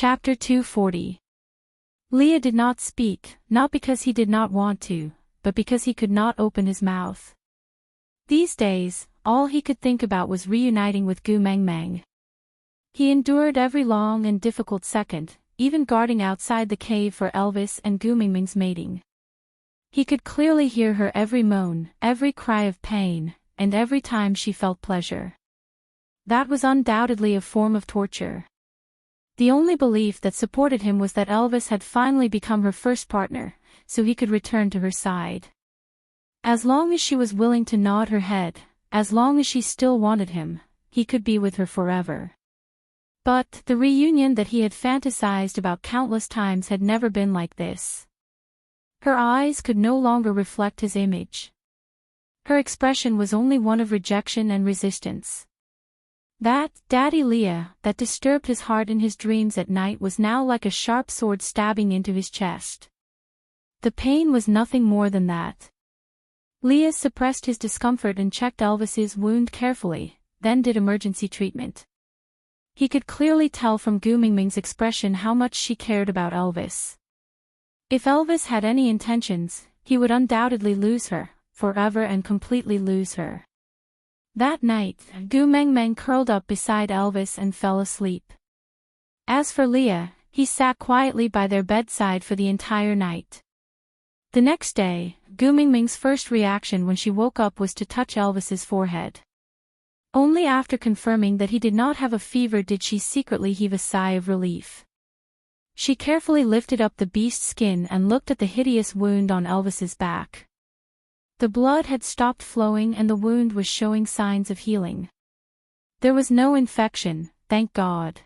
Chapter 240. Leah did not speak, not because he did not want to, but because he could not open his mouth. These days, all he could think about was reuniting with Gu Mengmeng. He endured every long and difficult second, even guarding outside the cave for Elvis and Gu Mengmeng's mating. He could clearly hear her every moan, every cry of pain, and every time she felt pleasure. That was undoubtedly a form of torture. The only belief that supported him was that Elvis had finally become her first partner, so he could return to her side. As long as she was willing to nod her head, as long as she still wanted him, he could be with her forever. But the reunion that he had fantasized about countless times had never been like this. Her eyes could no longer reflect his image. Her expression was only one of rejection and resistance. That Daddy Leah that disturbed his heart in his dreams at night was now like a sharp sword stabbing into his chest. The pain was nothing more than that. Leah suppressed his discomfort and checked Elvis's wound carefully, then did emergency treatment. He could clearly tell from Gu Mengmeng's expression how much she cared about Elvis. If Elvis had any intentions, he would undoubtedly lose her, forever and completely lose her. That night, Gu Mengmeng curled up beside Elvis and fell asleep. As for Leah, he sat quietly by their bedside for the entire night. The next day, Gu Mengmeng's first reaction when she woke up was to touch Elvis's forehead. Only after confirming that he did not have a fever did she secretly heave a sigh of relief. She carefully lifted up the beast's skin and looked at the hideous wound on Elvis's back. The blood had stopped flowing and the wound was showing signs of healing. There was no infection, thank God.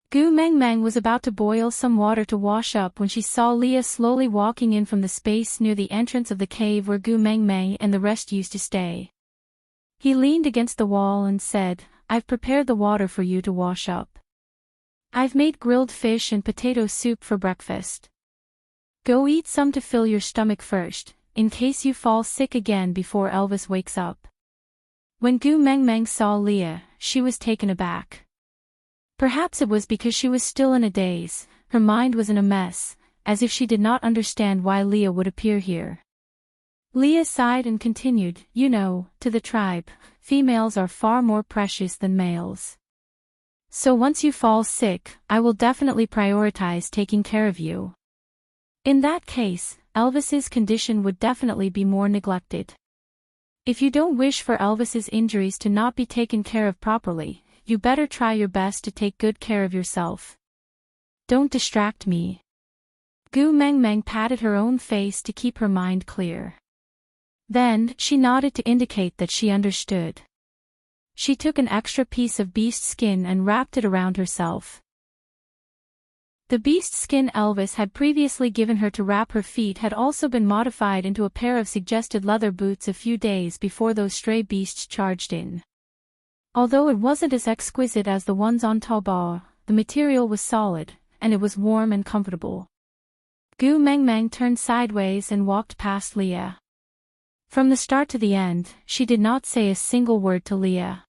Gu Mengmeng was about to boil some water to wash up when she saw Leah slowly walking in from the space near the entrance of the cave where Gu Mengmeng and the rest used to stay. He leaned against the wall and said, "I've prepared the water for you to wash up. I've made grilled fish and potato soup for breakfast. Go eat some to fill your stomach first, in case you fall sick again before Elvis wakes up." When Gu Mengmeng saw Leah, she was taken aback. Perhaps it was because she was still in a daze, her mind was in a mess, as if she did not understand why Leah would appear here. Leah sighed and continued, "You know, to the tribe, females are far more precious than males. So once you fall sick, I will definitely prioritize taking care of you. In that case, Elvis's condition would definitely be more neglected. If you don't wish for Elvis's injuries to not be taken care of properly, you better try your best to take good care of yourself. Don't distract me." Gu Mengmeng patted her own face to keep her mind clear. Then, she nodded to indicate that she understood. She took an extra piece of beast skin and wrapped it around herself. The beast skin Elvis had previously given her to wrap her feet had also been modified into a pair of suggested leather boots a few days before those stray beasts charged in. Although it wasn't as exquisite as the ones on Taobao, the material was solid, and it was warm and comfortable. Gu Mengmeng turned sideways and walked past Leah. From the start to the end, she did not say a single word to Leah.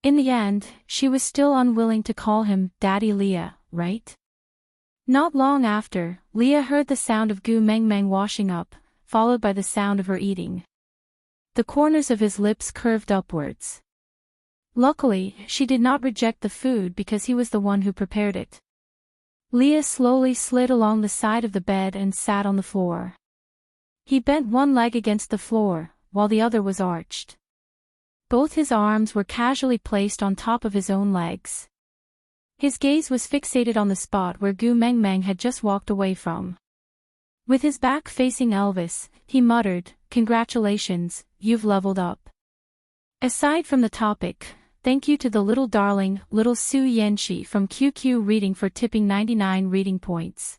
In the end, she was still unwilling to call him Daddy Leah, right? Not long after, Leah heard the sound of Gu Mengmeng washing up, followed by the sound of her eating. The corners of his lips curved upwards. Luckily, she did not reject the food because he was the one who prepared it. Leah slowly slid along the side of the bed and sat on the floor. He bent one leg against the floor, while the other was arched. Both his arms were casually placed on top of his own legs. His gaze was fixated on the spot where Gu Mengmeng had just walked away from. With his back facing Elvis, he muttered, "Congratulations, you've leveled up." Aside from the topic, thank you to the little darling, little Su Yanxi from QQ Reading for tipping 99 reading points.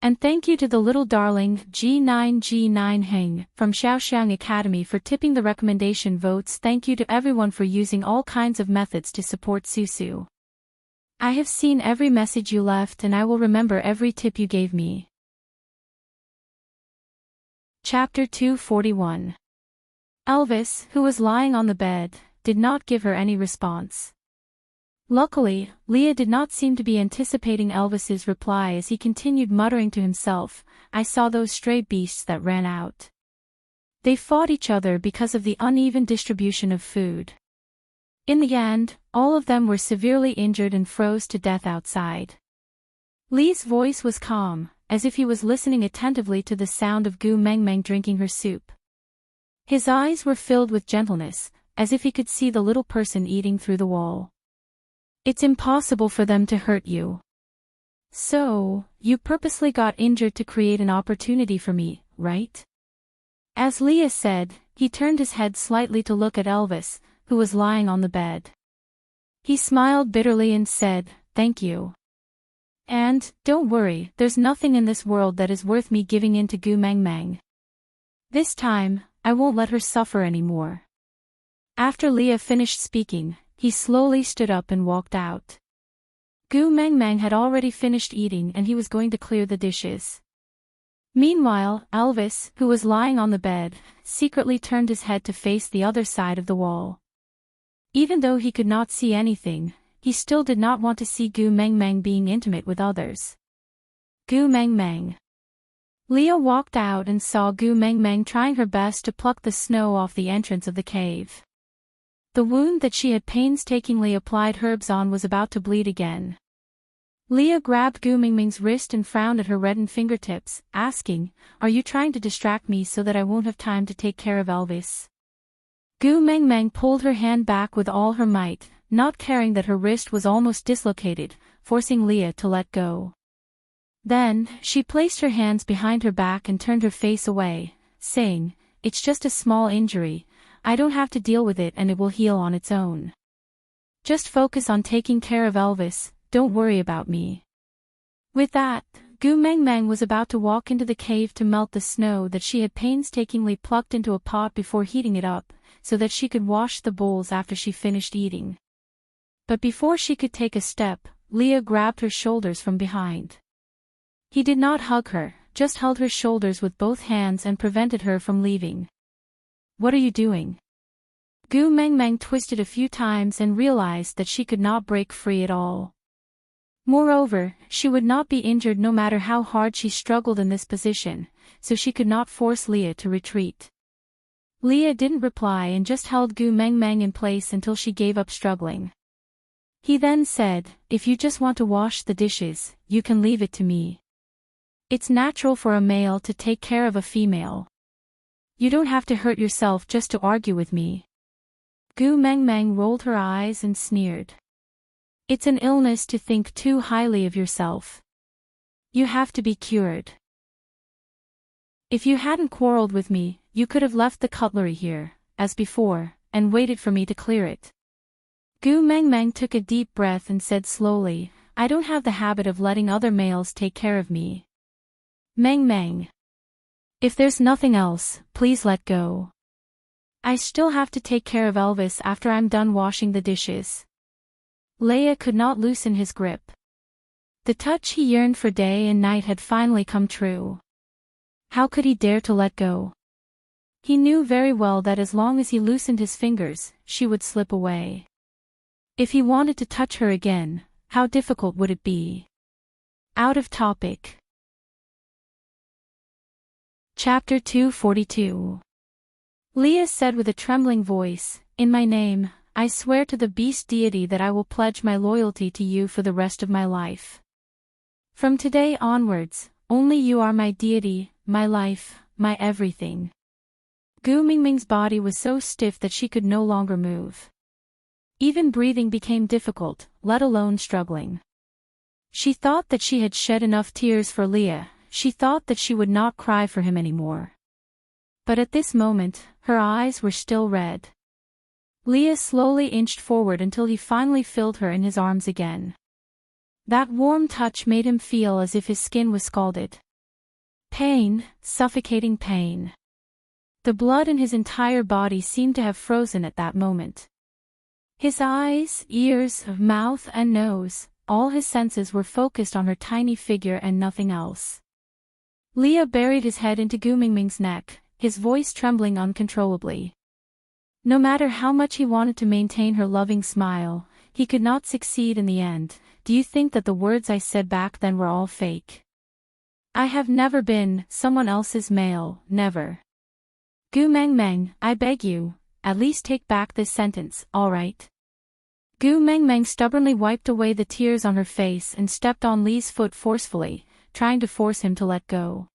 And thank you to the little darling G9 Heng from Xiaoxiang Academy for tipping the recommendation votes. Thank you to everyone for using all kinds of methods to support Susu. I have seen every message you left and I will remember every tip you gave me. Chapter 241. Elvis, who was lying on the bed, did not give her any response. Luckily, Leah did not seem to be anticipating Elvis's reply as he continued muttering to himself, "I saw those stray beasts that ran out. They fought each other because of the uneven distribution of food. In the end, all of them were severely injured and froze to death outside." Lee's voice was calm, as if he was listening attentively to the sound of Gu Mengmeng drinking her soup. His eyes were filled with gentleness, as if he could see the little person eating through the wall. "It's impossible for them to hurt you. So, you purposely got injured to create an opportunity for me, right?" As Leah said, he turned his head slightly to look at Elvis, who was lying on the bed. He smiled bitterly and said, "Thank you. And, don't worry, there's nothing in this world that is worth me giving in to Gu Mengmeng. This time, I won't let her suffer anymore." After Leah finished speaking, he slowly stood up and walked out. Gu Mengmeng had already finished eating and he was going to clear the dishes. Meanwhile, Elvis, who was lying on the bed, secretly turned his head to face the other side of the wall. Even though he could not see anything, he still did not want to see Gu Mengmeng being intimate with others. Gu Mengmeng. Leah walked out and saw Gu Mengmeng trying her best to pluck the snow off the entrance of the cave. The wound that she had painstakingly applied herbs on was about to bleed again. Leah grabbed Gu Mengmeng's wrist and frowned at her reddened fingertips, asking, "Are you trying to distract me so that I won't have time to take care of Elvis?" Gu Mengmeng pulled her hand back with all her might, not caring that her wrist was almost dislocated, forcing Leah to let go. Then, she placed her hands behind her back and turned her face away, saying, "It's just a small injury. I don't have to deal with it and it will heal on its own. Just focus on taking care of Elvis, don't worry about me." With that, Gu Mengmeng was about to walk into the cave to melt the snow that she had painstakingly plucked into a pot before heating it up, so that she could wash the bowls after she finished eating. But before she could take a step, Leah grabbed her shoulders from behind. He did not hug her, just held her shoulders with both hands and prevented her from leaving. "What are you doing?" Gu Mengmeng twisted a few times and realized that she could not break free at all. Moreover, she would not be injured no matter how hard she struggled in this position, so she could not force Leah to retreat. Leah didn't reply and just held Gu Mengmeng in place until she gave up struggling. He then said, "If you just want to wash the dishes, you can leave it to me. It's natural for a male to take care of a female. You don't have to hurt yourself just to argue with me." Gu Mengmeng rolled her eyes and sneered. "It's an illness to think too highly of yourself. You have to be cured. If you hadn't quarreled with me, you could have left the cutlery here, as before, and waited for me to clear it." Gu Mengmeng took a deep breath and said slowly, "I don't have the habit of letting other males take care of me. Mengmeng. If there's nothing else, please let go. I still have to take care of Elvis after I'm done washing the dishes." Leah could not loosen his grip. The touch he yearned for day and night had finally come true. How could he dare to let go? He knew very well that as long as he loosened his fingers, she would slip away. If he wanted to touch her again, how difficult would it be? Out of topic. Chapter 242. Leah said with a trembling voice, "In my name, I swear to the beast deity that I will pledge my loyalty to you for the rest of my life. From today onwards, only you are my deity, my life, my everything." Gu Mengmeng's body was so stiff that she could no longer move. Even breathing became difficult, let alone struggling. She thought that she had shed enough tears for Leah, she thought that she would not cry for him anymore. But at this moment, her eyes were still red. Leah slowly inched forward until he finally filled her in his arms again. That warm touch made him feel as if his skin was scalded. Pain, suffocating pain. The blood in his entire body seemed to have frozen at that moment. His eyes, ears, mouth and nose, all his senses were focused on her tiny figure and nothing else. Leah buried his head into Gu Mengmeng's neck, his voice trembling uncontrollably. No matter how much he wanted to maintain her loving smile, he could not succeed in the end. Do you think that the words I said back then were all fake? I have never been someone else's male, never. Gu Meng Meng, I beg you, at least take back this sentence, all right? Gu Meng Meng stubbornly wiped away the tears on her face and stepped on Li's foot forcefully, trying to force him to let go.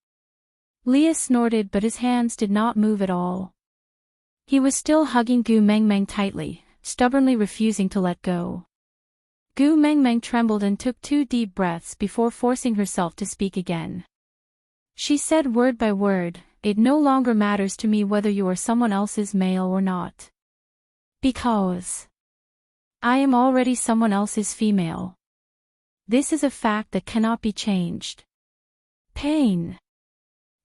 Leah snorted, but his hands did not move at all. He was still hugging Gu Meng Meng tightly, stubbornly refusing to let go. Gu Meng Meng trembled and took 2 deep breaths before forcing herself to speak again. She said word by word, "It no longer matters to me whether you are someone else's male or not. Because I am already someone else's female. This is a fact that cannot be changed." Pain.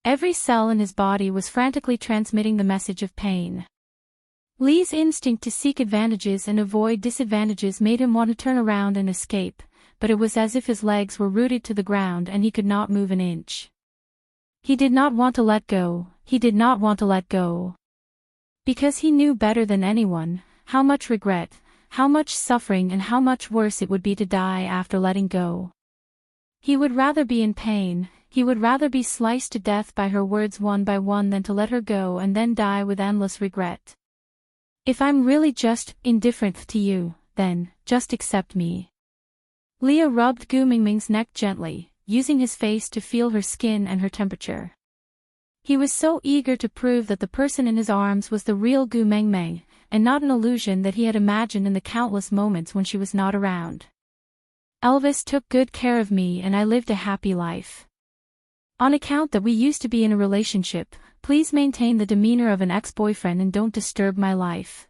Every cell in his body was frantically transmitting the message of pain. Li's instinct to seek advantages and avoid disadvantages made him want to turn around and escape, but it was as if his legs were rooted to the ground and he could not move an inch. He did not want to let go, he did not want to let go. Because he knew better than anyone, how much regret, how much suffering and how much worse it would be to die after letting go. He would rather be in pain, he would rather be sliced to death by her words one by one than to let her go and then die with endless regret. If I'm really just indifferent to you, then just accept me. Leah rubbed Gu Mingming's neck gently, using his face to feel her skin and her temperature. He was so eager to prove that the person in his arms was the real Gu Mengmeng, and not an illusion that he had imagined in the countless moments when she was not around. Elvis took good care of me and I lived a happy life. On account that we used to be in a relationship, please maintain the demeanor of an ex-boyfriend and don't disturb my life.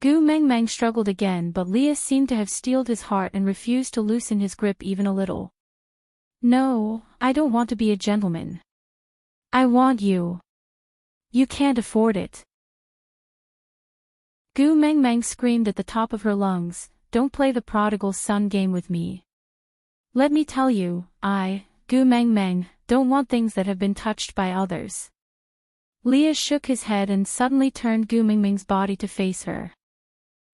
Gu Mengmeng struggled again, but Leah seemed to have steeled his heart and refused to loosen his grip even a little. No, I don't want to be a gentleman. I want you. You can't afford it. Gu Mengmeng screamed at the top of her lungs, "Don't play the prodigal son game with me. Let me tell you, I, Gu Mengmeng, don't want things that have been touched by others." Leah shook his head and suddenly turned Gu Mengmeng's body to face her.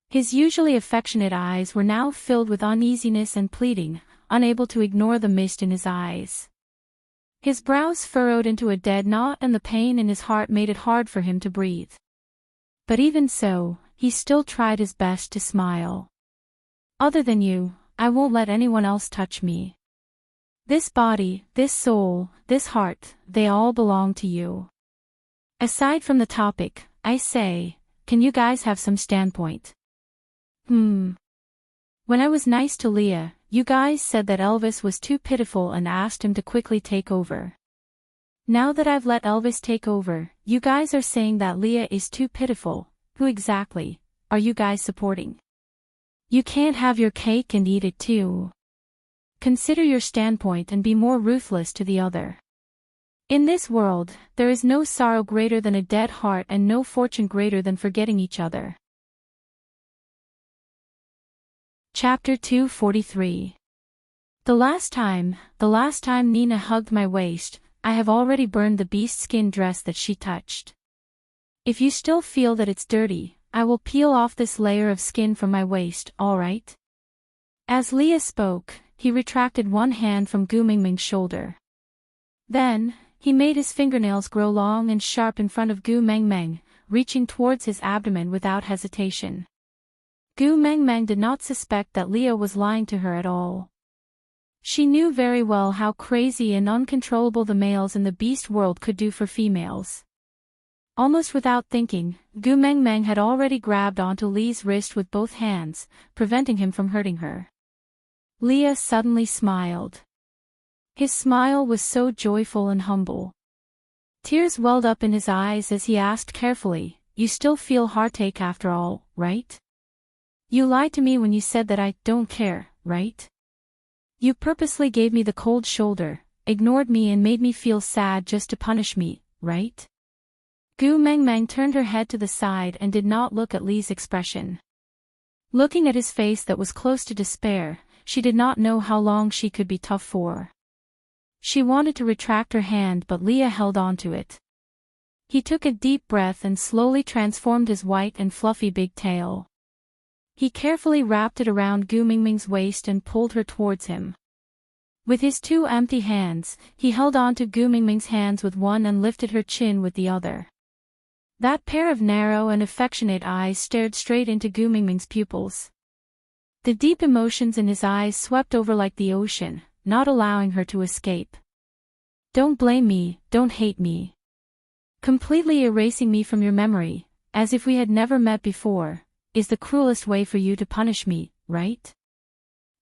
His usually affectionate eyes were now filled with uneasiness and pleading, unable to ignore the mist in his eyes. His brows furrowed into a dead knot and the pain in his heart made it hard for him to breathe. But even so, he still tried his best to smile. "Other than you, I won't let anyone else touch me. This body, this soul, this heart, they all belong to you. Aside from the topic, I say, can you guys have some standpoint? When I was nice to Leah, you guys said that Elvis was too pitiful and asked him to quickly take over. Now that I've let Elvis take over, you guys are saying that Leah is too pitiful. Who exactly are you guys supporting? You can't have your cake and eat it too. Consider your standpoint and be more ruthless to the other. In this world, there is no sorrow greater than a dead heart and no fortune greater than forgetting each other." Chapter 243. The last time Nina hugged my waist, I have already burned the beast skin dress that she touched. If you still feel that it's dirty, I will peel off this layer of skin from my waist, alright? As Leah spoke, he retracted one hand from Gu Mingming's shoulder. Then, he made his fingernails grow long and sharp in front of Gu Mengmeng, reaching towards his abdomen without hesitation. Gu Mengmeng did not suspect that Leah was lying to her at all. She knew very well how crazy and uncontrollable the males in the beast world could do for females. Almost without thinking, Gu Mengmeng had already grabbed onto Li's wrist with both hands, preventing him from hurting her. Leah suddenly smiled. His smile was so joyful and humble. Tears welled up in his eyes as he asked carefully, "You still feel heartache after all, right? You lied to me when you said that I don't care, right? You purposely gave me the cold shoulder, ignored me and made me feel sad just to punish me, right?" Gu Mengmeng turned her head to the side and did not look at Li's expression. Looking at his face that was close to despair, she did not know how long she could be tough for. She wanted to retract her hand but Leah held on to it. He took a deep breath and slowly transformed his white and fluffy big tail. He carefully wrapped it around Gu Mingming's waist and pulled her towards him. With his two empty hands, he held on to Gu Mingming's hands with one and lifted her chin with the other. That pair of narrow and affectionate eyes stared straight into Gu Mingming's pupils. The deep emotions in his eyes swept over like the ocean, not allowing her to escape. Don't blame me, don't hate me. Completely erasing me from your memory, as if we had never met before, is the cruelest way for you to punish me, right?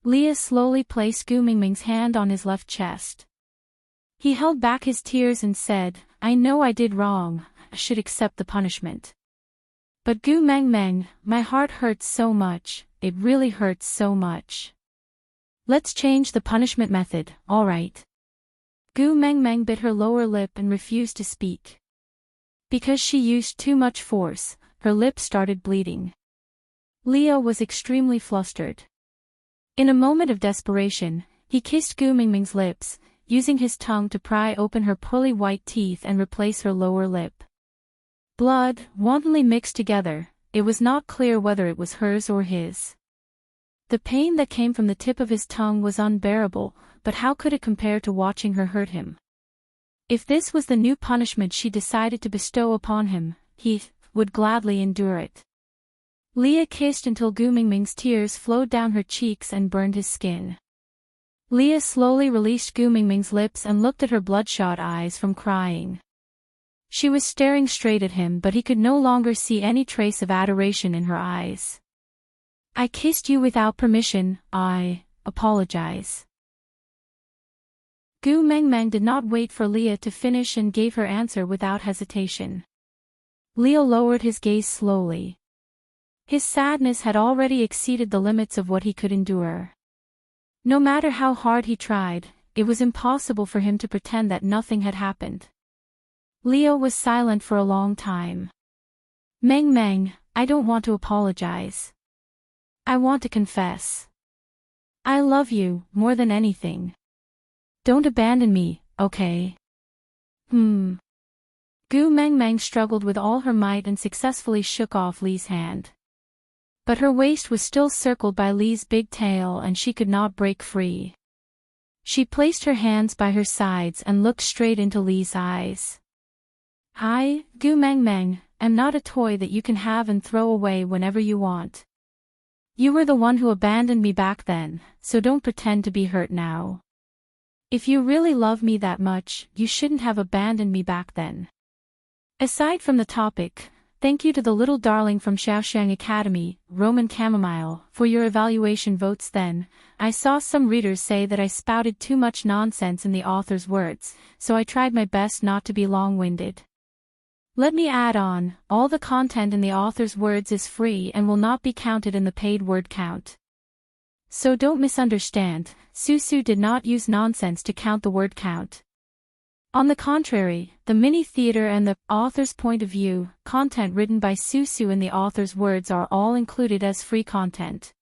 Leah slowly placed Gu Mingming's hand on his left chest. He held back his tears and said, I know I did wrong, I should accept the punishment. But Gu Mingming, my heart hurts so much, it really hurts so much. Let's change the punishment method, alright? Gu Mingming bit her lower lip and refused to speak. Because she used too much force, her lips started bleeding. Leah was extremely flustered. In a moment of desperation, he kissed Gu Mingming's lips, using his tongue to pry open her pearly white teeth and replace her lower lip. Blood, wantonly mixed together, it was not clear whether it was hers or his. The pain that came from the tip of his tongue was unbearable, but how could it compare to watching her hurt him? If this was the new punishment she decided to bestow upon him, he would gladly endure it. Leah kissed until Gu Mingming's tears flowed down her cheeks and burned his skin. Leah slowly released Gu Mingming's lips and looked at her bloodshot eyes from crying. She was staring straight at him, but he could no longer see any trace of adoration in her eyes. I kissed you without permission, I apologize. Gu Mingming did not wait for Leah to finish and gave her answer without hesitation. Leah lowered his gaze slowly. His sadness had already exceeded the limits of what he could endure. No matter how hard he tried, it was impossible for him to pretend that nothing had happened. Leah was silent for a long time. Mingming, I don't want to apologize. I want to confess. I love you, more than anything. Don't abandon me, okay? Gu Mingming struggled with all her might and successfully shook off Lee's hand. But her waist was still circled by Lee's big tail and she could not break free. She placed her hands by her sides and looked straight into Lee's eyes. I, Gu Mingming, am not a toy that you can have and throw away whenever you want. You were the one who abandoned me back then, so don't pretend to be hurt now. If you really love me that much, you shouldn't have abandoned me back then. Aside from the topic, thank you to the little darling from Shaoxiang Academy, Roman Chamomile, for your evaluation votes then. I saw some readers say that I spouted too much nonsense in the author's words, so I tried my best not to be long-winded. Let me add on, all the content in the author's words is free and will not be counted in the paid word count. So don't misunderstand, Susu did not use nonsense to count the word count. On the contrary, the mini-theater and the author's point of view, content written by Susu in the author's words are all included as free content.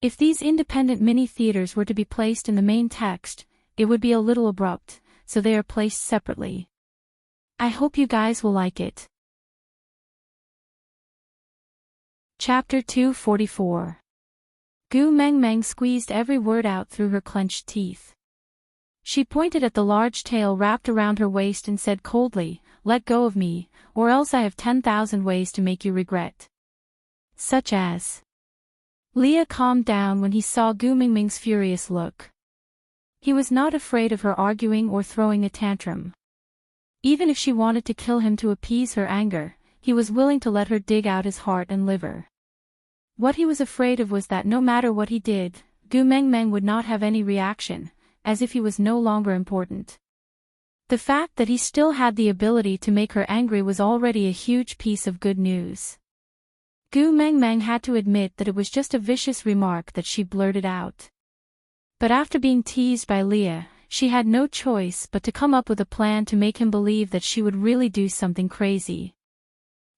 If these independent mini-theaters were to be placed in the main text, it would be a little abrupt, so they are placed separately. I hope you guys will like it. Chapter 244. Gu Mingming squeezed every word out through her clenched teeth. She pointed at the large tail wrapped around her waist and said coldly, "Let go of me, or else I have 10,000 ways to make you regret." Such as. Leah calmed down when he saw Gu Mingming's furious look. He was not afraid of her arguing or throwing a tantrum. Even if she wanted to kill him to appease her anger, he was willing to let her dig out his heart and liver. What he was afraid of was that no matter what he did, Gu Mingming would not have any reaction, as if he was no longer important. The fact that he still had the ability to make her angry was already a huge piece of good news. Gu Mingming had to admit that it was just a vicious remark that she blurted out. But after being teased by Leah, she had no choice but to come up with a plan to make him believe that she would really do something crazy.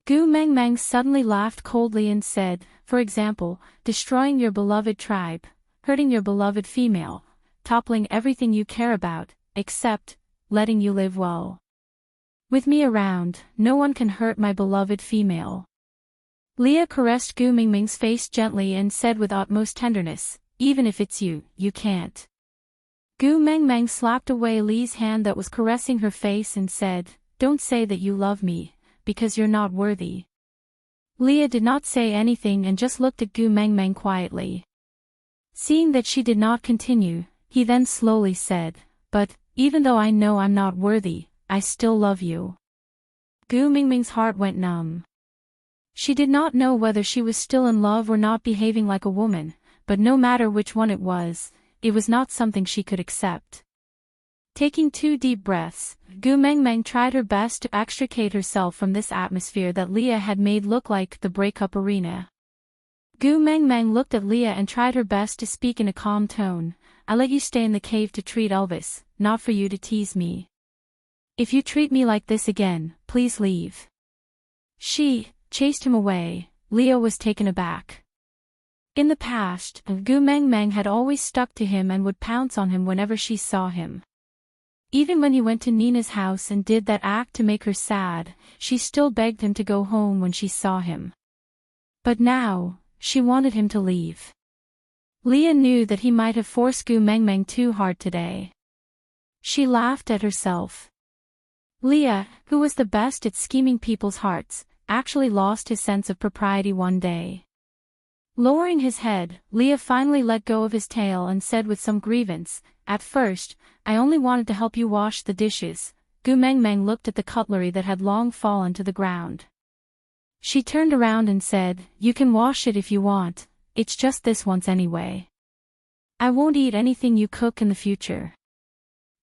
Gu Mingming suddenly laughed coldly and said, for example, destroying your beloved tribe, hurting your beloved female, toppling everything you care about, except letting you live well. With me around, no one can hurt my beloved female. Leah caressed Gu Mingming's face gently and said with utmost tenderness, "Even if it's you, you can't." Gu Mengmeng slapped away Li's hand that was caressing her face and said, "Don't say that you love me, because you're not worthy." Leah did not say anything and just looked at Gu Mengmeng quietly. Seeing that she did not continue, he then slowly said, "But, even though I know I'm not worthy, I still love you." Gu Mingming's heart went numb. She did not know whether she was still in love or not behaving like a woman, but no matter which one it was not something she could accept. Taking 2 deep breaths, Gu Mengmeng tried her best to extricate herself from this atmosphere that Leah had made look like the breakup arena. Gu Mengmeng looked at Leah and tried her best to speak in a calm tone. "I let you stay in the cave to treat Elvis, not for you to tease me. If you treat me like this again, please leave." She chased him away. Leah was taken aback. In the past, Gu Mengmeng had always stuck to him and would pounce on him whenever she saw him. Even when he went to Nina's house and did that act to make her sad, she still begged him to go home when she saw him. But now, she wanted him to leave. Leah knew that he might have forced Gu Mengmeng too hard today. She laughed at herself. Leah, who was the best at scheming people's hearts, actually lost his sense of propriety one day. Lowering his head, Leah finally let go of his tail and said with some grievance, "At first, I only wanted to help you wash the dishes." Gu Mengmeng looked at the cutlery that had long fallen to the ground. She turned around and said, "You can wash it if you want, it's just this once anyway. I won't eat anything you cook in the future."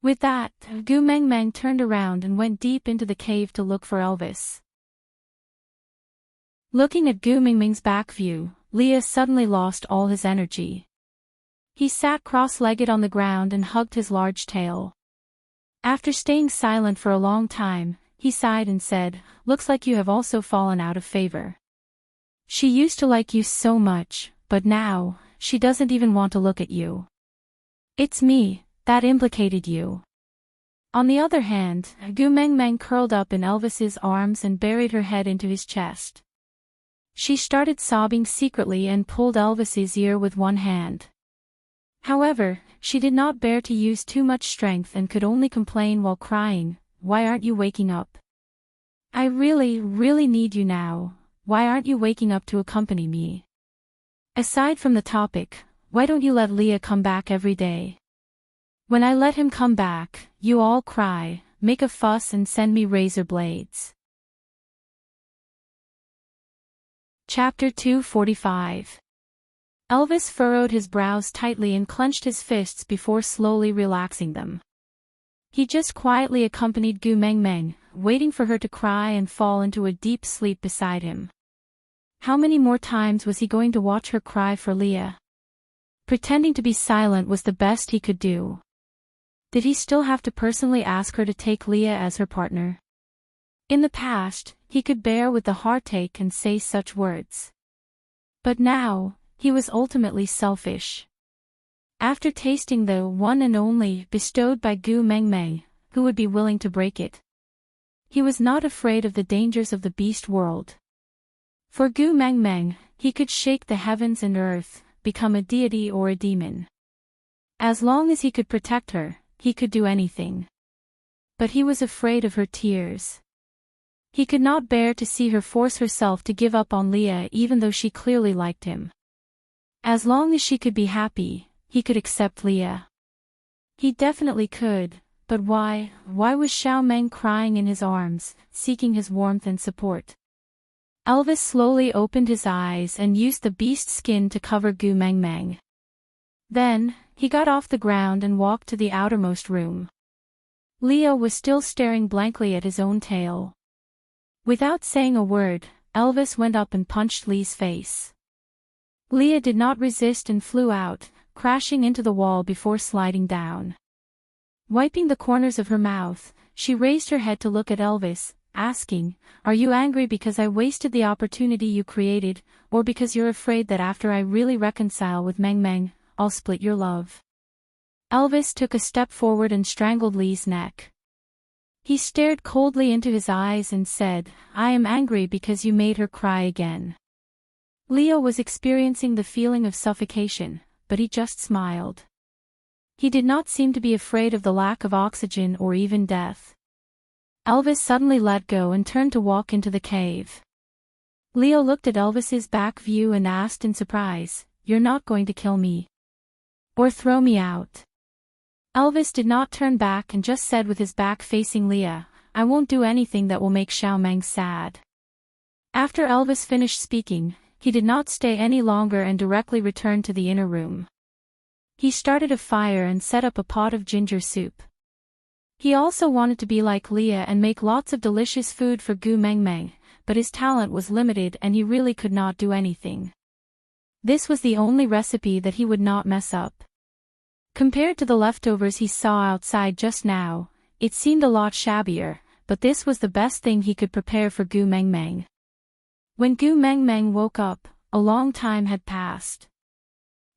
With that, Gu Mengmeng turned around and went deep into the cave to look for Elvis. Looking at Gu Mingming's back view, Leah suddenly lost all his energy. He sat cross-legged on the ground and hugged his large tail. After staying silent for a long time, he sighed and said, "Looks like you have also fallen out of favor. She used to like you so much, but now, she doesn't even want to look at you. It's me that implicated you." On the other hand, Gu Mengmeng curled up in Elvis's arms and buried her head into his chest. She started sobbing secretly and pulled Elvis's ear with one hand. However, she did not bear to use too much strength and could only complain while crying, "Why aren't you waking up? I really, really need you now. Why aren't you waking up to accompany me? Aside from the topic, why don't you let Leah come back every day? When I let him come back, you all cry, make a fuss and send me razor blades." Chapter 245. Elvis furrowed his brows tightly and clenched his fists before slowly relaxing them. He just quietly accompanied Gu Mengmeng, waiting for her to cry and fall into a deep sleep beside him. How many more times was he going to watch her cry for Leah? Pretending to be silent was the best he could do. Did he still have to personally ask her to take Leah as her partner? In the past, he could bear with the heartache and say such words. But now, he was ultimately selfish. After tasting the one and only bestowed by Gu Mengmeng, who would be willing to break it? He was not afraid of the dangers of the beast world. For Gu Mengmeng, he could shake the heavens and earth, become a deity or a demon. As long as he could protect her, he could do anything. But he was afraid of her tears. He could not bear to see her force herself to give up on Leah even though she clearly liked him. As long as she could be happy, he could accept Leah. He definitely could, but why was Xiao Meng crying in his arms, seeking his warmth and support? Elvis slowly opened his eyes and used the beast skin to cover Gu Mengmeng. Then, he got off the ground and walked to the outermost room. Leah was still staring blankly at his own tail. Without saying a word, Elvis went up and punched Lee's face. Leah did not resist and flew out, crashing into the wall before sliding down. Wiping the corners of her mouth, she raised her head to look at Elvis, asking, "Are you angry because I wasted the opportunity you created, or because you're afraid that after I really reconcile with Meng Meng, I'll split your love?" Elvis took a step forward and strangled Lee's neck. He stared coldly into his eyes and said, "I am angry because you made her cry again. Leo was experiencing the feeling of suffocation, but he just smiled. He did not seem to be afraid of the lack of oxygen or even death. Elvis suddenly let go and turned to walk into the cave. Leo looked at Elvis's back view and asked in surprise, "You're not going to kill me? Or throw me out?" Elvis did not turn back and just said with his back facing Leo, "I won't do anything that will make Xiaomeng sad." After Elvis finished speaking, he did not stay any longer and directly returned to the inner room. He started a fire and set up a pot of ginger soup. He also wanted to be like Leo and make lots of delicious food for Gu Mengmeng, but his talent was limited and he really could not do anything. This was the only recipe that he would not mess up. Compared to the leftovers he saw outside just now, it seemed a lot shabbier, but this was the best thing he could prepare for Gu Mengmeng. When Gu Mengmeng woke up, a long time had passed.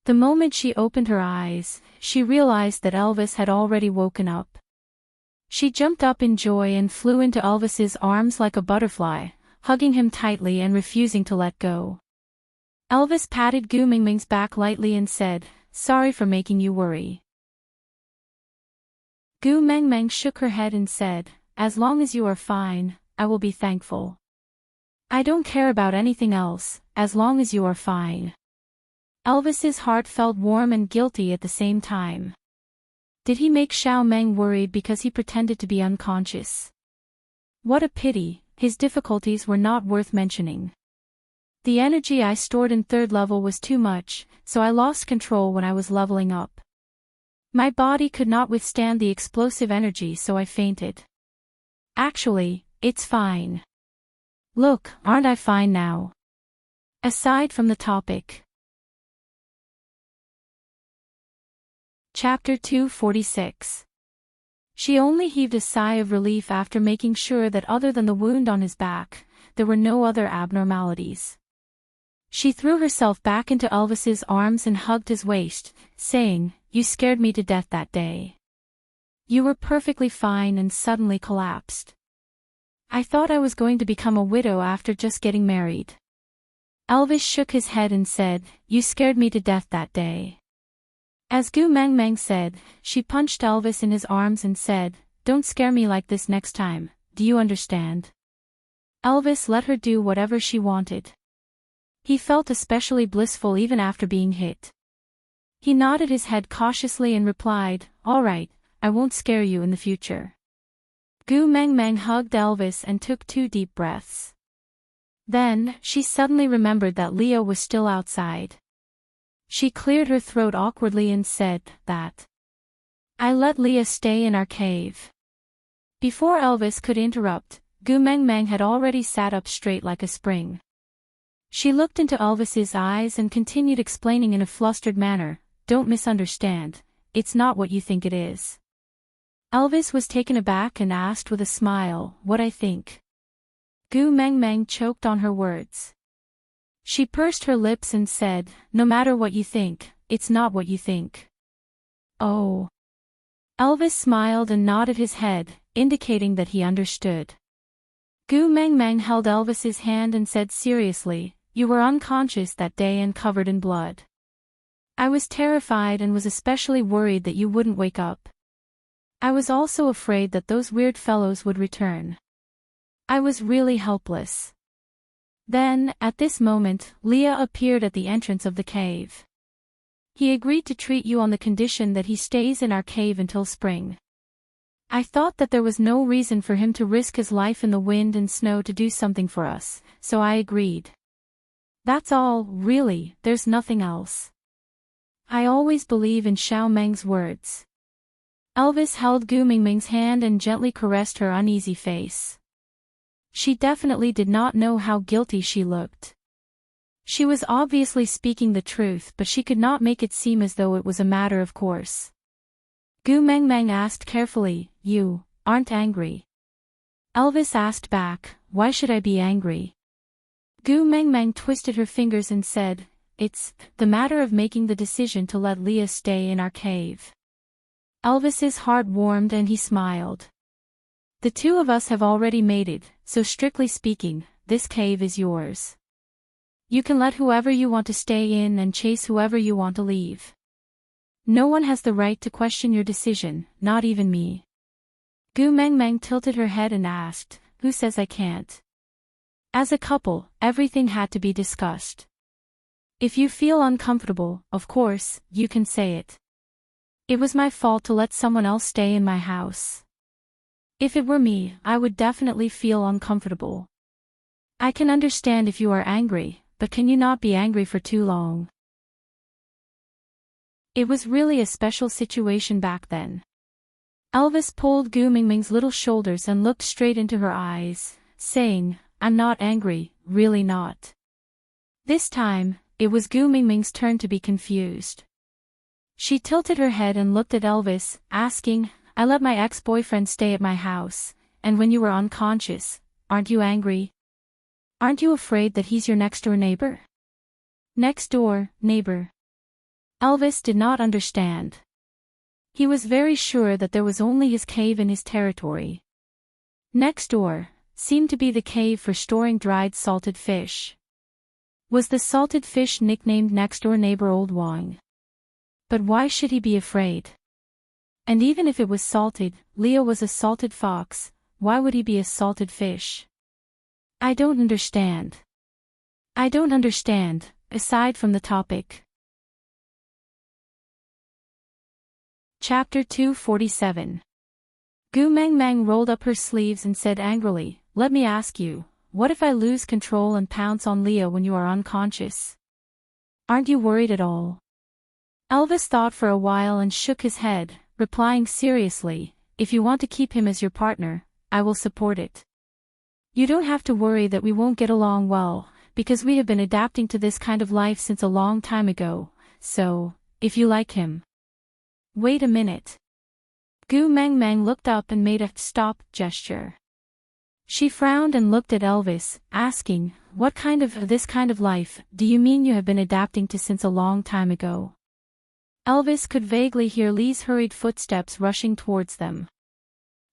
The moment she opened her eyes, she realized that Elvis had already woken up. She jumped up in joy and flew into Elvis's arms like a butterfly, hugging him tightly and refusing to let go. Elvis patted Gu Mengmeng's back lightly and said, "Sorry for making you worry." Gu Mengmeng shook her head and said, "As long as you are fine, I will be thankful. I don't care about anything else, as long as you are fine." Elvis's heart felt warm and guilty at the same time. Did he make Xiaomeng worried because he pretended to be unconscious? What a pity, his difficulties were not worth mentioning. The energy I stored in third level was too much, so I lost control when I was leveling up. My body could not withstand the explosive energy, so I fainted. Actually, it's fine. Look, aren't I fine now? Aside from the topic. Chapter 246. She only heaved a sigh of relief after making sure that other than the wound on his back, there were no other abnormalities. She threw herself back into Elvis's arms and hugged his waist, saying, "You scared me to death that day. You were perfectly fine and suddenly collapsed. I thought I was going to become a widow after just getting married." Elvis shook his head and said, "You scared me to death that day." As Gu Mengmeng said, she punched Elvis in his arms and said, "Don't scare me like this next time, do you understand?" Elvis let her do whatever she wanted. He felt especially blissful even after being hit. He nodded his head cautiously and replied, "All right, I won't scare you in the future." Gu Mengmeng hugged Elvis and took 2 deep breaths. Then, she suddenly remembered that Leo was still outside. She cleared her throat awkwardly and said, "That I let Leo stay in our cave." Before Elvis could interrupt, Gu Mengmeng had already sat up straight like a spring. She looked into Elvis's eyes and continued explaining in a flustered manner, "Don't misunderstand, it's not what you think it is." Elvis was taken aback and asked with a smile, "What I think?" Gu Mengmeng choked on her words. She pursed her lips and said, "No matter what you think, it's not what you think." "Oh." Elvis smiled and nodded his head, indicating that he understood. Gu Mengmeng held Elvis's hand and said seriously, "You were unconscious that day and covered in blood. I was terrified and was especially worried that you wouldn't wake up. I was also afraid that those weird fellows would return. I was really helpless." Then, at this moment, Leo appeared at the entrance of the cave. "He agreed to treat you on the condition that he stays in our cave until spring. I thought that there was no reason for him to risk his life in the wind and snow to do something for us, so I agreed. That's all, really, there's nothing else. I always believe in Xiaomeng's words." Elvis held Gu Mengmeng's hand and gently caressed her uneasy face. She definitely did not know how guilty she looked. She was obviously speaking the truth, but she could not make it seem as though it was a matter of course. Gu Mengmeng asked carefully, "You aren't angry?" Elvis asked back, "Why should I be angry?" Gu Mengmeng twisted her fingers and said, "It's the matter of making the decision to let Leo stay in our cave." Elvis's heart warmed and he smiled. "The 2 of us have already made it, so strictly speaking, this cave is yours. You can let whoever you want to stay in and chase whoever you want to leave. No one has the right to question your decision, not even me. Gu Mengmeng tilted her head and asked, "Who says I can't?" As a couple, everything had to be discussed. If you feel uncomfortable, of course, you can say it. It was my fault to let someone else stay in my house. If it were me, I would definitely feel uncomfortable. I can understand if you are angry, but can you not be angry for too long? It was really a special situation back then. Elvis pulled Gu Mingming's little shoulders and looked straight into her eyes, saying, "I'm not angry, really not." This time, it was Gu Mingming's turn to be confused. She tilted her head and looked at Elvis, asking, "I let my ex-boyfriend stay at my house, and when you were unconscious, aren't you angry? Aren't you afraid that he's your next-door neighbor?" Next-door neighbor. Elvis did not understand. He was very sure that there was only his cave in his territory. Next door seemed to be the cave for storing dried salted fish. Was the salted fish nicknamed next-door neighbor Old Wang? But why should he be afraid? And even if it was salted, Leo was a salted fox, why would he be a salted fish? I don't understand. I don't understand, aside from the topic. Chapter 247. Gu Mengmeng rolled up her sleeves and said angrily, "Let me ask you, what if I lose control and pounce on Leo when you are unconscious? Aren't you worried at all?" Elvis thought for a while and shook his head, replying seriously, "If you want to keep him as your partner, I will support it. You don't have to worry that we won't get along well, because we have been adapting to this kind of life since a long time ago, so, if you like him." Wait a minute. Gu Mengmeng looked up and made a stop gesture. She frowned and looked at Elvis, asking, "What kind of this kind of life do you mean you have been adapting to since a long time ago?" Elvis could vaguely hear Lee's hurried footsteps rushing towards them.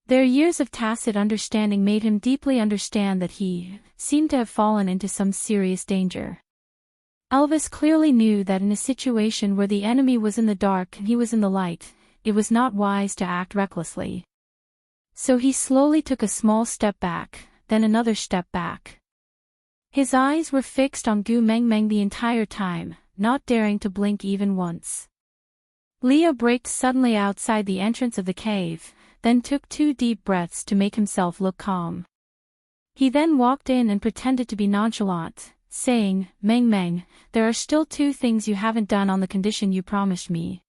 Their years of tacit understanding made him deeply understand that he seemed to have fallen into some serious danger. Elvis clearly knew that in a situation where the enemy was in the dark and he was in the light, it was not wise to act recklessly. So he slowly took a small step back, then another step back. His eyes were fixed on Gu Mengmeng the entire time, not daring to blink even once. Leo braked suddenly outside the entrance of the cave, then took 2 deep breaths to make himself look calm. He then walked in and pretended to be nonchalant, saying, "Mengmeng, there are still 2 things you haven't done on the condition you promised me."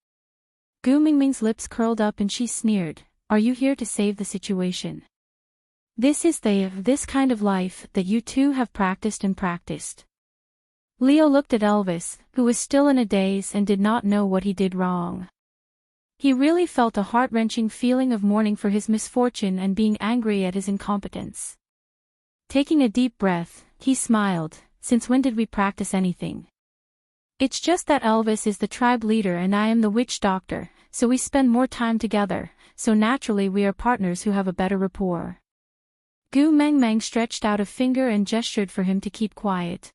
Gu Mingming's lips curled up and she sneered, "Are you here to save the situation? This is this kind of life that you two have practiced and practiced." Leo looked at Elvis, who was still in a daze and did not know what he did wrong. He really felt a heart-wrenching feeling of mourning for his misfortune and being angry at his incompetence. Taking a deep breath, he smiled, "Since when did we practice anything? It's just that Elvis is the tribe leader and I am the witch doctor, so we spend more time together, so naturally we are partners who have a better rapport." Gu Mengmeng stretched out a finger and gestured for him to keep quiet.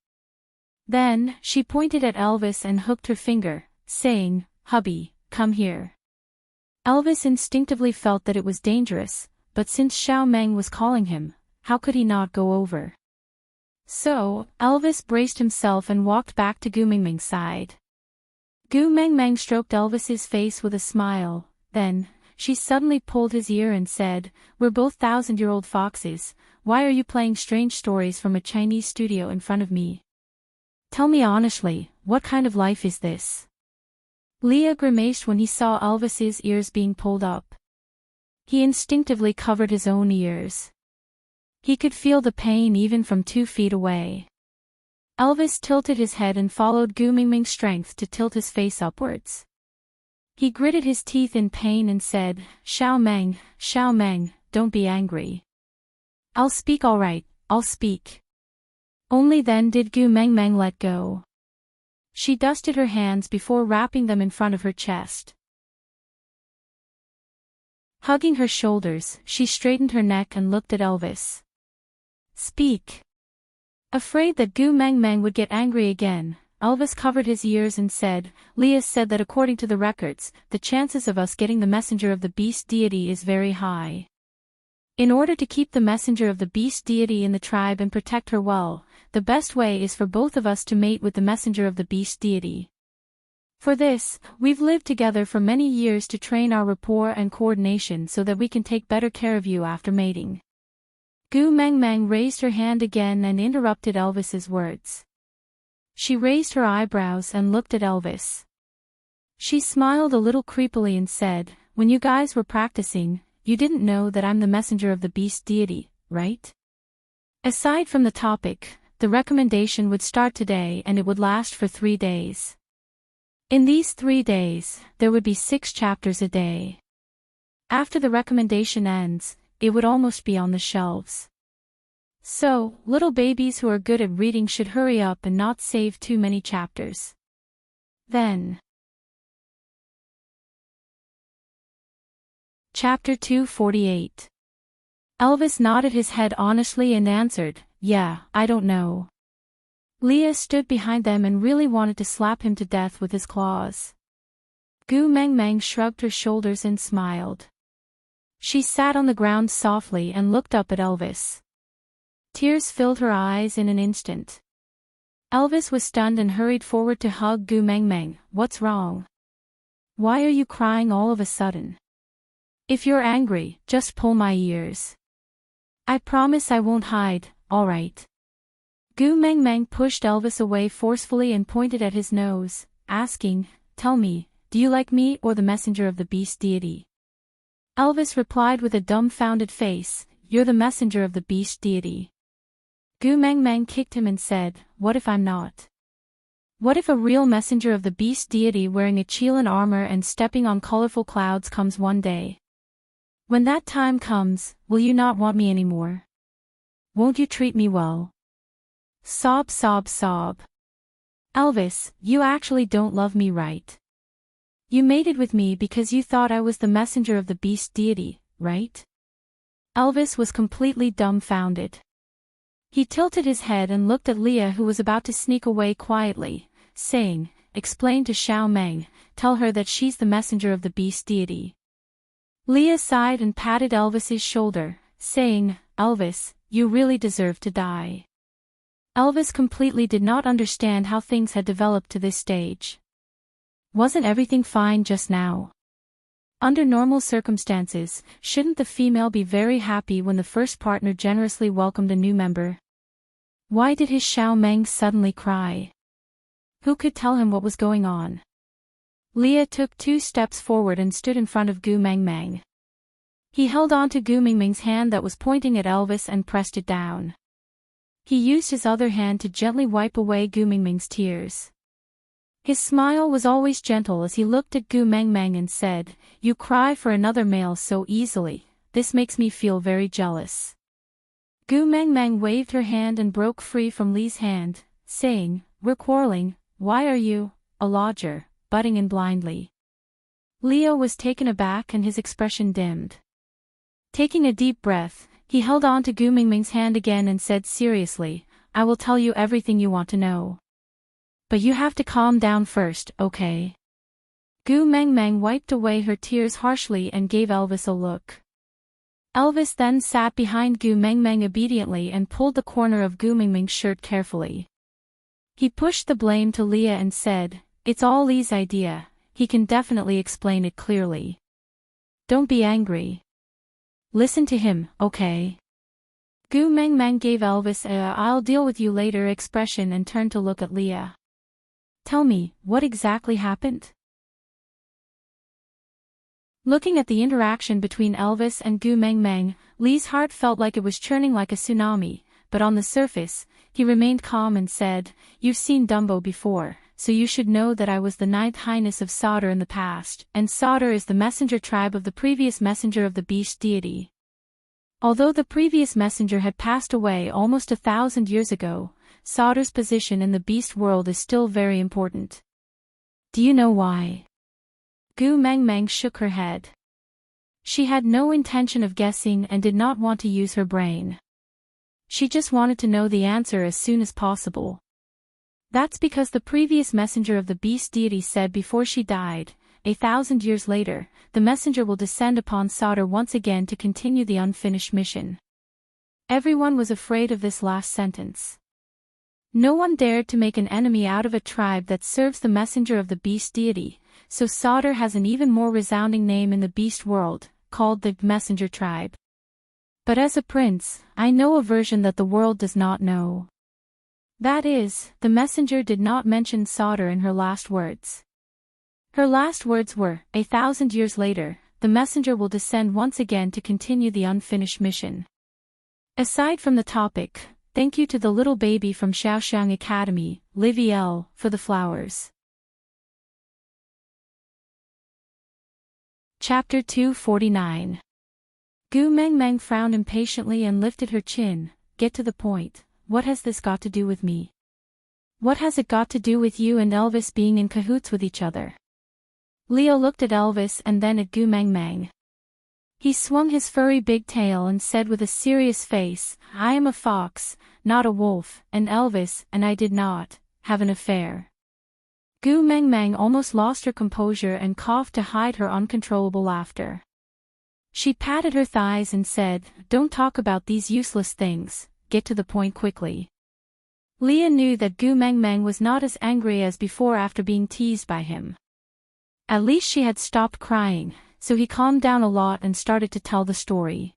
Then, she pointed at Elvis and hooked her finger, saying, "Hubby, come here." Elvis instinctively felt that it was dangerous, but since Xiao Meng was calling him, how could he not go over? So, Elvis braced himself and walked back to Gu Mingming's side. Gu Mengmeng stroked Elvis's face with a smile, then, she suddenly pulled his ear and said, "We're both 1,000-year-old foxes, why are you playing strange stories from a Chinese studio in front of me? Tell me honestly, what kind of life is this?" Leah grimaced when he saw Elvis's ears being pulled up. He instinctively covered his own ears. He could feel the pain even from 2 feet away. Elvis tilted his head and followed Gu Mingming's strength to tilt his face upwards. He gritted his teeth in pain and said, Xiao Meng, don't be angry. I'll speak all right, I'll speak." Only then did Gu Mengmeng let go. She dusted her hands before wrapping them in front of her chest. Hugging her shoulders, she straightened her neck and looked at Elvis. "Speak." Afraid that Gu Meng Meng would get angry again, Elvis covered his ears and said, Leah said that according to the records, the chances of us getting the messenger of the beast deity is very high. In order to keep the messenger of the beast deity in the tribe and protect her well, the best way is for both of us to mate with the messenger of the beast deity. For this, we've lived together for many years to train our rapport and coordination so that we can take better care of you after mating. Gu Meng Meng raised her hand again and interrupted Elvis's words. She raised her eyebrows and looked at Elvis. She smiled a little creepily and said, When you guys were practicing, you didn't know that I'm the messenger of the beast deity, right? Aside from the topic, the recommendation would start today and it would last for 3 days. In these 3 days, there would be 6 chapters a day. After the recommendation ends, it would almost be on the shelves. So, little babies who are good at reading should hurry up and not save too many chapters. Then. Chapter 248. Elvis nodded his head honestly and answered, Yeah, I don't know. Leah stood behind them and really wanted to slap him to death with his claws. Gu Meng Meng shrugged her shoulders and smiled. She sat on the ground softly and looked up at Elvis. Tears filled her eyes in an instant. Elvis was stunned and hurried forward to hug Gu Meng Meng. What's wrong? Why are you crying all of a sudden? If you're angry, just pull my ears. I promise I won't hide, all right. Gu Meng Meng pushed Elvis away forcefully and pointed at his nose, asking, Tell me, do you like me or the messenger of the beast deity? Elvis replied with a dumbfounded face, You're the messenger of the beast deity. Gu Meng Meng kicked him and said, What if I'm not? What if a real messenger of the beast deity wearing a Qilin armor and stepping on colorful clouds comes one day? When that time comes, will you not want me anymore? Won't you treat me well? Sob, sob, sob. Elvis, you actually don't love me, right? You mated with me because you thought I was the messenger of the beast deity, right? Elvis was completely dumbfounded. He tilted his head and looked at Leah, who was about to sneak away quietly, saying, Explain to Xiao Meng, tell her that she's the messenger of the beast deity. Leah sighed and patted Elvis's shoulder, saying, Elvis, you really deserve to die. Elvis completely did not understand how things had developed to this stage. Wasn't everything fine just now? Under normal circumstances, shouldn't the female be very happy when the first partner generously welcomed a new member? Why did his Xiao Meng suddenly cry? Who could tell him what was going on? Leah took 2 steps forward and stood in front of Gu Meng Meng. He held on to Gu Meng Meng's hand that was pointing at Elvis and pressed it down. He used his other hand to gently wipe away Gu Meng Meng's tears. His smile was always gentle as he looked at Gu Meng Meng and said, You cry for another male so easily, this makes me feel very jealous. Gu Meng Meng waved her hand and broke free from Li's hand, saying, We're quarreling, why are you, a lodger, butting in blindly? Leo was taken aback and his expression dimmed. Taking a deep breath, he held on to Gu Meng Meng's hand again and said seriously, I will tell you everything you want to know. But you have to calm down first, okay? Gu Meng Meng wiped away her tears harshly and gave Elvis a look. Elvis then sat behind Gu Meng Meng obediently and pulled the corner of Gu Meng Meng's shirt carefully. He pushed the blame to Leah and said, It's all Li's idea, he can definitely explain it clearly. Don't be angry. Listen to him, okay? Gu Meng Meng gave Elvis a I'll deal with you later expression and turned to look at Leah. Tell me, what exactly happened? Looking at the interaction between Elvis and Gu Meng Meng, Li's heart felt like it was churning like a tsunami, but on the surface, he remained calm and said, You've seen Dumbo before, so you should know that I was the 9th highness of Sauter in the past, and Sauter is the messenger tribe of the previous messenger of the beast deity. Although the previous messenger had passed away almost 1,000 years ago, Sauter's position in the beast world is still very important. Do you know why? Gu Meng Meng shook her head. She had no intention of guessing and did not want to use her brain. She just wanted to know the answer as soon as possible. That's because the previous messenger of the beast deity said before she died, 1,000 years later, the messenger will descend upon Sauter once again to continue the unfinished mission. Everyone was afraid of this last sentence. No one dared to make an enemy out of a tribe that serves the messenger of the beast deity, so Sauter has an even more resounding name in the beast world, called the messenger tribe. But as a prince, I know a version that the world does not know. That is, the messenger did not mention Sauter in her last words. Her last words were, 1,000 years later, the messenger will descend once again to continue the unfinished mission. Aside from the topic, thank you to the little baby from Xiaoxiang Academy, Livy L, for the flowers. Chapter 249. Gu Mengmeng frowned impatiently and lifted her chin. Get to the point, what has this got to do with me? What has it got to do with you and Elvis being in cahoots with each other? Leo looked at Elvis and then at Gu Mengmeng. He swung his furry big tail and said with a serious face, I am a fox, not a wolf, and Elvis and I did not have an affair. Gu Mengmeng almost lost her composure and coughed to hide her uncontrollable laughter. She patted her thighs and said, don't talk about these useless things, get to the point quickly. Leah knew that Gu Mengmeng was not as angry as before after being teased by him. At least she had stopped crying, so he calmed down a lot and started to tell the story.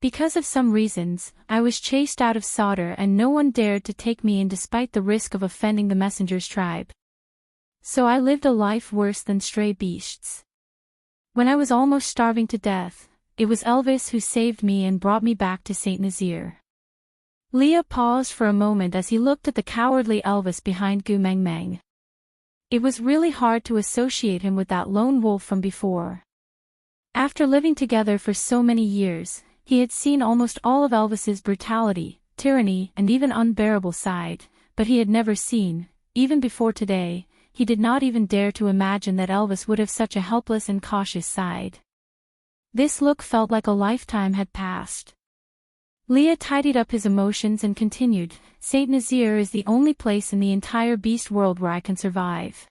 Because of some reasons, I was chased out of Sauter and no one dared to take me in despite the risk of offending the messenger's tribe. So I lived a life worse than stray beasts. When I was almost starving to death, it was Elvis who saved me and brought me back to Saint Nazaire. Leah paused for a moment as he looked at the cowardly Elvis behind Gu Mengmeng. It was really hard to associate him with that lone wolf from before. After living together for so many years, he had seen almost all of Elvis's brutality, tyranny, and even unbearable side, but he had never seen, even before today, he did not even dare to imagine that Elvis would have such a helpless and cautious side. This look felt like a lifetime had passed. Leah tidied up his emotions and continued, Saint Nazaire is the only place in the entire beast world where I can survive.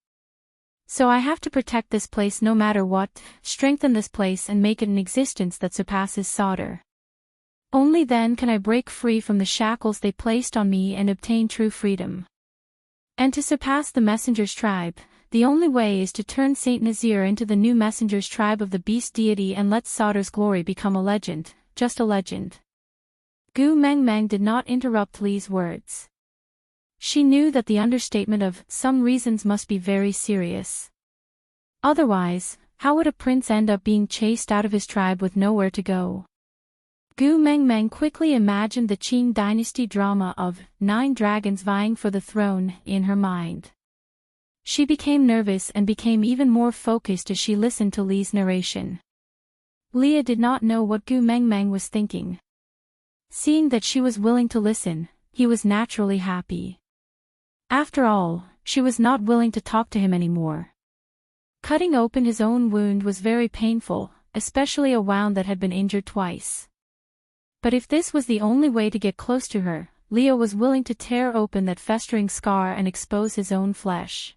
So I have to protect this place no matter what, strengthen this place and make it an existence that surpasses Sauter. Only then can I break free from the shackles they placed on me and obtain true freedom. And to surpass the messenger's tribe, the only way is to turn Saint Nazaire into the new messenger's tribe of the beast deity and let Sauter's glory become a legend, just a legend. Gu Mengmeng did not interrupt Li's words. She knew that the understatement of some reasons must be very serious. Otherwise, how would a prince end up being chased out of his tribe with nowhere to go? Gu Mengmeng quickly imagined the Qing dynasty drama of 9 dragons vying for the throne in her mind. She became nervous and became even more focused as she listened to Li's narration. Leah did not know what Gu Mengmeng was thinking. Seeing that she was willing to listen, he was naturally happy. After all, she was not willing to talk to him anymore. Cutting open his own wound was very painful, especially a wound that had been injured twice. But if this was the only way to get close to her, Leo was willing to tear open that festering scar and expose his own flesh.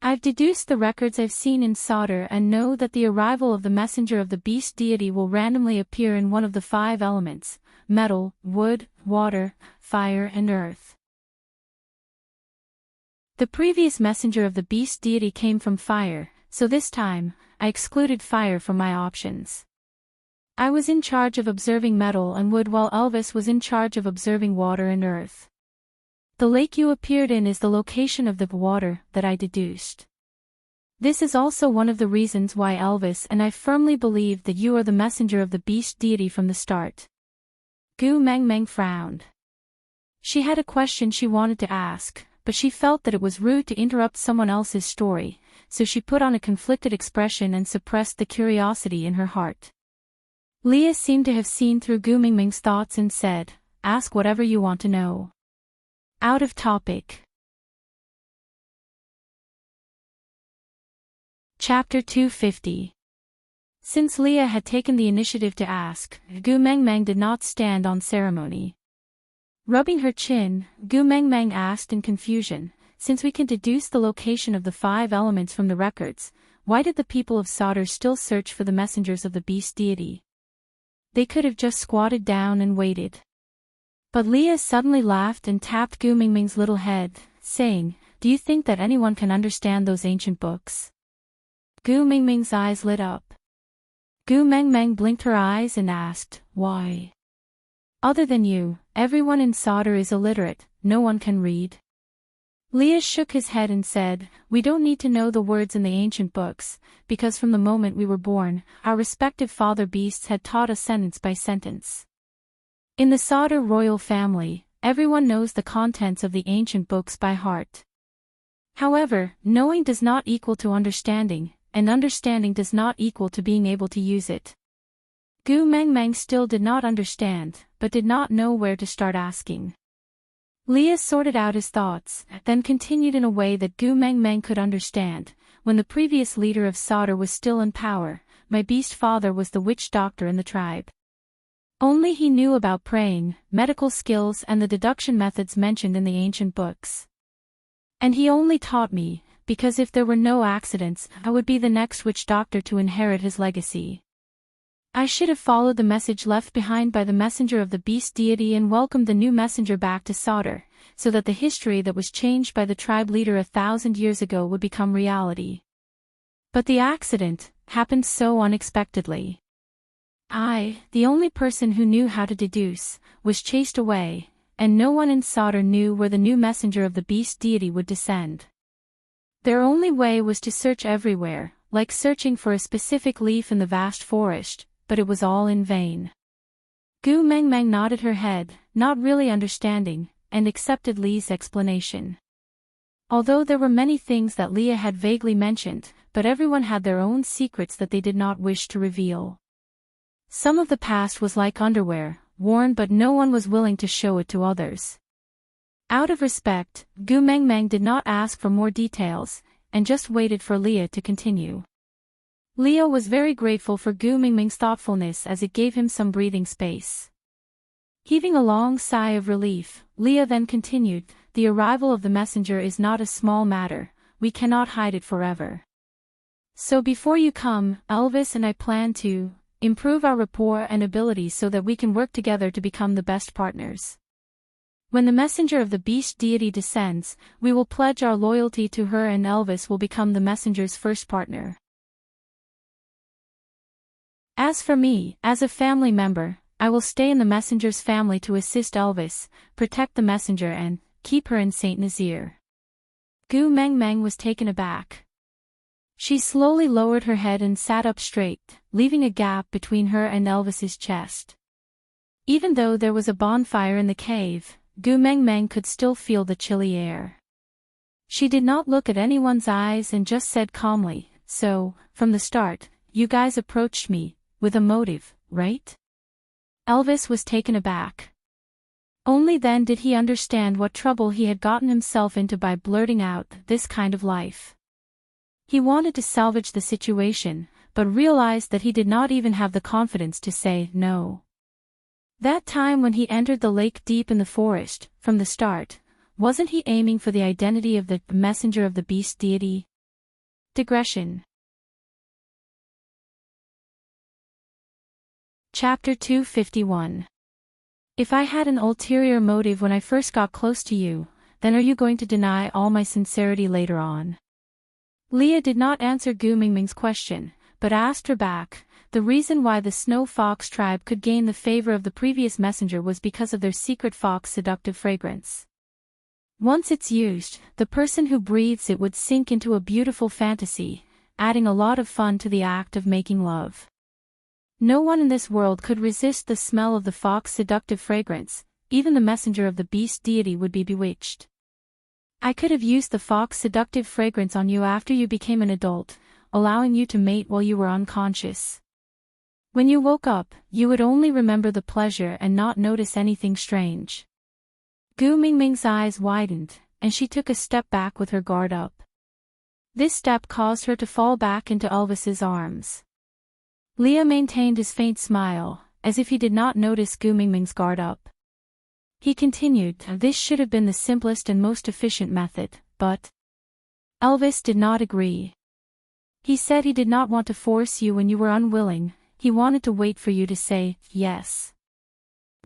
I've deduced the records I've seen in Sauter and know that the arrival of the messenger of the beast deity will randomly appear in one of the 5 elements, metal, wood, water, fire and earth. The previous messenger of the beast deity came from fire, so this time, I excluded fire from my options. I was in charge of observing metal and wood while Elvis was in charge of observing water and earth. The lake you appeared in is the location of the water that I deduced. This is also one of the reasons why Elvis and I firmly believe that you are the messenger of the beast deity from the start. Gu Mengmeng frowned. She had a question she wanted to ask, but she felt that it was rude to interrupt someone else's story, so she put on a conflicted expression and suppressed the curiosity in her heart. Leah seemed to have seen through Gu Mengmeng's thoughts and said, ask whatever you want to know. Out of topic. Chapter 250. Since Leah had taken the initiative to ask, Gu Mengmeng did not stand on ceremony. Rubbing her chin, Gu Mengmeng asked in confusion, since we can deduce the location of the 5 elements from the records, why did the people of Sauter still search for the messengers of the beast deity? They could have just squatted down and waited. But Leah suddenly laughed and tapped Gu Mengmeng's little head, saying, "Do you think that anyone can understand those ancient books?" Gu Mengmeng's eyes lit up. Gu Mengmeng blinked her eyes and asked, "Why?" "Other than you, everyone in Sauter is illiterate, no one can read." Leah shook his head and said, "We don't need to know the words in the ancient books, because from the moment we were born, our respective father beasts had taught us sentence by sentence. In the Sauter royal family, everyone knows the contents of the ancient books by heart. However, knowing does not equal to understanding, and understanding does not equal to being able to use it." Gu Mengmeng still did not understand, but did not know where to start asking. Leah sorted out his thoughts, then continued in a way that Gu Mengmeng could understand. "When the previous leader of Sauter was still in power, my beast father was the witch doctor in the tribe. Only he knew about praying, medical skills and the deduction methods mentioned in the ancient books. And he only taught me, because if there were no accidents, I would be the next witch doctor to inherit his legacy. I should have followed the message left behind by the messenger of the beast deity and welcomed the new messenger back to Sauter, so that the history that was changed by the tribe leader 1,000 years ago would become reality. But the accident happened so unexpectedly. I, the only person who knew how to deduce, was chased away, and no one in Sauter knew where the new messenger of the beast deity would descend. Their only way was to search everywhere, like searching for a specific leaf in the vast forest, but it was all in vain." Gu Mengmeng nodded her head, not really understanding, and accepted Lee's explanation. Although there were many things that Leah had vaguely mentioned, but everyone had their own secrets that they did not wish to reveal. Some of the past was like underwear, worn but no one was willing to show it to others. Out of respect, Gu Mengmeng did not ask for more details, and just waited for Leah to continue. Leah was very grateful for Gu Mengmeng's thoughtfulness as it gave him some breathing space. Heaving a long sigh of relief, Leah then continued, "The arrival of the messenger is not a small matter, we cannot hide it forever. So before you come, Elvis and I plan to improve our rapport and abilities so that we can work together to become the best partners. When the messenger of the beast deity descends, we will pledge our loyalty to her and Elvis will become the messenger's first partner. As for me, as a family member, I will stay in the messenger's family to assist Elvis, protect the messenger and keep her in Saint Nazir." Gu Mengmeng was taken aback. She slowly lowered her head and sat up straight, leaving a gap between her and Elvis's chest. Even though there was a bonfire in the cave, Gu Mengmeng could still feel the chilly air. She did not look at anyone's eyes and just said calmly, "So, from the start, you guys approached me with a motive, right?" Elvis was taken aback. Only then did he understand what trouble he had gotten himself into by blurting out this kind of life. He wanted to salvage the situation, but realized that he did not even have the confidence to say no. That time when he entered the lake deep in the forest, from the start, wasn't he aiming for the identity of the messenger of the beast deity? Digression. Chapter 251. If I had an ulterior motive when I first got close to you, then are you going to deny all my sincerity later on? Leah did not answer Gu Mengmeng's question, but asked her back. The reason why the Snow Fox tribe could gain the favor of the previous messenger was because of their secret fox seductive fragrance. Once it's used, the person who breathes it would sink into a beautiful fantasy, adding a lot of fun to the act of making love. No one in this world could resist the smell of the fox seductive fragrance, even the messenger of the beast deity would be bewitched. I could have used the fox seductive fragrance on you after you became an adult, allowing you to mate while you were unconscious. When you woke up, you would only remember the pleasure and not notice anything strange." Gu Mengmeng's eyes widened, and she took a step back with her guard up. This step caused her to fall back into Elvis's arms. Leah maintained his faint smile, as if he did not notice Gu Mengmeng's guard up. He continued, this should have been the simplest and most efficient method, but Elvis did not agree. He said he did not want to force you when you were unwilling, he wanted to wait for you to say yes.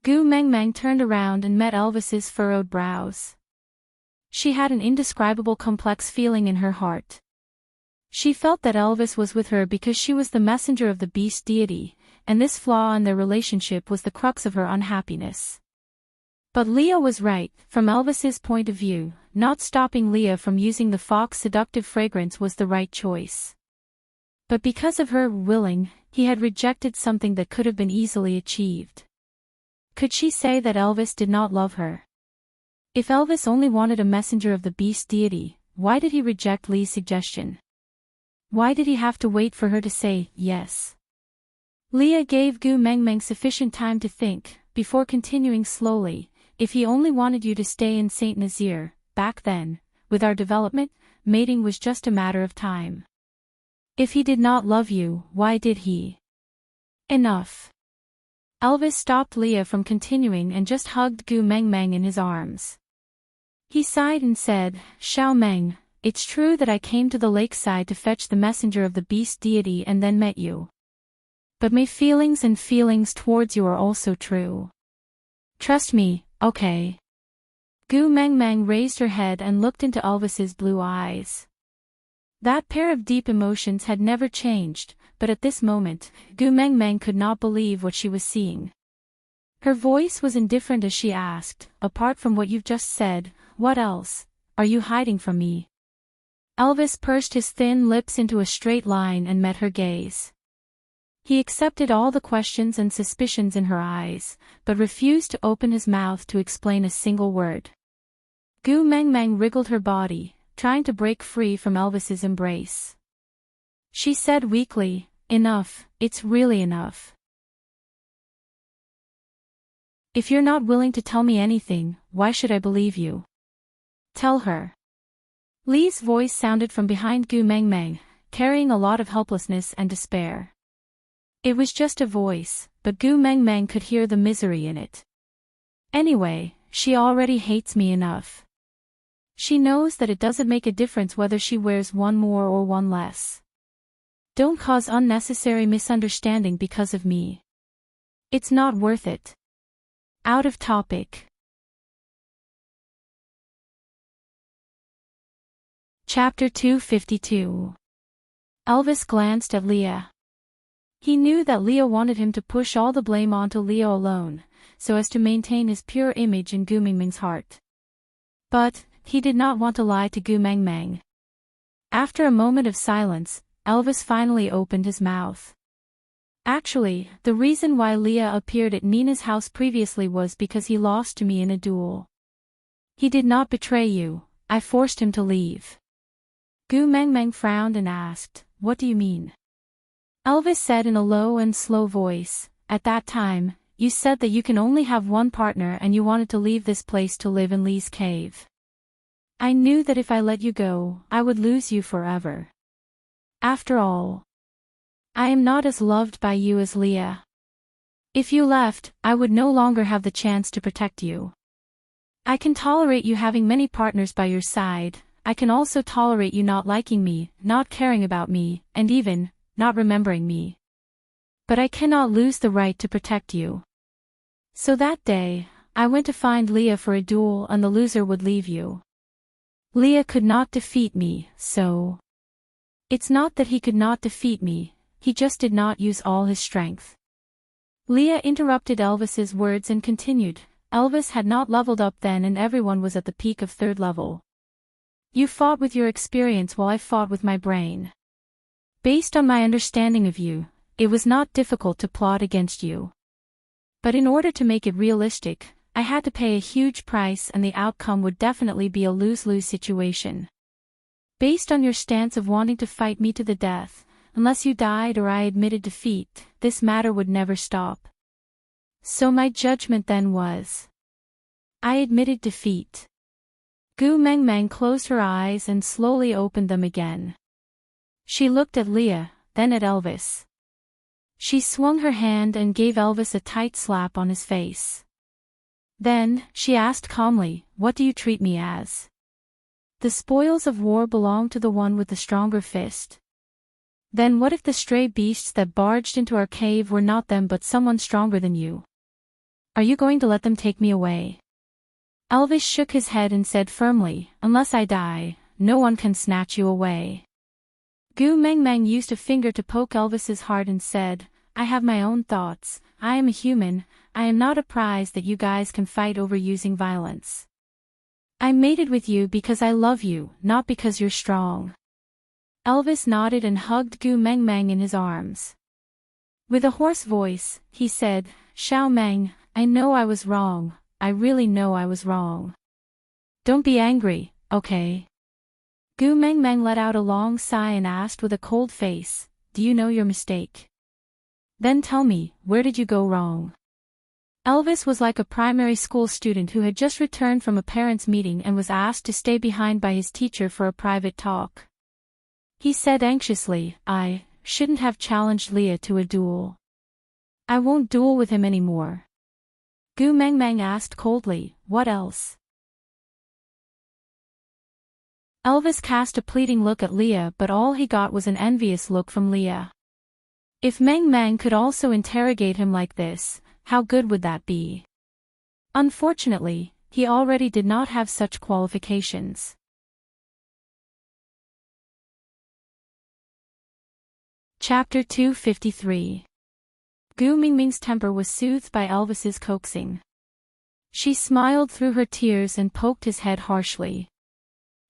Gu Mengmeng turned around and met Elvis's furrowed brows. She had an indescribable complex feeling in her heart. She felt that Elvis was with her because she was the messenger of the beast deity, and this flaw in their relationship was the crux of her unhappiness. But Leah was right. From Elvis's point of view, not stopping Leah from using the fox's seductive fragrance was the right choice. But because of her willing, he had rejected something that could have been easily achieved. Could she say that Elvis did not love her? If Elvis only wanted a messenger of the beast deity, why did he reject Lee's suggestion? Why did he have to wait for her to say yes? Leah gave Gu Mengmeng sufficient time to think, before continuing slowly, if he only wanted you to stay in Saint Nazaire, back then, with our development, mating was just a matter of time. If he did not love you, why did he? Enough. Elvis stopped Leah from continuing and just hugged Gu Mengmeng in his arms. He sighed and said, Xiao Meng, it's true that I came to the lakeside to fetch the messenger of the beast deity and then met you. But my feelings towards you are also true. Trust me, okay? Gu Mengmeng raised her head and looked into Elvis's blue eyes. That pair of deep emotions had never changed, but at this moment, Gu Mengmeng could not believe what she was seeing. Her voice was indifferent as she asked, apart from what you've just said, what else are you hiding from me? Elvis pursed his thin lips into a straight line and met her gaze. He accepted all the questions and suspicions in her eyes, but refused to open his mouth to explain a single word. Gu Mengmeng wriggled her body, trying to break free from Elvis's embrace. She said weakly, enough, it's really enough. If you're not willing to tell me anything, why should I believe you? Tell her. Lee's voice sounded from behind Gu Mengmeng, carrying a lot of helplessness and despair. It was just a voice, but Gu Mengmeng could hear the misery in it. Anyway, she already hates me enough. She knows that it doesn't make a difference whether she wears one more or one less. Don't cause unnecessary misunderstanding because of me. It's not worth it. Out of topic. Chapter 252. Elvis glanced at Leah. He knew that Leah wanted him to push all the blame onto Leah alone, so as to maintain his pure image in Gu Mengmeng's heart. But he did not want to lie to Gu Mengmeng. After a moment of silence, Elvis finally opened his mouth. Actually, the reason why Leah appeared at Nina's house previously was because he lost to me in a duel. He did not betray you, I forced him to leave. Gu Mengmeng frowned and asked, what do you mean? Elvis said in a low and slow voice, at that time, you said that you can only have one partner and you wanted to leave this place to live in Lee's cave. I knew that if I let you go, I would lose you forever. After all, I am not as loved by you as Leah. If you left, I would no longer have the chance to protect you. I can tolerate you having many partners by your side, I can also tolerate you not liking me, not caring about me, and even, not remembering me. But I cannot lose the right to protect you. So that day, I went to find Leah for a duel and the loser would leave you. Leah could not defeat me, so... It's not that he could not defeat me, he just did not use all his strength. Leah interrupted Elvis's words and continued, Elvis had not leveled up then and everyone was at the peak of 3rd level. You fought with your experience while I fought with my brain. Based on my understanding of you, it was not difficult to plot against you. But in order to make it realistic, I had to pay a huge price and the outcome would definitely be a lose-lose situation. Based on your stance of wanting to fight me to the death, unless you died or I admitted defeat, this matter would never stop. So my judgment then was... I admitted defeat. Gu Mengmeng closed her eyes and slowly opened them again. She looked at Leah, then at Elvis. She swung her hand and gave Elvis a tight slap on his face. Then, she asked calmly, what do you treat me as? The spoils of war belong to the one with the stronger fist. Then what if the stray beasts that barged into our cave were not them but someone stronger than you? Are you going to let them take me away? Elvis shook his head and said firmly, unless I die, no one can snatch you away. Gu Meng Meng used a finger to poke Elvis's heart and said, I have my own thoughts, I am a human, I am not a prize that you guys can fight over using violence. I mated with you because I love you, not because you're strong. Elvis nodded and hugged Gu Meng Meng in his arms. With a hoarse voice, he said, Xiao Meng, I know I was wrong, I really know I was wrong. Don't be angry, okay? Gu Meng Meng let out a long sigh and asked with a cold face, do you know your mistake? Then tell me, where did you go wrong? Elvis was like a primary school student who had just returned from a parents' meeting and was asked to stay behind by his teacher for a private talk. He said anxiously, I shouldn't have challenged Leah to a duel. I won't duel with him anymore. Gu Meng Meng asked coldly, what else? Elvis cast a pleading look at Leah, but all he got was an envious look from Leah. If Meng Meng could also interrogate him like this, how good would that be? Unfortunately, he already did not have such qualifications. Chapter 253. Gu Mingming's temper was soothed by Elvis's coaxing. She smiled through her tears and poked his head harshly.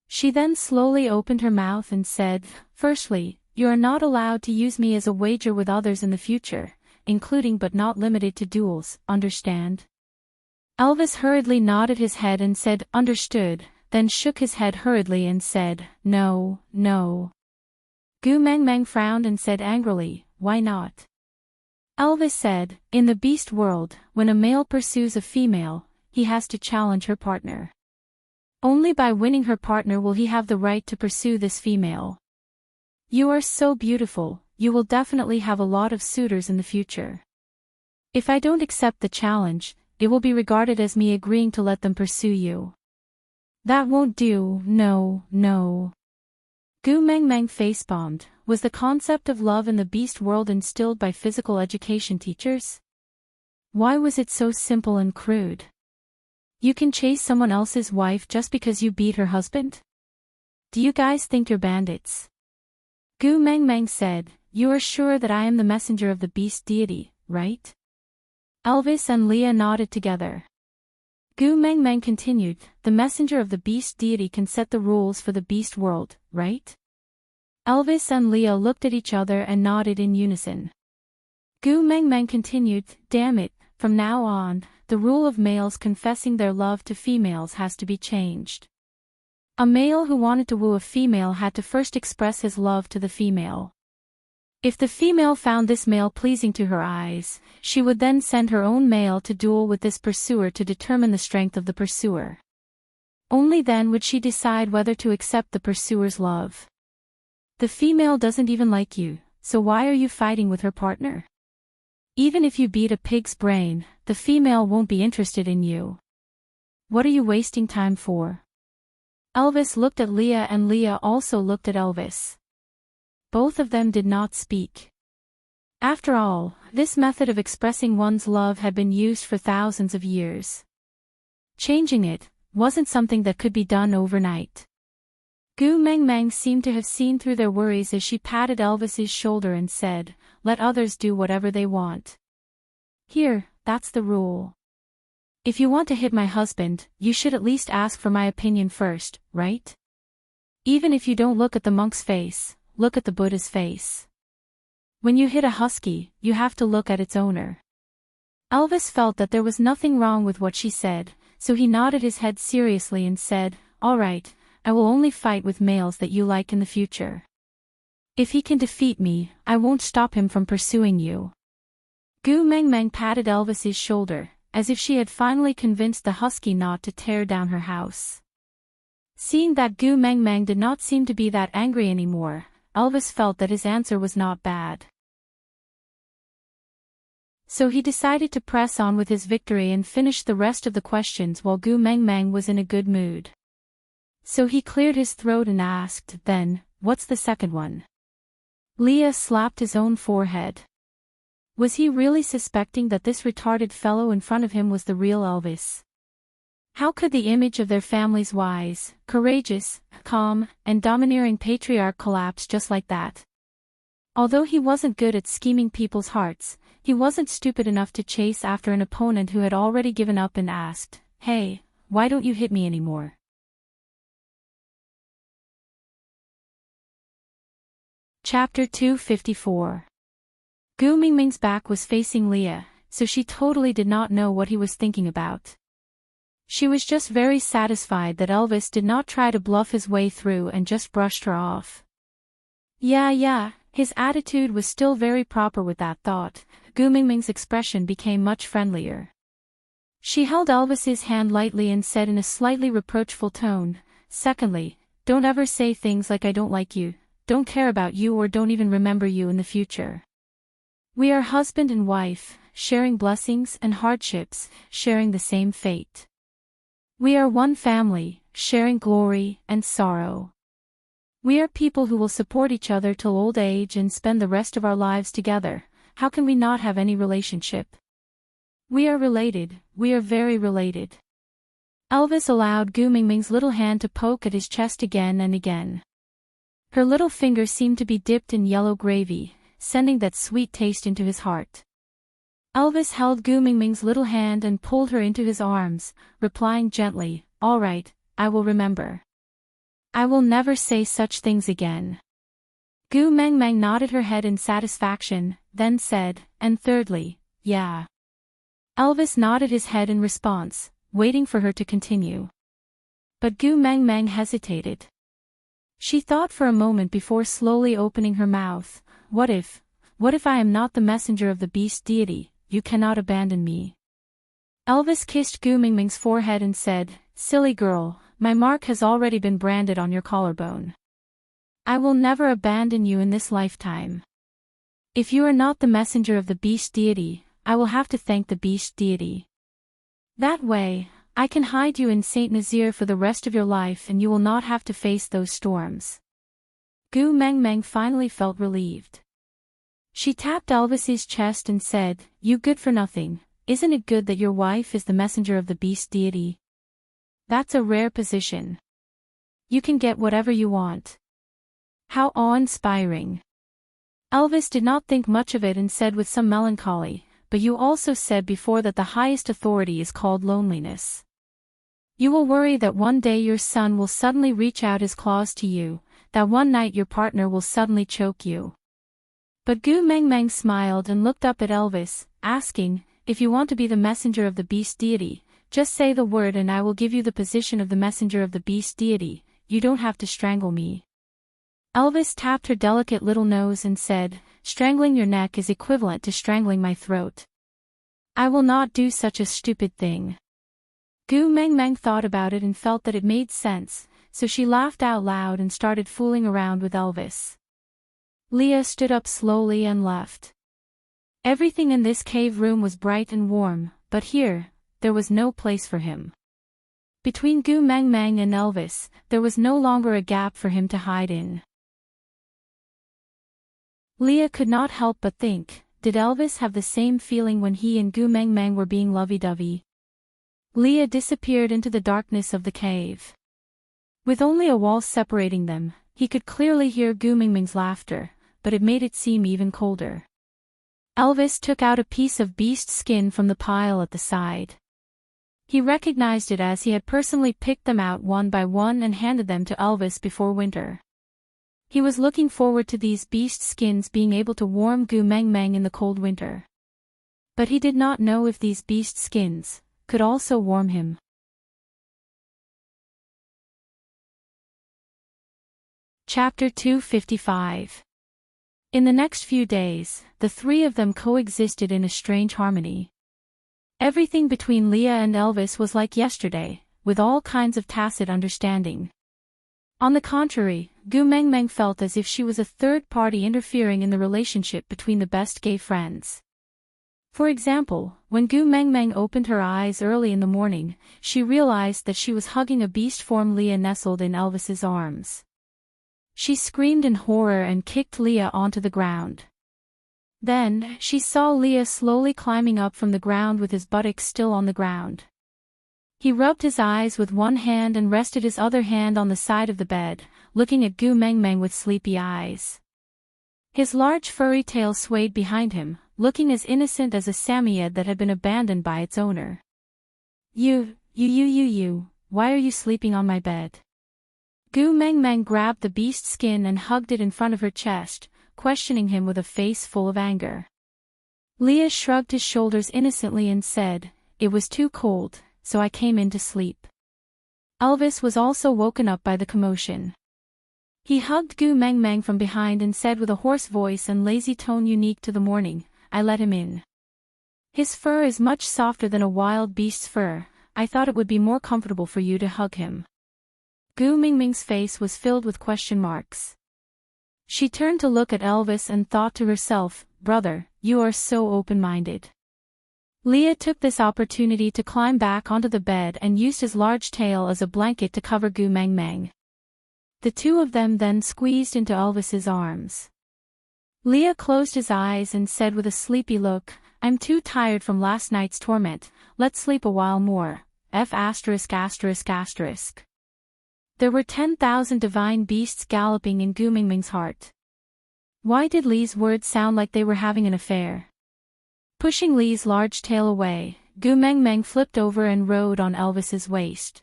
She then slowly opened her mouth and said, firstly, you are not allowed to use me as a wager with others in the future, including but not limited to duels, understand? Elvis hurriedly nodded his head and said, understood, then shook his head hurriedly and said, no, no. Gu Meng Meng frowned and said angrily, why not? Elvis said, in the beast world, when a male pursues a female, he has to challenge her partner. Only by winning her partner will he have the right to pursue this female. You are so beautiful, you will definitely have a lot of suitors in the future. If I don't accept the challenge, it will be regarded as me agreeing to let them pursue you. That won't do, no, no. Gu Meng Meng face-bombed. Was the concept of love in the beast world instilled by physical education teachers? Why was it so simple and crude? You can chase someone else's wife just because you beat her husband? Do you guys think you're bandits? Gu Meng Meng said, you are sure that I am the messenger of the beast deity, right? Elvis and Leah nodded together. Gu Meng Meng continued, the messenger of the beast deity can set the rules for the beast world, right? Elvis and Leah looked at each other and nodded in unison. Gu Meng Meng continued, damn it, from now on, the rule of males confessing their love to females has to be changed. A male who wanted to woo a female had to first express his love to the female. If the female found this male pleasing to her eyes, she would then send her own male to duel with this pursuer to determine the strength of the pursuer. Only then would she decide whether to accept the pursuer's love. The female doesn't even like you, so why are you fighting with her partner? Even if you beat a pig's brain, the female won't be interested in you. What are you wasting time for? Elvis looked at Leah and Leah also looked at Elvis. Both of them did not speak. After all, this method of expressing one's love had been used for thousands of years. Changing it wasn't something that could be done overnight. Gu Meng Meng seemed to have seen through their worries as she patted Elvis's shoulder and said, let others do whatever they want. Here, that's the rule. If you want to hit my husband, you should at least ask for my opinion first, right? Even if you don't look at the monk's face, look at the Buddha's face. When you hit a husky, you have to look at its owner. Elvis felt that there was nothing wrong with what she said, so he nodded his head seriously and said, all right, I will only fight with males that you like in the future. If he can defeat me, I won't stop him from pursuing you. Gu Meng Meng patted Elvis's shoulder, as if she had finally convinced the husky not to tear down her house. Seeing that Gu Meng Meng did not seem to be that angry anymore, Elvis felt that his answer was not bad. So he decided to press on with his victory and finish the rest of the questions while Gu Meng Meng was in a good mood. So he cleared his throat and asked, "Then, what's the second one?" Leah slapped his own forehead. Was he really suspecting that this retarded fellow in front of him was the real Elvis? How could the image of their family's wise, courageous, calm, and domineering patriarch collapse just like that? Although he wasn't good at scheming people's hearts, he wasn't stupid enough to chase after an opponent who had already given up and asked, "Hey, why don't you hit me anymore?" Chapter 254. Gu Mingming's back was facing Leah, so she totally did not know what he was thinking about. She was just very satisfied that Elvis did not try to bluff his way through and just brushed her off. Yeah, his attitude was still very proper with that thought. Gu Mingming's expression became much friendlier. She held Elvis's hand lightly and said in a slightly reproachful tone, "Secondly, don't ever say things like I don't like you, don't care about you or don't even remember you in the future. We are husband and wife, sharing blessings and hardships, sharing the same fate. We are one family, sharing glory and sorrow. We are people who will support each other till old age and spend the rest of our lives together. How can we not have any relationship? We are related, we are very related." Elvis allowed Gu Mingming's little hand to poke at his chest again and again. Her little finger seemed to be dipped in yellow gravy, sending that sweet taste into his heart. Elvis held Gu Mingming's little hand and pulled her into his arms, replying gently, "All right, I will remember. I will never say such things again." Gu Mengmeng nodded her head in satisfaction, then said, "And thirdly, yeah." Elvis nodded his head in response, waiting for her to continue. But Gu Mengmeng hesitated. She thought for a moment before slowly opening her mouth. What if I am not the messenger of the beast deity? You cannot abandon me." Elvis kissed Gu Mingming's forehead and said, "Silly girl, my mark has already been branded on your collarbone. I will never abandon you in this lifetime. If you are not the messenger of the beast deity, I will have to thank the beast deity. That way, I can hide you in Saint Nazaire for the rest of your life and you will not have to face those storms." Gu Mengmeng finally felt relieved. She tapped Elvis's chest and said, "You good for nothing, isn't it good that your wife is the messenger of the beast deity? That's a rare position. You can get whatever you want. How awe-inspiring." Elvis did not think much of it and said with some melancholy, "But you also said before that the highest authority is called loneliness. You will worry that one day your son will suddenly reach out his claws to you, that one night your partner will suddenly choke you." But Gu Mengmeng smiled and looked up at Elvis, asking, "If you want to be the messenger of the beast deity, just say the word and I will give you the position of the messenger of the beast deity, you don't have to strangle me." Elvis tapped her delicate little nose and said, "Strangling your neck is equivalent to strangling my throat. I will not do such a stupid thing." Gu Mengmeng thought about it and felt that it made sense, so she laughed out loud and started fooling around with Elvis. Leah stood up slowly and left. Everything in this cave room was bright and warm, but here, there was no place for him. Between Gu Mengmeng and Elvis, there was no longer a gap for him to hide in. Leah could not help but think, did Elvis have the same feeling when he and Gu Mengmeng were being lovey-dovey? Leah disappeared into the darkness of the cave. With only a wall separating them, he could clearly hear Gu Mingming's laughter, but it made it seem even colder. Elvis took out a piece of beast skin from the pile at the side. He recognized it as he had personally picked them out one by one and handed them to Elvis before winter. He was looking forward to these beast skins being able to warm Gu Mengmeng in the cold winter. But he did not know if these beast skins could also warm him. Chapter 255. In the next few days, the three of them coexisted in a strange harmony. Everything between Leah and Elvis was like yesterday, with all kinds of tacit understanding. On the contrary, Gu Mengmeng felt as if she was a third party interfering in the relationship between the best gay friends. For example, when Gu Meng Meng opened her eyes early in the morning, she realized that she was hugging a beast form Leah nestled in Elvis's arms. She screamed in horror and kicked Leah onto the ground. Then, she saw Leah slowly climbing up from the ground with his buttocks still on the ground. He rubbed his eyes with one hand and rested his other hand on the side of the bed, looking at Gu Meng Meng with sleepy eyes. His large furry tail swayed behind him, looking as innocent as a Samoyed that had been abandoned by its owner. You, why are you sleeping on my bed? Gu Meng Meng grabbed the beast's skin and hugged it in front of her chest, questioning him with a face full of anger. Leah shrugged his shoulders innocently and said, "It was too cold, so I came in to sleep." Elvis was also woken up by the commotion. He hugged Gu Meng Meng from behind and said with a hoarse voice and lazy tone unique to the morning, "I let him in. His fur is much softer than a wild beast's fur. I thought it would be more comfortable for you to hug him." Gu Meng Meng's face was filled with question marks. She turned to look at Elvis and thought to herself, "Brother, you are so open-minded." Leah took this opportunity to climb back onto the bed and used his large tail as a blanket to cover Gu Meng Meng. The two of them then squeezed into Elvis's arms. Leah closed his eyes and said with a sleepy look, "I'm too tired from last night's torment, let's sleep a while more, F*******. There were 10,000 divine beasts galloping in Gu Meng Meng's heart. Why did Lee's words sound like they were having an affair? Pushing Lee's large tail away, Gu Meng Meng flipped over and rode on Elvis's waist.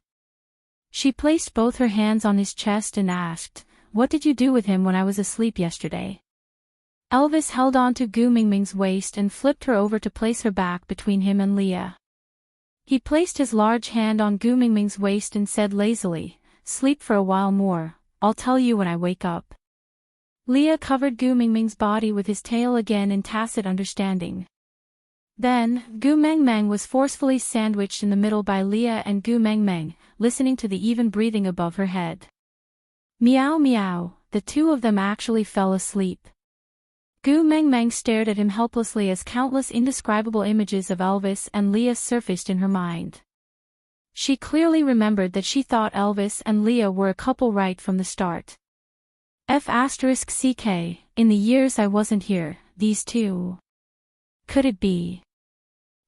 She placed both her hands on his chest and asked, "What did you do with him when I was asleep yesterday?" Elvis held on to Gu Meng Meng's waist and flipped her over to place her back between him and Leah. He placed his large hand on Gu Meng Meng's waist and said lazily, "Sleep for a while more, I'll tell you when I wake up." Leah covered Gu Meng Meng's body with his tail again in tacit understanding. Then, Gu Meng Meng was forcefully sandwiched in the middle by Leah and Gu Meng Meng, listening to the even breathing above her head. Meow meow, the two of them actually fell asleep. Gu Meng Meng stared at him helplessly as countless indescribable images of Elvis and Leah surfaced in her mind. She clearly remembered that she thought Elvis and Leah were a couple right from the start. F***ck, in the years I wasn't here, these two. Could it be?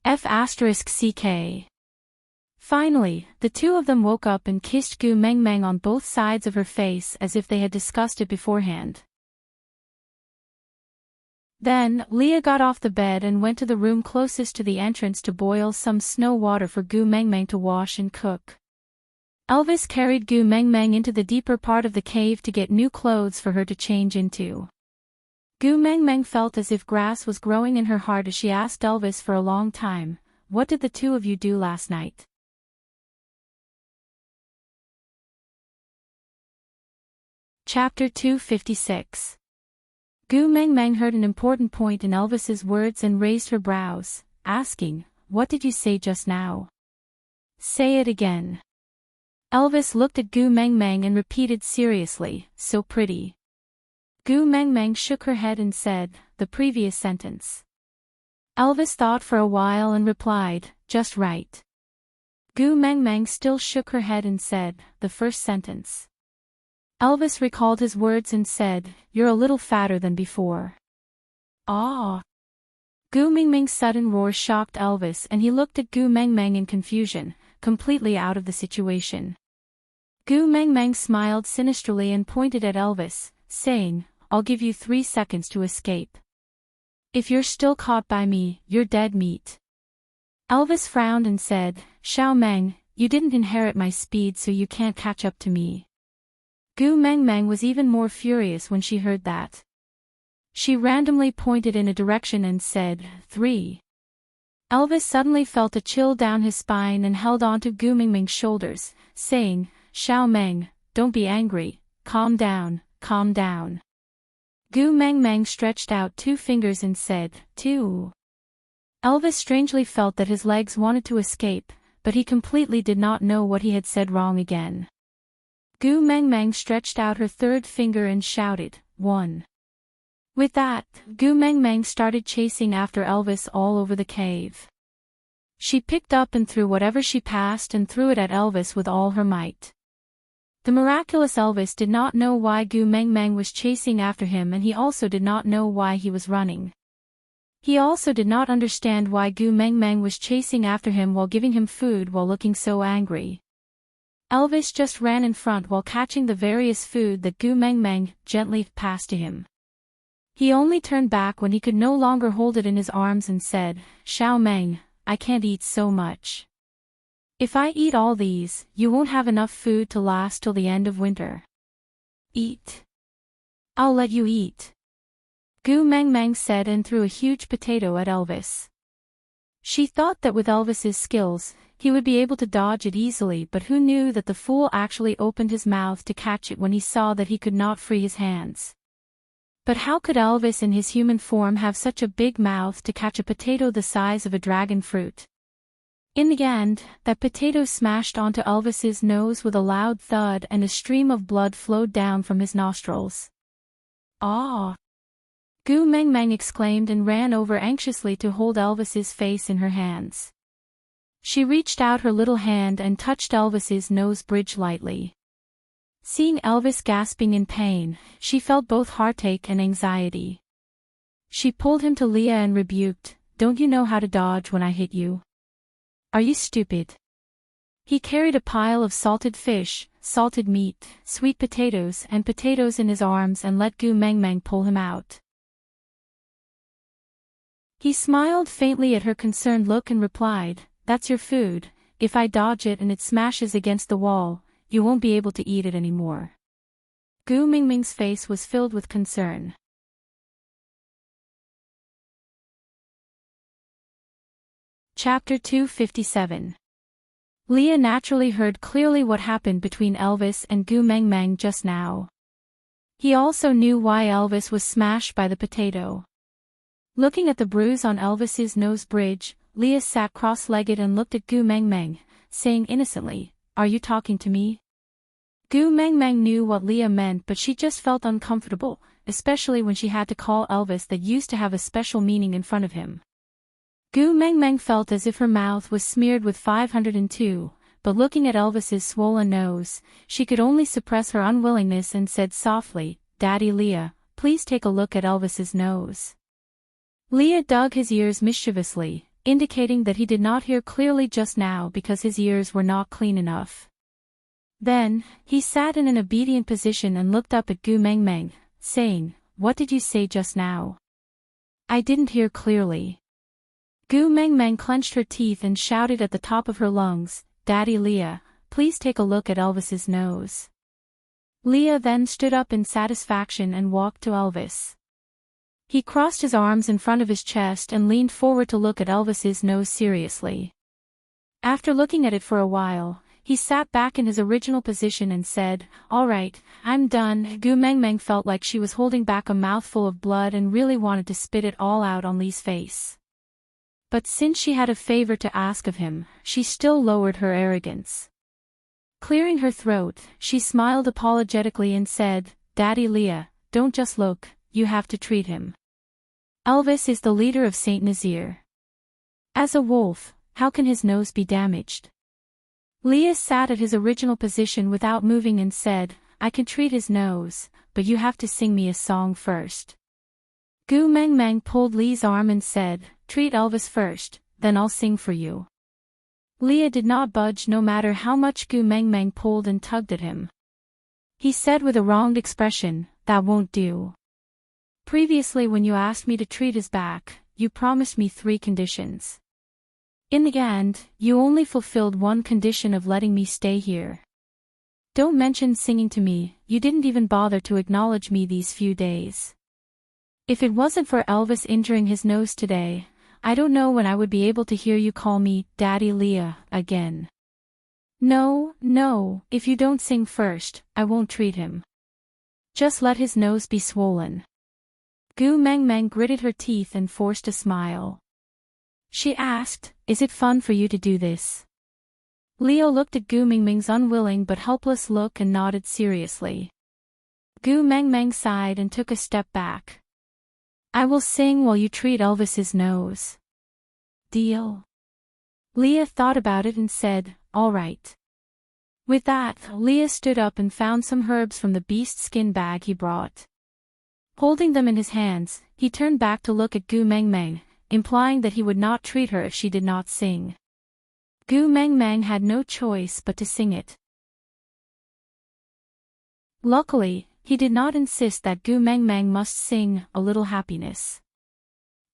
F***ck. Finally, the two of them woke up and kissed Gu Meng Meng on both sides of her face as if they had discussed it beforehand. Then, Leah got off the bed and went to the room closest to the entrance to boil some snow water for Gu Meng Meng to wash and cook. Elvis carried Gu Meng Meng into the deeper part of the cave to get new clothes for her to change into. Gu Meng Meng felt as if grass was growing in her heart as she asked Elvis for a long time, "What did the two of you do last night?" Chapter 256. Gu Meng Meng heard an important point in Elvis's words and raised her brows, asking, "What did you say just now? Say it again." Elvis looked at Gu Meng Meng and repeated seriously, "So pretty." Gu Meng Meng shook her head and said, "The previous sentence." Elvis thought for a while and replied, "Just right." Gu Meng Meng still shook her head and said, "The first sentence." Elvis recalled his words and said, "You're a little fatter than before." "Ah!" Gu Meng Meng's sudden roar shocked Elvis and he looked at Gu Meng Meng in confusion, completely out of the situation. Gu Meng Meng smiled sinisterly and pointed at Elvis, saying, "I'll give you 3 seconds to escape. If you're still caught by me, you're dead meat." Elvis frowned and said, "Xiao Meng, you didn't inherit my speed so you can't catch up to me." Gu Meng Meng was even more furious when she heard that. She randomly pointed in a direction and said, 3. Elvis suddenly felt a chill down his spine and held on to Gu Meng Meng's shoulders, saying, "Xiao Meng, don't be angry, calm down, calm down." Gu Meng Meng stretched out 2 fingers and said, 2. Elvis strangely felt that his legs wanted to escape, but he completely did not know what he had said wrong again. Gu Meng Meng stretched out her 3rd finger and shouted, 1. With that, Gu Meng Meng started chasing after Elvis all over the cave. She picked up and threw whatever she passed and threw it at Elvis with all her might. The miraculous Elvis did not know why Gu Meng Meng was chasing after him, and he also did not know why he was running. He also did not understand why Gu Meng Meng was chasing after him while giving him food while looking so angry. Elvis just ran in front while catching the various food that Gu Meng Meng gently passed to him. He only turned back when he could no longer hold it in his arms and said, "Xiao Meng, I can't eat so much. If I eat all these, you won't have enough food to last till the end of winter. Eat. I'll let you eat." Gu Meng Meng said and threw a huge potato at Elvis. She thought that with Elvis's skills, he would be able to dodge it easily, but who knew that the fool actually opened his mouth to catch it when he saw that he could not free his hands. But how could Elvis in his human form have such a big mouth to catch a potato the size of a dragon fruit? In the end, that potato smashed onto Elvis's nose with a loud thud and a stream of blood flowed down from his nostrils. "Ah!" Gu Meng Meng exclaimed and ran over anxiously to hold Elvis's face in her hands. She reached out her little hand and touched Elvis's nose bridge lightly. Seeing Elvis gasping in pain, she felt both heartache and anxiety. She pulled him to Leah and rebuked, "Don't you know how to dodge when I hit you? Are you stupid?" He carried a pile of salted fish, salted meat, sweet potatoes and potatoes in his arms and let Gu Meng Meng pull him out. He smiled faintly at her concerned look and replied, "That's your food. If I dodge it and it smashes against the wall, you won't be able to eat it anymore." Gu Meng Meng's face was filled with concern. Chapter 257. Leah naturally heard clearly what happened between Elvis and Gu Meng Meng just now. He also knew why Elvis was smashed by the potato. Looking at the bruise on Elvis's nose bridge, Leah sat cross-legged and looked at Gu Meng Meng, saying innocently, "Are you talking to me?" Gu Meng Meng knew what Leah meant, but she just felt uncomfortable, especially when she had to call Elvis that used to have a special meaning in front of him. Gu Meng Meng felt as if her mouth was smeared with 502, but looking at Elvis's swollen nose, she could only suppress her unwillingness and said softly, "Daddy Leah, please take a look at Elvis's nose." Leah dug his ears mischievously, indicating that he did not hear clearly just now because his ears were not clean enough. Then, he sat in an obedient position and looked up at Gu Meng Meng, saying, "What did you say just now? I didn't hear clearly." Gu Meng Meng clenched her teeth and shouted at the top of her lungs, "Daddy Leah, please take a look at Elvis's nose." Leah then stood up in satisfaction and walked to Elvis. He crossed his arms in front of his chest and leaned forward to look at Elvis's nose seriously. After looking at it for a while, he sat back in his original position and said, "All right, I'm done." Gu Meng Meng felt like she was holding back a mouthful of blood and really wanted to spit it all out on Lee's face. But since she had a favor to ask of him, she still lowered her arrogance. Clearing her throat, she smiled apologetically and said, "Daddy Leah, don't just look, you have to treat him. Elvis is the leader of Saint Nazir. As a wolf, how can his nose be damaged?" Leah sat at his original position without moving and said, "I can treat his nose, but you have to sing me a song first." Gu Meng Meng pulled Lee's arm and said, "Treat Elvis first, then I'll sing for you." Leah did not budge no matter how much Gu Meng Meng pulled and tugged at him. He said with a wronged expression, "That won't do. Previously when you asked me to treat his back, you promised me 3 conditions. In the end, you only fulfilled 1 condition of letting me stay here. Don't mention singing to me, you didn't even bother to acknowledge me these few days. If it wasn't for Elvis injuring his nose today, I don't know when I would be able to hear you call me Daddy Leah again. No, if you don't sing first, I won't treat him. Just let his nose be swollen." Gu Meng Meng gritted her teeth and forced a smile. She asked, "Is it fun for you to do this?" Leo looked at Gu Meng Meng's unwilling but helpless look and nodded seriously. Gu Meng Meng sighed and took a step back. I will sing while you treat Elvis's nose. Deal? Leah thought about it and said, all right. With that, Leah stood up and found some herbs from the beast skin bag he brought. Holding them in his hands, he turned back to look at Gu Meng Meng, implying that he would not treat her if she did not sing. Gu Meng Meng had no choice but to sing it. Luckily, he did not insist that Gu Meng Meng must sing A Little Happiness.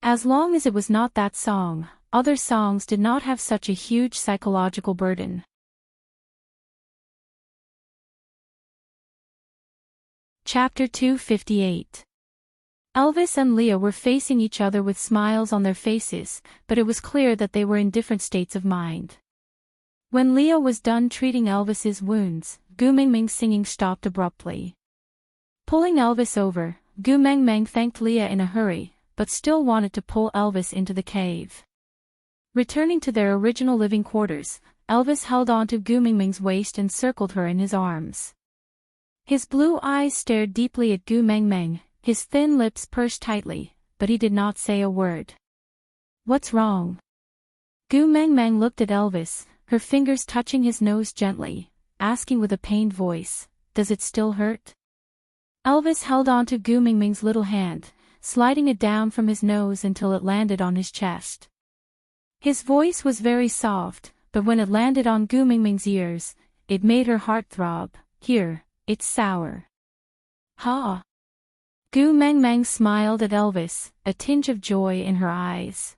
As long as it was not that song, other songs did not have such a huge psychological burden. Chapter 258. Elvis and Leah were facing each other with smiles on their faces, but it was clear that they were in different states of mind. When Leah was done treating Elvis's wounds, Gu Meng Meng's singing stopped abruptly. Pulling Elvis over, Gu Meng Meng thanked Leah in a hurry, but still wanted to pull Elvis into the cave. Returning to their original living quarters, Elvis held on to Gu Meng Meng's waist and circled her in his arms. His blue eyes stared deeply at Gu Meng Meng, his thin lips pursed tightly, but he did not say a word. What's wrong? Gu Meng Meng looked at Elvis, her fingers touching his nose gently, asking with a pained voice, does it still hurt? Elvis held on to Gu Meng Meng's little hand, sliding it down from his nose until it landed on his chest. His voice was very soft, but when it landed on Gu Meng Meng's ears, it made her heart throb. Here, it's sour. Ha! Gu Meng Meng smiled at Elvis, a tinge of joy in her eyes.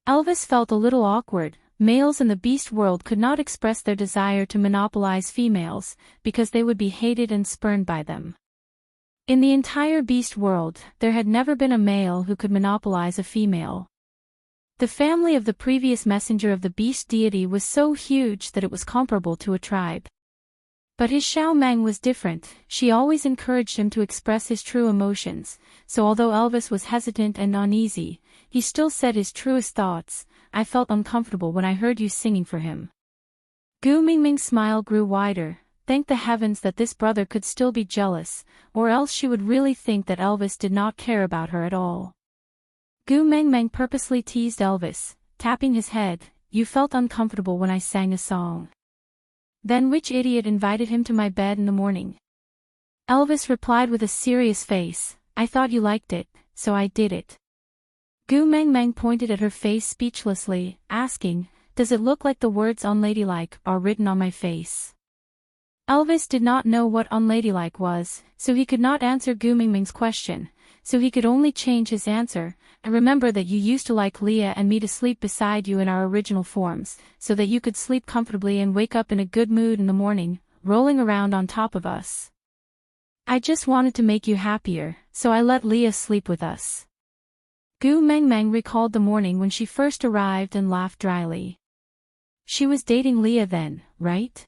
Elvis felt a little awkward. Males in the beast world could not express their desire to monopolize females, because they would be hated and spurned by them. In the entire beast world, there had never been a male who could monopolize a female. The family of the previous messenger of the beast deity was so huge that it was comparable to a tribe. But his Xiao Meng was different. She always encouraged him to express his true emotions, so although Elvis was hesitant and uneasy, he still said his truest thoughts. I felt uncomfortable when I heard you singing for him. Gu Meng Meng's smile grew wider. Thank the heavens that this brother could still be jealous, or else she would really think that Elvis did not care about her at all. Gu Meng Meng purposely teased Elvis, tapping his head. You felt uncomfortable when I sang a song. Then which idiot invited him to my bed in the morning? Elvis replied with a serious face, I thought you liked it, so I did it. Gu Meng Meng pointed at her face speechlessly, asking, does it look like the words unladylike are written on my face? Elvis did not know what unladylike was, so he could not answer Gu Meng Meng's question, so he could only change his answer. I remember that you used to like Leah and me to sleep beside you in our original forms, so that you could sleep comfortably and wake up in a good mood in the morning, rolling around on top of us. I just wanted to make you happier, so I let Leah sleep with us. Gu Meng Meng recalled the morning when she first arrived and laughed dryly. She was dating Leah then, right?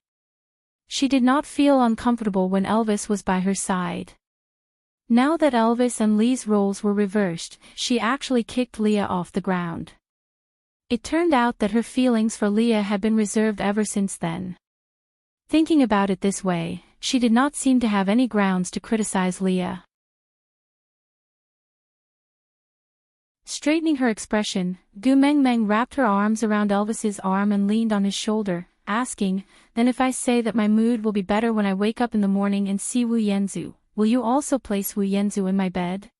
She did not feel uncomfortable when Elvis was by her side. Now that Elvis and Lee's roles were reversed, she actually kicked Leah off the ground. It turned out that her feelings for Leah had been reserved ever since then. Thinking about it this way, she did not seem to have any grounds to criticize Leah. Straightening her expression, Gu Meng Meng wrapped her arms around Elvis's arm and leaned on his shoulder, asking, then if I say that my mood will be better when I wake up in the morning and see Wu Yanzu, will you also place Wu Yanzu in my bed?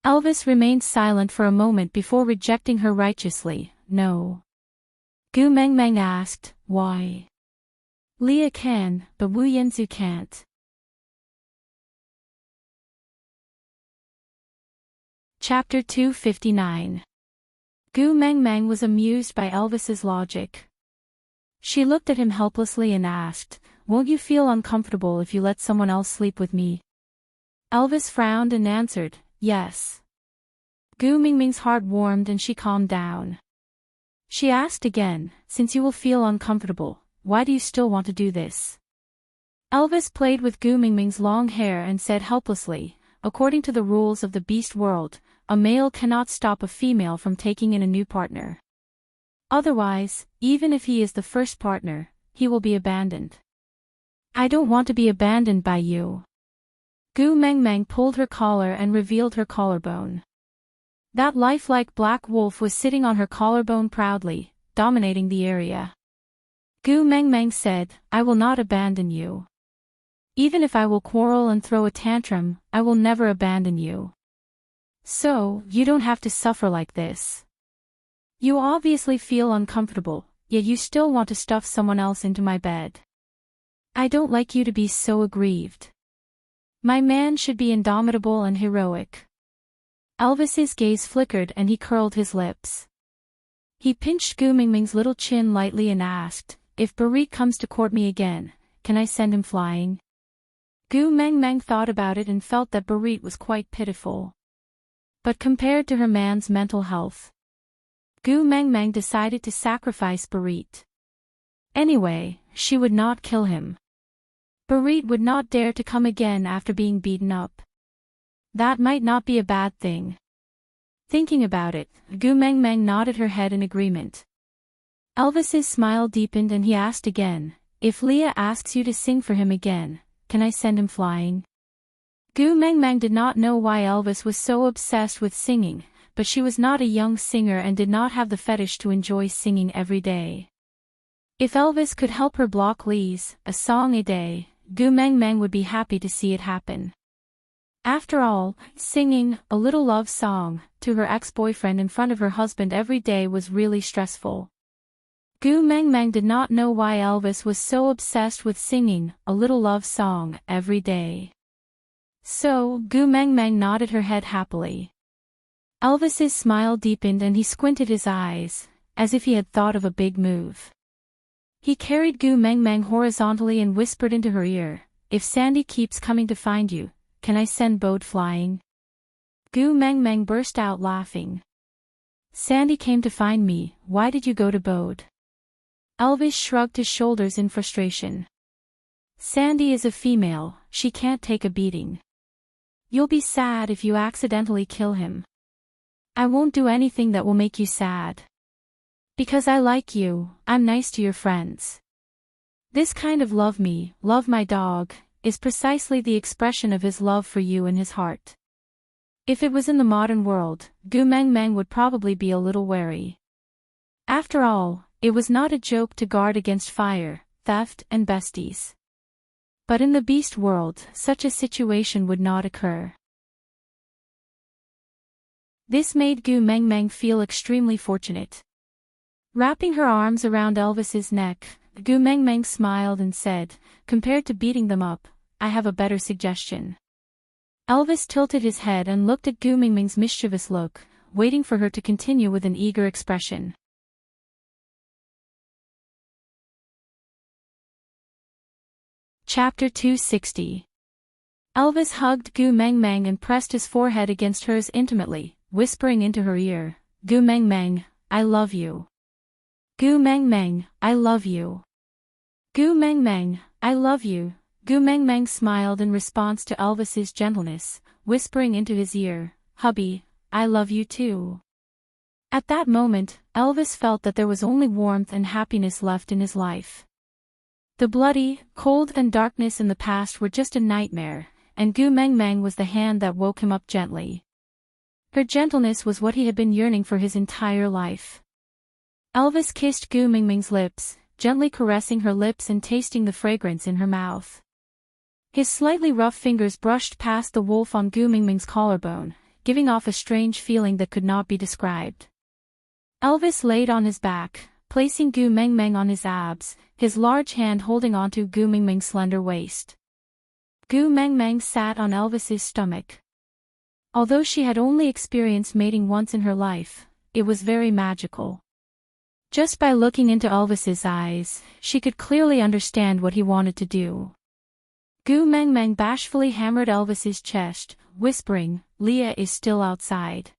Elvis remained silent for a moment before rejecting her righteously. No. Gu Meng Meng asked, why? Leah can, but Wu Yanzu can't. Chapter 259. Gu Meng Meng was amused by Elvis's logic. She looked at him helplessly and asked, won't you feel uncomfortable if you let someone else sleep with me? Elvis frowned and answered, yes. Gu Meng Meng's heart warmed and she calmed down. She asked again, since you will feel uncomfortable, why do you still want to do this? Elvis played with Gu Meng Meng's long hair and said helplessly, according to the rules of the beast world, a male cannot stop a female from taking in a new partner. Otherwise, even if he is the first partner, he will be abandoned. I don't want to be abandoned by you. Gu Meng Meng pulled her collar and revealed her collarbone. That lifelike black wolf was sitting on her collarbone proudly, dominating the area. Gu Mengmeng said, "I will not abandon you. Even if I will quarrel and throw a tantrum, I will never abandon you. So, you don't have to suffer like this. You obviously feel uncomfortable, yet you still want to stuff someone else into my bed. I don't like you to be so aggrieved. My man should be indomitable and heroic." Elvis's gaze flickered and he curled his lips. He pinched Gu Mingming's little chin lightly and asked, "If Barit comes to court me again, can I send him flying?" Gu Mengmeng thought about it and felt that Barit was quite pitiful. But compared to her man's mental health, Gu Mengmeng decided to sacrifice Barit. Anyway, she would not kill him. Barit would not dare to come again after being beaten up. That might not be a bad thing. Thinking about it, Gu Mengmeng nodded her head in agreement. Elvis's smile deepened and he asked again, "If Leah asks you to sing for him again, can I send him flying?" Gu Mengmeng did not know why Elvis was so obsessed with singing, but she was not a young singer and did not have the fetish to enjoy singing every day. If Elvis could help her block Lee's a song a day, Gu Mengmeng would be happy to see it happen. After all, singing a little love song to her ex-boyfriend in front of her husband every day was really stressful. Gu Mengmeng did not know why Elvis was so obsessed with singing a little love song every day. So, Gu Mengmeng nodded her head happily. Elvis's smile deepened and he squinted his eyes, as if he had thought of a big move. He carried Gu Mengmeng horizontally and whispered into her ear, "If Sandy keeps coming to find you, can I send Bode flying?" Gu Mengmeng burst out laughing. "Sandy came to find me, why did you go to Bode?" Elvis shrugged his shoulders in frustration. "Sandy is a female, she can't take a beating. You'll be sad if you accidentally kill him." "I won't do anything that will make you sad. Because I like you, I'm nice to your friends. This kind of love me, love my dog, is precisely the expression of his love for you in his heart." If it was in the modern world, Gu Mengmeng would probably be a little wary. After all, it was not a joke to guard against fire, theft and besties. But in the beast world, such a situation would not occur. This made Gu Mengmeng feel extremely fortunate. Wrapping her arms around Elvis's neck, Gu Mengmeng smiled and said, "Compared to beating them up, I have a better suggestion." Elvis tilted his head and looked at Gu Mengmeng's mischievous look, waiting for her to continue with an eager expression. Chapter 260. Elvis hugged Gu Mengmeng and pressed his forehead against hers intimately, whispering into her ear, "Gu Mengmeng, I love you. Gu Mengmeng, I love you. Gu Mengmeng, I love you." Gu Mengmeng smiled in response to Elvis's gentleness, whispering into his ear, "Hubby, I love you too." At that moment, Elvis felt that there was only warmth and happiness left in his life. The bloody, cold and darkness in the past were just a nightmare, and Gu Mengmeng was the hand that woke him up gently. Her gentleness was what he had been yearning for his entire life. Elvis kissed Gu Mengmeng's lips, gently caressing her lips and tasting the fragrance in her mouth. His slightly rough fingers brushed past the wolf on Gu Mengmeng's collarbone, giving off a strange feeling that could not be described. Elvis laid on his back, placing Gu Mengmeng on his abs, his large hand holding onto Gu Mengmeng's slender waist. Gu Mengmeng sat on Elvis's stomach. Although she had only experienced mating once in her life, it was very magical. Just by looking into Elvis's eyes, she could clearly understand what he wanted to do. Gu Mengmeng bashfully hammered Elvis's chest, whispering, "Leah is still outside."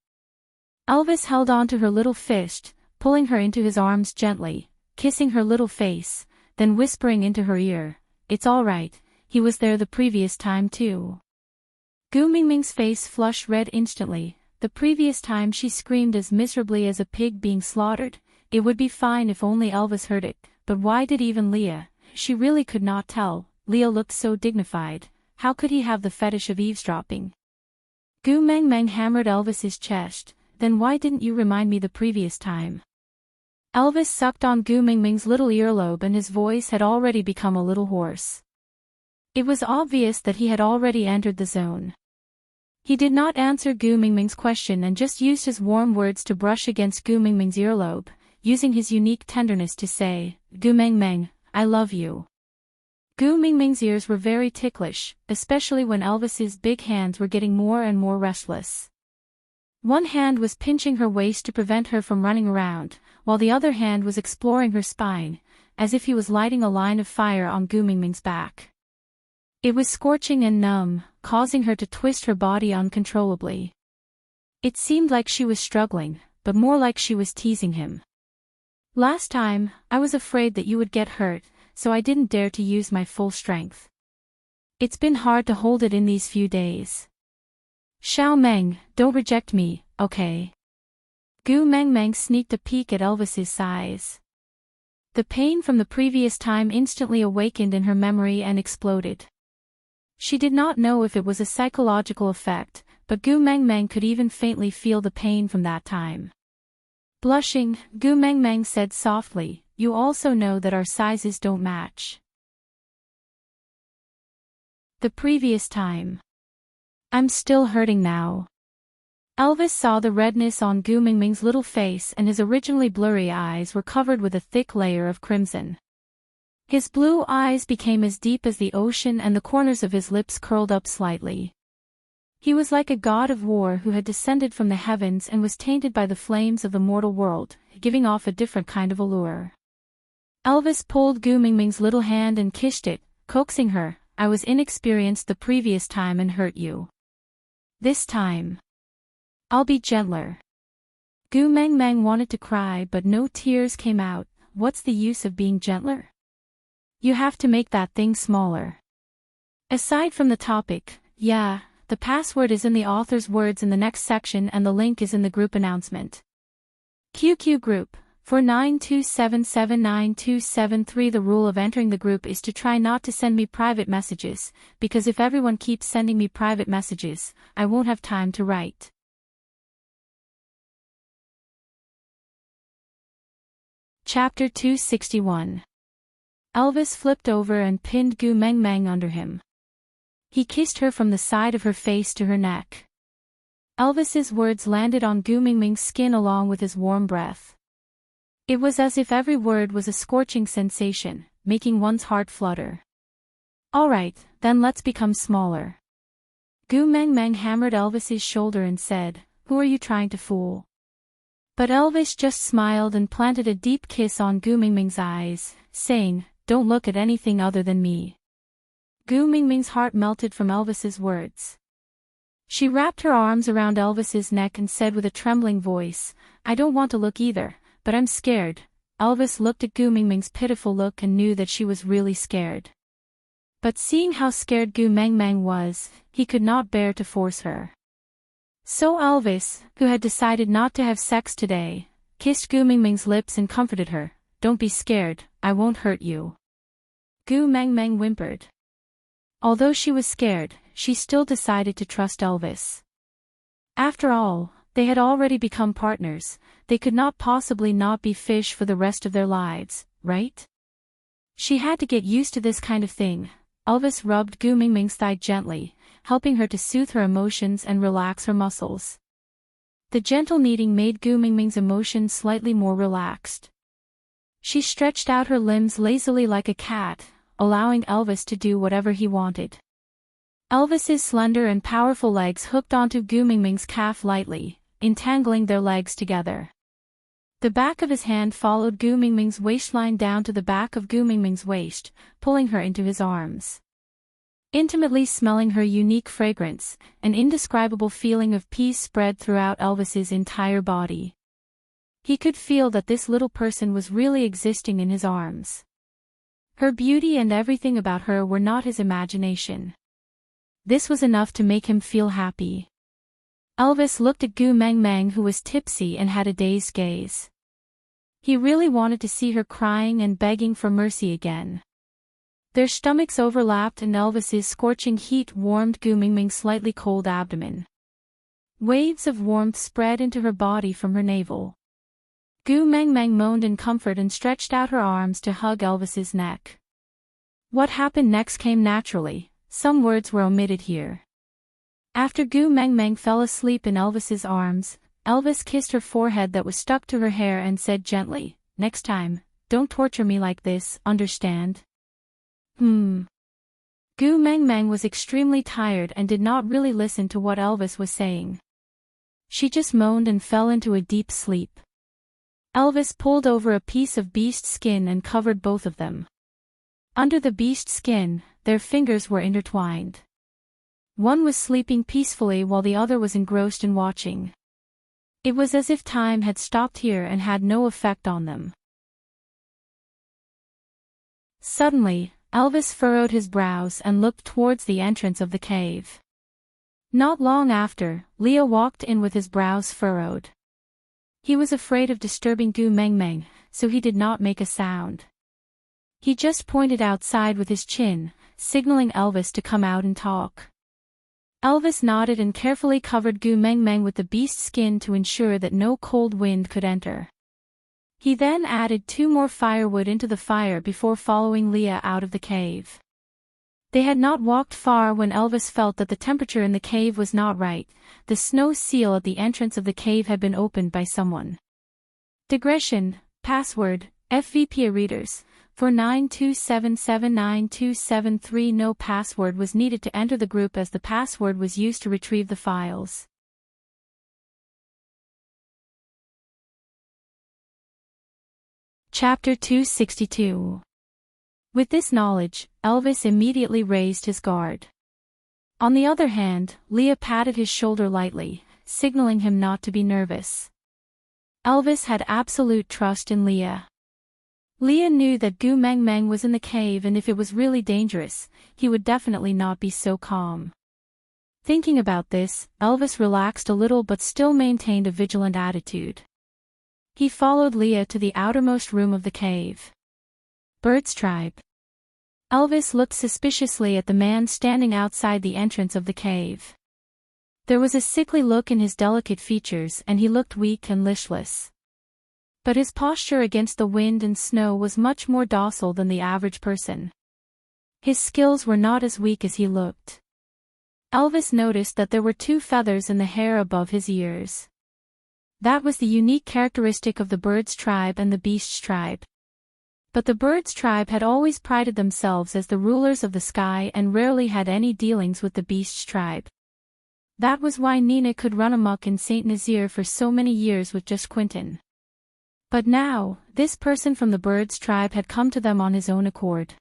Elvis held onto her little fist, pulling her into his arms gently, kissing her little face, then whispering into her ear, "It's all right, he was there the previous time too." Gu Mengmeng's face flushed red instantly. The previous time she screamed as miserably as a pig being slaughtered. It would be fine if only Elvis heard it, but why did even Leah? She really could not tell. Leah looked so dignified. How could he have the fetish of eavesdropping? Gu Mengmeng hammered Elvis's chest, then why didn't you remind me the previous time? Elvis sucked on Gu Mingming's little earlobe and his voice had already become a little hoarse. It was obvious that he had already entered the zone. He did not answer Gu Mingming's question and just used his warm words to brush against Gu Mingming's earlobe, using his unique tenderness to say, "Gu Mingming, I love you." Gu Mingming's ears were very ticklish, especially when Elvis's big hands were getting more and more restless. One hand was pinching her waist to prevent her from running around, while the other hand was exploring her spine, as if he was lighting a line of fire on Gu Mingming's back. It was scorching and numb, causing her to twist her body uncontrollably. It seemed like she was struggling, but more like she was teasing him. "Last time, I was afraid that you would get hurt, so I didn't dare to use my full strength. It's been hard to hold it in these few days. Xiao Meng, don't reject me, okay?" Gu Mengmeng sneaked a peek at Elvis's size. The pain from the previous time instantly awakened in her memory and exploded. She did not know if it was a psychological effect, but Gu Mengmeng could even faintly feel the pain from that time. Blushing, Gu Mengmeng said softly, "You also know that our sizes don't match." The previous time. "I'm still hurting now." Elvis saw the redness on Gu Mingming's little face and his originally blurry eyes were covered with a thick layer of crimson. His blue eyes became as deep as the ocean and the corners of his lips curled up slightly. He was like a god of war who had descended from the heavens and was tainted by the flames of the mortal world, giving off a different kind of allure. Elvis pulled Gu Mingming's little hand and kissed it, coaxing her, "I was inexperienced the previous time and hurt you. This time, I'll be gentler." Gu Mengmeng wanted to cry but no tears came out. What's the use of being gentler? You have to make that thing smaller. Aside from the topic, yeah, the password is in the author's words in the next section and the link is in the group announcement. QQ Group, for 927792773. The rule of entering the group is to try not to send me private messages, because if everyone keeps sending me private messages, I won't have time to write. Chapter 261. Elvis flipped over and pinned Gu Mengmeng under him. He kissed her from the side of her face to her neck. Elvis's words landed on Gu Mingming's skin along with his warm breath. It was as if every word was a scorching sensation, making one's heart flutter. "All right, then let's become smaller." Gu Mengmeng hammered Elvis's shoulder and said, "Who are you trying to fool?" But Elvis just smiled and planted a deep kiss on Gu Mingming's eyes, saying, "Don't look at anything other than me." Gu Mingming's heart melted from Elvis's words. She wrapped her arms around Elvis's neck and said with a trembling voice, "I don't want to look either, but I'm scared." Elvis looked at Gu Mingming's pitiful look and knew that she was really scared. But seeing how scared Gu Mengmeng was, he could not bear to force her. So Elvis, who had decided not to have sex today, kissed Gu Mingming's lips and comforted her, "Don't be scared, I won't hurt you." Gu Mengmeng whimpered. Although she was scared, she still decided to trust Elvis. After all, they had already become partners, they could not possibly not be fish for the rest of their lives, right? She had to get used to this kind of thing. Elvis rubbed Gu Mingming's thigh gently, helping her to soothe her emotions and relax her muscles. The gentle kneading made Gu Mingming's emotions slightly more relaxed. She stretched out her limbs lazily like a cat, allowing Elvis to do whatever he wanted. Elvis's slender and powerful legs hooked onto Gu Mingming's calf lightly, entangling their legs together. The back of his hand followed Gu Mingming's waistline down to the back of Gu Mingming's waist, pulling her into his arms. Intimately smelling her unique fragrance, an indescribable feeling of peace spread throughout Elvis's entire body. He could feel that this little person was really existing in his arms. Her beauty and everything about her were not his imagination. This was enough to make him feel happy. Elvis looked at Gu Mengmeng, who was tipsy and had a dazed gaze. He really wanted to see her crying and begging for mercy again. Their stomachs overlapped and Elvis's scorching heat warmed Gu Mingming's slightly cold abdomen. Waves of warmth spread into her body from her navel. Gu Meng Meng moaned in comfort and stretched out her arms to hug Elvis's neck. What happened next came naturally, some words were omitted here. After Gu Meng Meng fell asleep in Elvis's arms, Elvis kissed her forehead that was stuck to her hair and said gently, "Next time, don't torture me like this, understand?" Gu Meng Meng was extremely tired and did not really listen to what Elvis was saying. She just moaned and fell into a deep sleep. Elvis pulled over a piece of beast skin and covered both of them. Under the beast skin, their fingers were intertwined. One was sleeping peacefully while the other was engrossed in watching. It was as if time had stopped here and had no effect on them. Suddenly, Elvis furrowed his brows and looked towards the entrance of the cave. Not long after, Leah walked in with his brows furrowed. He was afraid of disturbing Gu Meng Meng, so he did not make a sound. He just pointed outside with his chin, signaling Elvis to come out and talk. Elvis nodded and carefully covered Gu Meng Meng with the beast skin to ensure that no cold wind could enter. He then added 2 more firewood into the fire before following Leah out of the cave. They had not walked far when Elvis felt that the temperature in the cave was not right. The snow seal at the entrance of the cave had been opened by someone. Digression, password, FVP readers, 492779273. No password was needed to enter the group as the password was used to retrieve the files. Chapter 262. With this knowledge, Elvis immediately raised his guard. On the other hand, Leah patted his shoulder lightly, signaling him not to be nervous. Elvis had absolute trust in Leah. Leah knew that Gu Meng Meng was in the cave, and if it was really dangerous, he would definitely not be so calm. Thinking about this, Elvis relaxed a little but still maintained a vigilant attitude. He followed Leah to the outermost room of the cave. Bird's tribe. Elvis looked suspiciously at the man standing outside the entrance of the cave. There was a sickly look in his delicate features and he looked weak and listless. But his posture against the wind and snow was much more docile than the average person. His skills were not as weak as he looked. Elvis noticed that there were 2 feathers in the hair above his ears. That was the unique characteristic of the Bird's tribe and the Beast's tribe. But the Bird's tribe had always prided themselves as the rulers of the sky and rarely had any dealings with the Beast's tribe. That was why Nina could run amok in Saint Nazaire for so many years with just Quentin. But now, this person from the Bird's tribe had come to them on his own accord.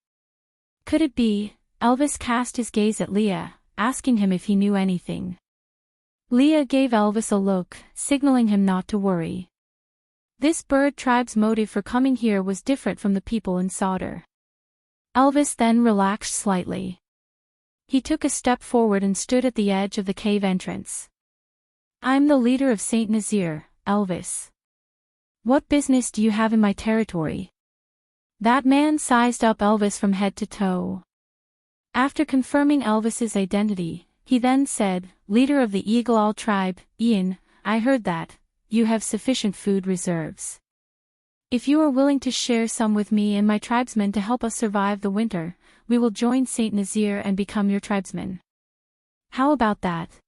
Could it be? Elvis cast his gaze at Leah, asking him if he knew anything. Leah gave Elvis a look, signaling him not to worry. This bird tribe's motive for coming here was different from the people in Sodor. Elvis then relaxed slightly. He took a step forward and stood at the edge of the cave entrance. "I'm the leader of Saint Nazaire, Elvis. What business do you have in my territory?" That man sized up Elvis from head to toe. After confirming Elvis's identity, he then said, "Leader of the Eagle Owl tribe, Ian, I heard that you have sufficient food reserves. If you are willing to share some with me and my tribesmen to help us survive the winter, we will join Saint Nazaire and become your tribesmen. How about that?"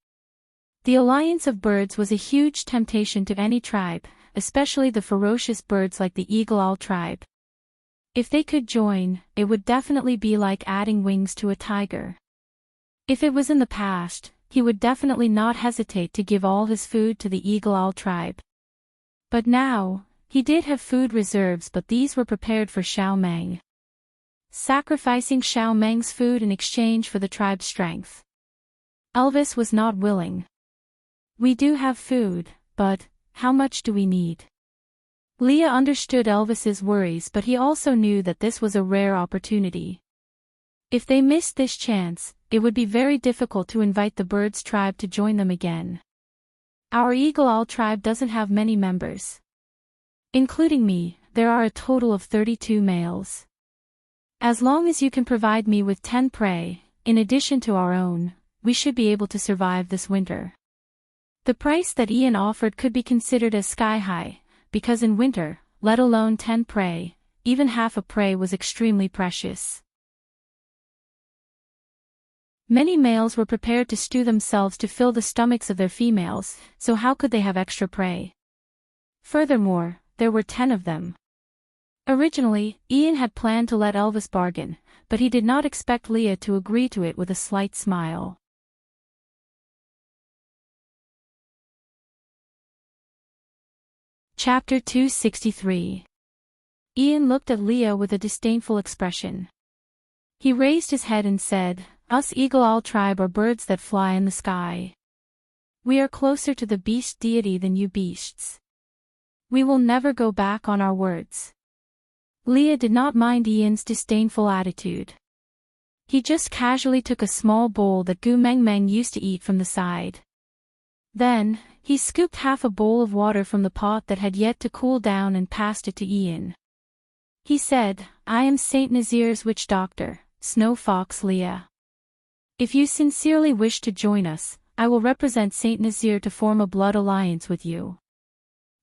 The alliance of birds was a huge temptation to any tribe, especially the ferocious birds like the Eagle Owl tribe. If they could join, it would definitely be like adding wings to a tiger. If it was in the past, he would definitely not hesitate to give all his food to the Eagle Owl tribe. But now, he did have food reserves, but these were prepared for Xiao Meng. Sacrificing Xiao Meng's food in exchange for the tribe's strength. Elvis was not willing. "We do have food, but how much do we need?" Leah understood Elvis's worries, but he also knew that this was a rare opportunity. If they missed this chance, it would be very difficult to invite the Bird's tribe to join them again. "Our Eagle Owl tribe doesn't have many members. Including me, there are a total of 32 males. As long as you can provide me with 10 prey, in addition to our own, we should be able to survive this winter." The price that Ian offered could be considered as sky-high, because in winter, let alone 10 prey, even half a prey was extremely precious. Many males were prepared to stew themselves to fill the stomachs of their females, so how could they have extra prey? Furthermore, there were 10 of them. Originally, Ian had planned to let Elvis bargain, but he did not expect Leah to agree to it with a slight smile. Chapter 263. Ian looked at Leah with a disdainful expression. He raised his head and said, "Us Eagle Owl tribe are birds that fly in the sky. We are closer to the beast deity than you beasts. We will never go back on our words." Leah did not mind Ian's disdainful attitude. He just casually took a small bowl that Gu Meng Meng used to eat from the side. Then, he scooped half a bowl of water from the pot that had yet to cool down and passed it to Ian. He said, "I am Saint Nazir's witch doctor, Snow Fox Leah. If you sincerely wish to join us, I will represent Saint Nazir to form a blood alliance with you.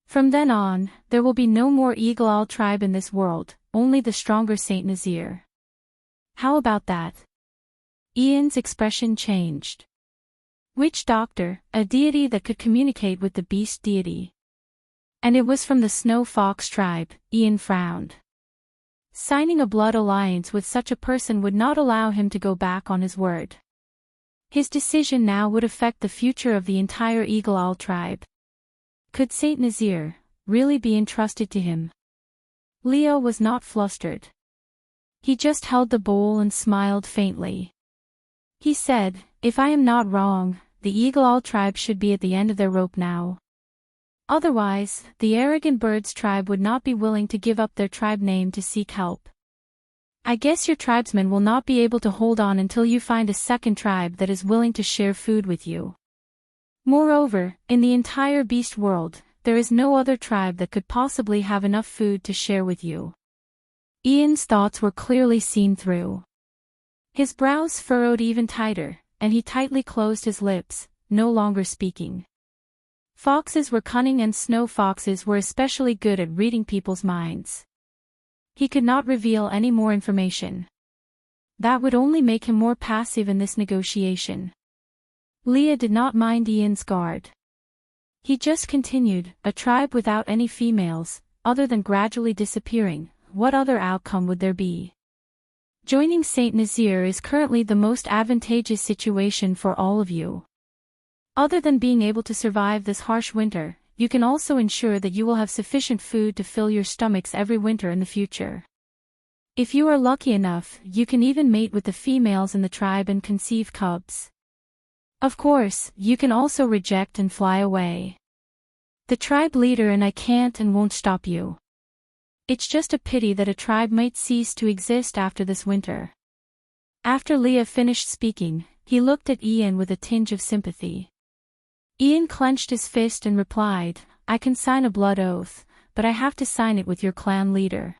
From then on, there will be no more Eagle Owl tribe in this world, only the stronger Saint Nazir. How about that?" Ian's expression changed. Witch doctor, a deity that could communicate with the beast deity. And it was from the Snow Fox tribe. Ian frowned. Signing a blood alliance with such a person would not allow him to go back on his word. His decision now would affect the future of the entire Eagle Owl tribe. Could Saint Nazir really be entrusted to him? Leo was not flustered. He just held the bowl and smiled faintly. He said, "If I am not wrong, the Eagle Owl tribe should be at the end of their rope now. Otherwise, the arrogant birds tribe would not be willing to give up their tribe name to seek help. I guess your tribesmen will not be able to hold on until you find a second tribe that is willing to share food with you. Moreover, in the entire beast world, there is no other tribe that could possibly have enough food to share with you." Ian's thoughts were clearly seen through. His brows furrowed even tighter, and he tightly closed his lips, no longer speaking. Foxes were cunning and snow foxes were especially good at reading people's minds. He could not reveal any more information. That would only make him more passive in this negotiation. Leah did not mind Ian's guard. He just continued, "A tribe without any females, other than gradually disappearing, what other outcome would there be? Joining Saint Nazir is currently the most advantageous situation for all of you. Other than being able to survive this harsh winter, you can also ensure that you will have sufficient food to fill your stomachs every winter in the future. If you are lucky enough, you can even mate with the females in the tribe and conceive cubs. Of course, you can also reject and fly away. The tribe leader and I can't and won't stop you. It's just a pity that a tribe might cease to exist after this winter." After Leah finished speaking, he looked at Ian with a tinge of sympathy. Ian clenched his fist and replied, "I can sign a blood oath, but I have to sign it with your clan leader."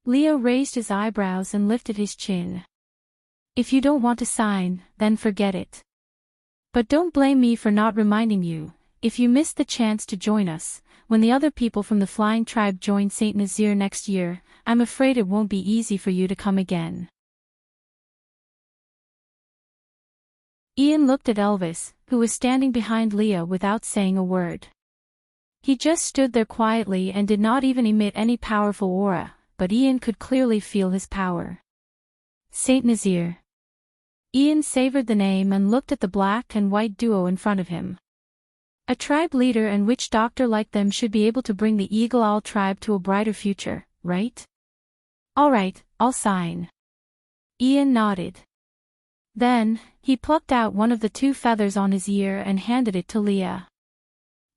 Leo raised his eyebrows and lifted his chin. "If you don't want to sign, then forget it. But don't blame me for not reminding you. If you missed the chance to join us, when the other people from the Flying Tribe join Saint Nazir next year, I'm afraid it won't be easy for you to come again." Ian looked at Elvis, who was standing behind Leah without saying a word. He just stood there quietly and did not even emit any powerful aura, but Ian could clearly feel his power. Saint Nazir. Ian savored the name and looked at the black and white duo in front of him. A tribe leader and witch doctor like them should be able to bring the Eagle Owl tribe to a brighter future, right? All right, I'll sign. Ian nodded. Then, he plucked out one of the 2 feathers on his ear and handed it to Leah.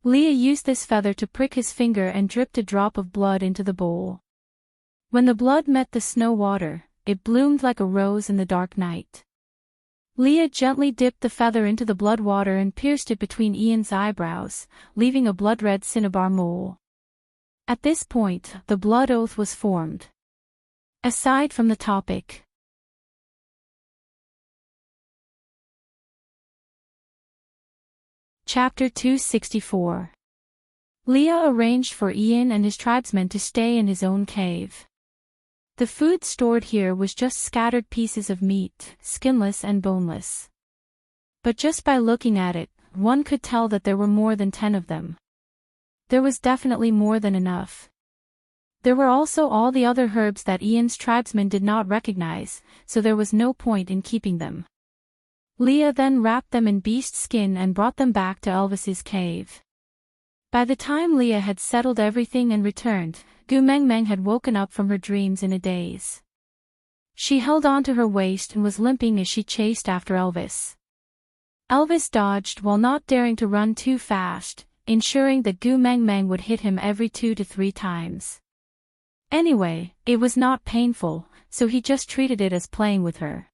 Leah used this feather to prick his finger and dripped a drop of blood into the bowl. When the blood met the snow water, it bloomed like a rose in the dark night. Leah gently dipped the feather into the blood water and pierced it between Ian's eyebrows, leaving a blood-red cinnabar mole. At this point, the blood oath was formed. Aside from the topic. Chapter 264. Leah arranged for Ian and his tribesmen to stay in his own cave. The food stored here was just scattered pieces of meat, skinless and boneless. But just by looking at it, one could tell that there were more than 10 of them. There was definitely more than enough. There were also all the other herbs that Ian's tribesmen did not recognize, so there was no point in keeping them. Leah then wrapped them in beast skin and brought them back to Elvis's cave. By the time Leah had settled everything and returned, Gu Mengmeng had woken up from her dreams in a daze. She held on to her waist and was limping as she chased after Elvis. Elvis dodged while not daring to run too fast, ensuring that Gu Mengmeng would hit him every 2 to 3 times. Anyway, it was not painful, so he just treated it as playing with her.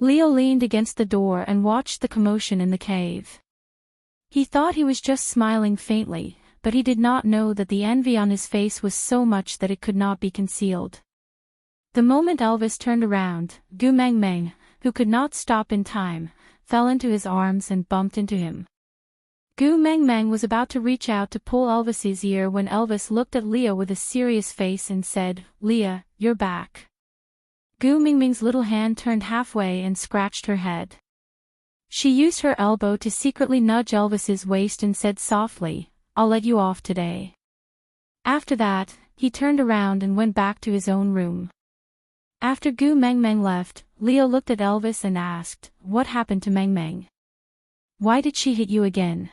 Leo leaned against the door and watched the commotion in the cave. He thought he was just smiling faintly, but he did not know that the envy on his face was so much that it could not be concealed. The moment Elvis turned around, Gu Mengmeng, who could not stop in time, fell into his arms and bumped into him. Gu Mengmeng was about to reach out to pull Elvis's ear when Elvis looked at Leah with a serious face and said, "Leah, you're back." Gu Mengmeng's little hand turned halfway and scratched her head. She used her elbow to secretly nudge Elvis's waist and said softly, "I'll let you off today." After that, he turned around and went back to his own room. After Gu Mengmeng left, Leo looked at Elvis and asked, "What happened to Mengmeng? Why did she hit you again?"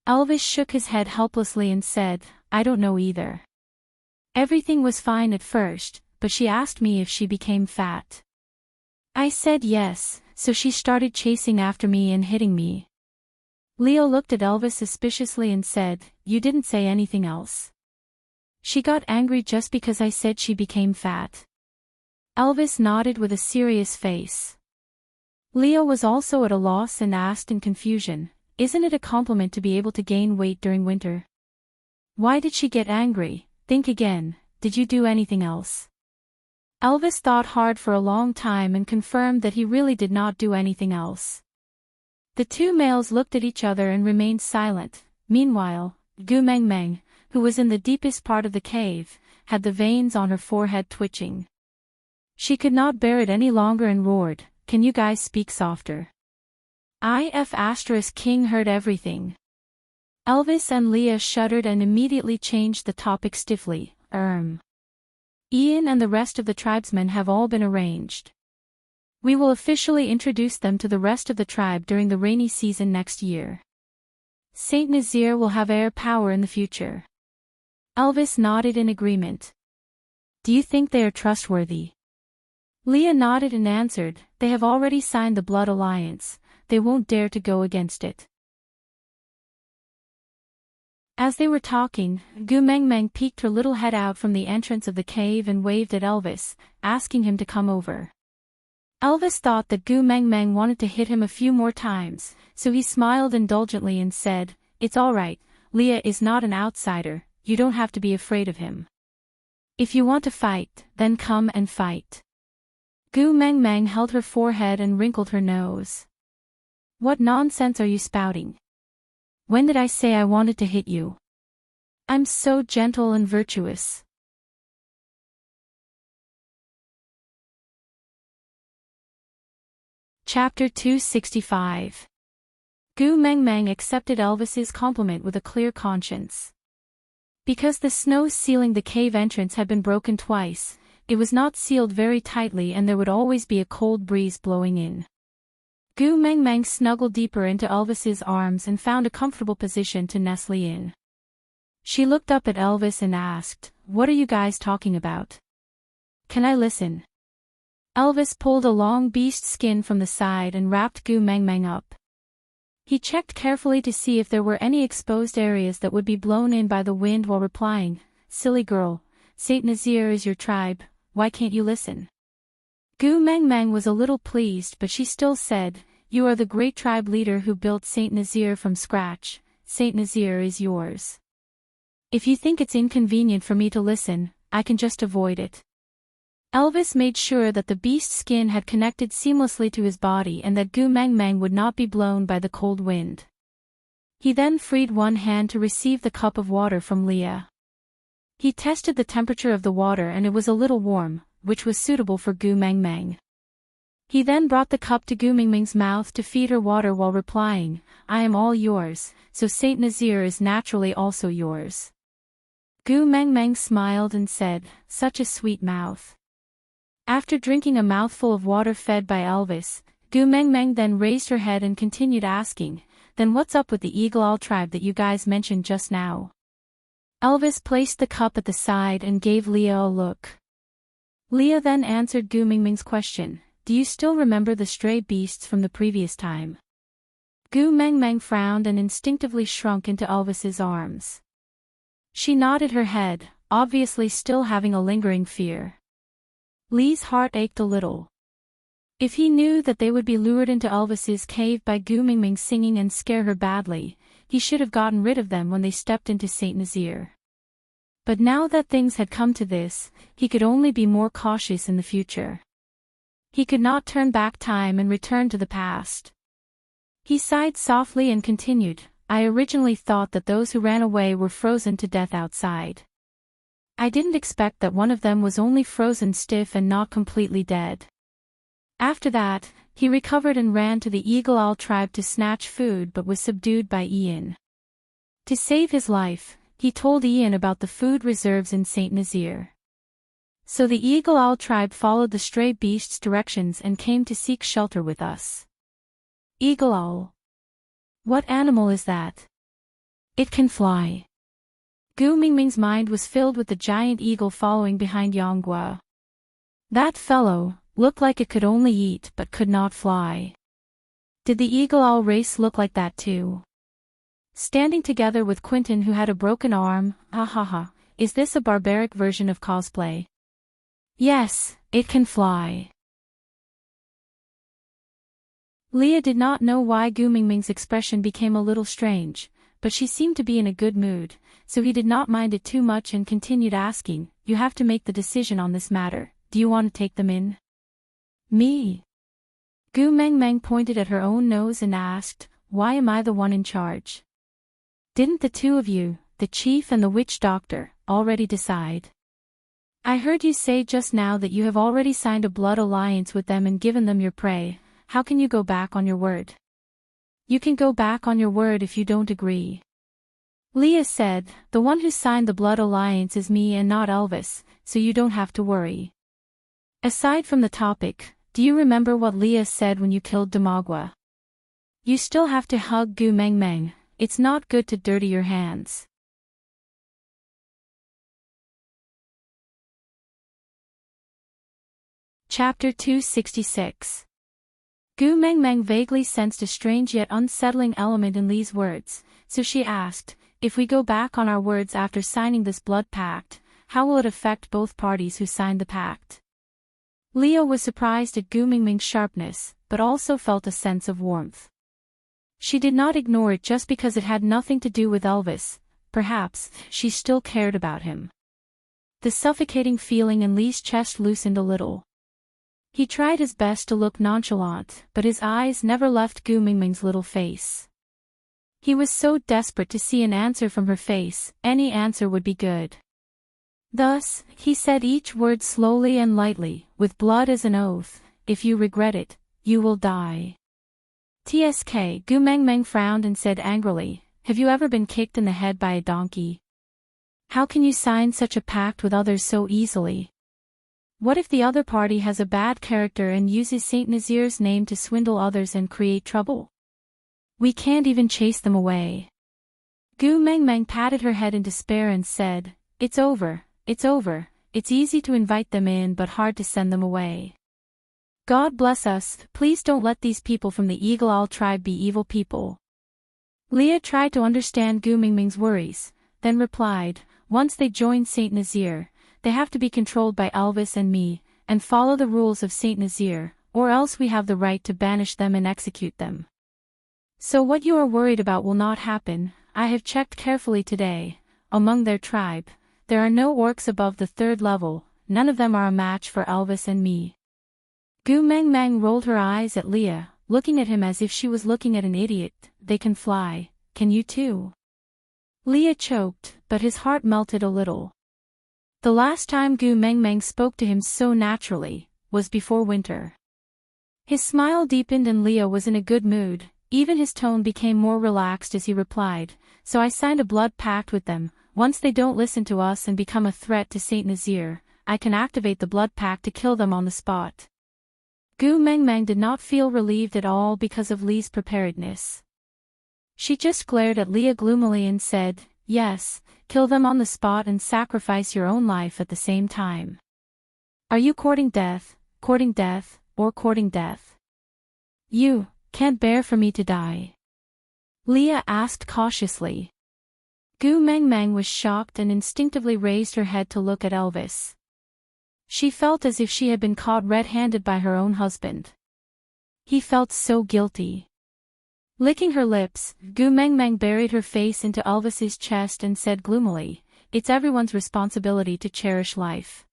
Elvis shook his head helplessly and said, "I don't know either. Everything was fine at first, but she asked me if she became fat. I said yes, so she started chasing after me and hitting me." Leo looked at Elvis suspiciously and said, "You didn't say anything else. She got angry just because I said she became fat." Elvis nodded with a serious face. Leo was also at a loss and asked in confusion, "Isn't it a compliment to be able to gain weight during winter? Why did she get angry? Think again, did you do anything else?" Elvis thought hard for a long time and confirmed that he really did not do anything else. The two males looked at each other and remained silent. Meanwhile, Gu Mengmeng, who was in the deepest part of the cave, had the veins on her forehead twitching. She could not bear it any longer and roared, "Can you guys speak softer? King heard everything." Elvis and Leah shuddered and immediately changed the topic stiffly. Ian and the rest of the tribesmen have all been arranged. We will officially introduce them to the rest of the tribe during the rainy season next year. Saint Nazir will have heir power in the future. Elvis nodded in agreement. "Do you think they are trustworthy?" Leah nodded and answered, "They have already signed the blood alliance. They won't dare to go against it." As they were talking, Gu Mengmeng peeked her little head out from the entrance of the cave and waved at Elvis, asking him to come over. Elvis thought that Gu Mengmeng wanted to hit him a few more times, so he smiled indulgently and said, "It's all right, Leah is not an outsider, you don't have to be afraid of him. If you want to fight, then come and fight." Gu Mengmeng held her forehead and wrinkled her nose. "What nonsense are you spouting? When did I say I wanted to hit you? I'm so gentle and virtuous." Chapter 265. Gu Mengmeng accepted Elvis's compliment with a clear conscience. Because the snow sealing the cave entrance had been broken twice, it was not sealed very tightly and there would always be a cold breeze blowing in. Gu Mengmeng snuggled deeper into Elvis's arms and found a comfortable position to nestle in. She looked up at Elvis and asked, "What are you guys talking about? Can I listen?" Elvis pulled a long beast skin from the side and wrapped Gu Mengmeng up. He checked carefully to see if there were any exposed areas that would be blown in by the wind while replying, "Silly girl, Saint Nazir is your tribe, why can't you listen?" Gu Mengmeng was a little pleased but she still said, "You are the great tribe leader who built Saint Nazir from scratch, Saint Nazir is yours. If you think it's inconvenient for me to listen, I can just avoid it." Elvis made sure that the beast skin had connected seamlessly to his body and that Gu Mengmeng would not be blown by the cold wind. He then freed one hand to receive the cup of water from Leah. He tested the temperature of the water and it was a little warm, which was suitable for Gu Mengmeng. He then brought the cup to Gu Mengmeng's mouth to feed her water while replying, "I am all yours, so Saint Nazir is naturally also yours." Gu Mengmeng smiled and said, "Such a sweet mouth." After drinking a mouthful of water fed by Elvis, Gu Mengmeng then raised her head and continued asking, "Then what's up with the Eagle Owl tribe that you guys mentioned just now?" Elvis placed the cup at the side and gave Leah a look. Leah then answered Gu Mengmeng's question, "Do you still remember the stray beasts from the previous time?" Gu Mengmeng frowned and instinctively shrunk into Elvis's arms. She nodded her head, obviously still having a lingering fear. Lee's heart ached a little. If he knew that they would be lured into Elvis's cave by Gu Mengmeng singing and scare her badly, he should have gotten rid of them when they stepped into Saint Nazir. But now that things had come to this, he could only be more cautious in the future. He could not turn back time and return to the past. He sighed softly and continued, "I originally thought that those who ran away were frozen to death outside. I didn't expect that one of them was only frozen stiff and not completely dead." After that, he recovered and ran to the Eagle Owl tribe to snatch food but was subdued by Ian. To save his life, he told Ian about the food reserves in Saint Nazir. So the Eagle Owl tribe followed the stray beast's directions and came to seek shelter with us. Eagle Owl. What animal is that? It can fly. Gu Mengmeng's mind was filled with the giant eagle following behind Yonghua. That fellow looked like it could only eat but could not fly. Did the Eagle Owl race look like that too? Standing together with Quentin who had a broken arm, is this a barbaric version of cosplay? Yes, it can fly. Leah did not know why Gu Mengmeng's expression became a little strange, but she seemed to be in a good mood, so he did not mind it too much and continued asking, "You have to make the decision on this matter, do you want to take them in?" "Me?" Gu Mengmeng pointed at her own nose and asked, "Why am I the one in charge? Didn't the two of you, the chief and the witch doctor, already decide? I heard you say just now that you have already signed a blood alliance with them and given them your prey. How can you go back on your word?" "You can go back on your word if you don't agree." Leah said, "The one who signed the blood alliance is me and not Elvis, so you don't have to worry." Aside from the topic, do you remember what Leah said when you killed Damagua? "You still have to hug Gu Mengmeng, it's not good to dirty your hands." Chapter 266. Gu Mengmeng vaguely sensed a strange yet unsettling element in Li's words, so she asked, "If we go back on our words after signing this blood pact, how will it affect both parties who signed the pact?" Leah was surprised at Gu Mengmeng's sharpness, but also felt a sense of warmth. She did not ignore it just because it had nothing to do with Elvis, perhaps she still cared about him. The suffocating feeling in Li's chest loosened a little. He tried his best to look nonchalant, but his eyes never left Gu Mengmeng's little face. He was so desperate to see an answer from her face, any answer would be good. Thus, he said each word slowly and lightly, with blood as an oath, "If you regret it, you will die." Tsk, Gu Mengmeng frowned and said angrily, "Have you ever been kicked in the head by a donkey? How can you sign such a pact with others so easily? What if the other party has a bad character and uses Saint Nazir's name to swindle others and create trouble? We can't even chase them away." Gu Mengmeng patted her head in despair and said, "It's over, it's over, it's easy to invite them in but hard to send them away. God bless us, please don't let these people from the Eagle Owl tribe be evil people." Leah tried to understand Gu Mengmeng's worries, then replied, "Once they join Saint Nazir, they have to be controlled by Elvis and me, and follow the rules of Saint Nazir, or else we have the right to banish them and execute them. So what you are worried about will not happen. I have checked carefully today. Among their tribe, there are no orcs above the 3rd level, none of them are a match for Elvis and me." Gu Mengmeng rolled her eyes at Leah, looking at him as if she was looking at an idiot. "They can fly, can you too? Leah choked, but his heart melted a little. The last time Gu Mengmeng spoke to him so naturally was before winter. His smile deepened and Leah was in a good mood. Even his tone became more relaxed as he replied, so I signed a blood pact with them. Once they don't listen to us and become a threat to Saint Nazir, I can activate the blood pact to kill them on the spot. Gu Mengmeng did not feel relieved at all because of Li's preparedness. She just glared at Leah gloomily and said, yes, kill them on the spot and sacrifice your own life at the same time. Are you courting death, or courting death? You can't bear for me to die? Leah asked cautiously. Gu Mengmeng was shocked and instinctively raised her head to look at Elvis. She felt as if she had been caught red-handed by her own husband. He felt so guilty. Licking her lips, Gu Mengmeng buried her face into Elvis's chest and said gloomily, it's everyone's responsibility to cherish life.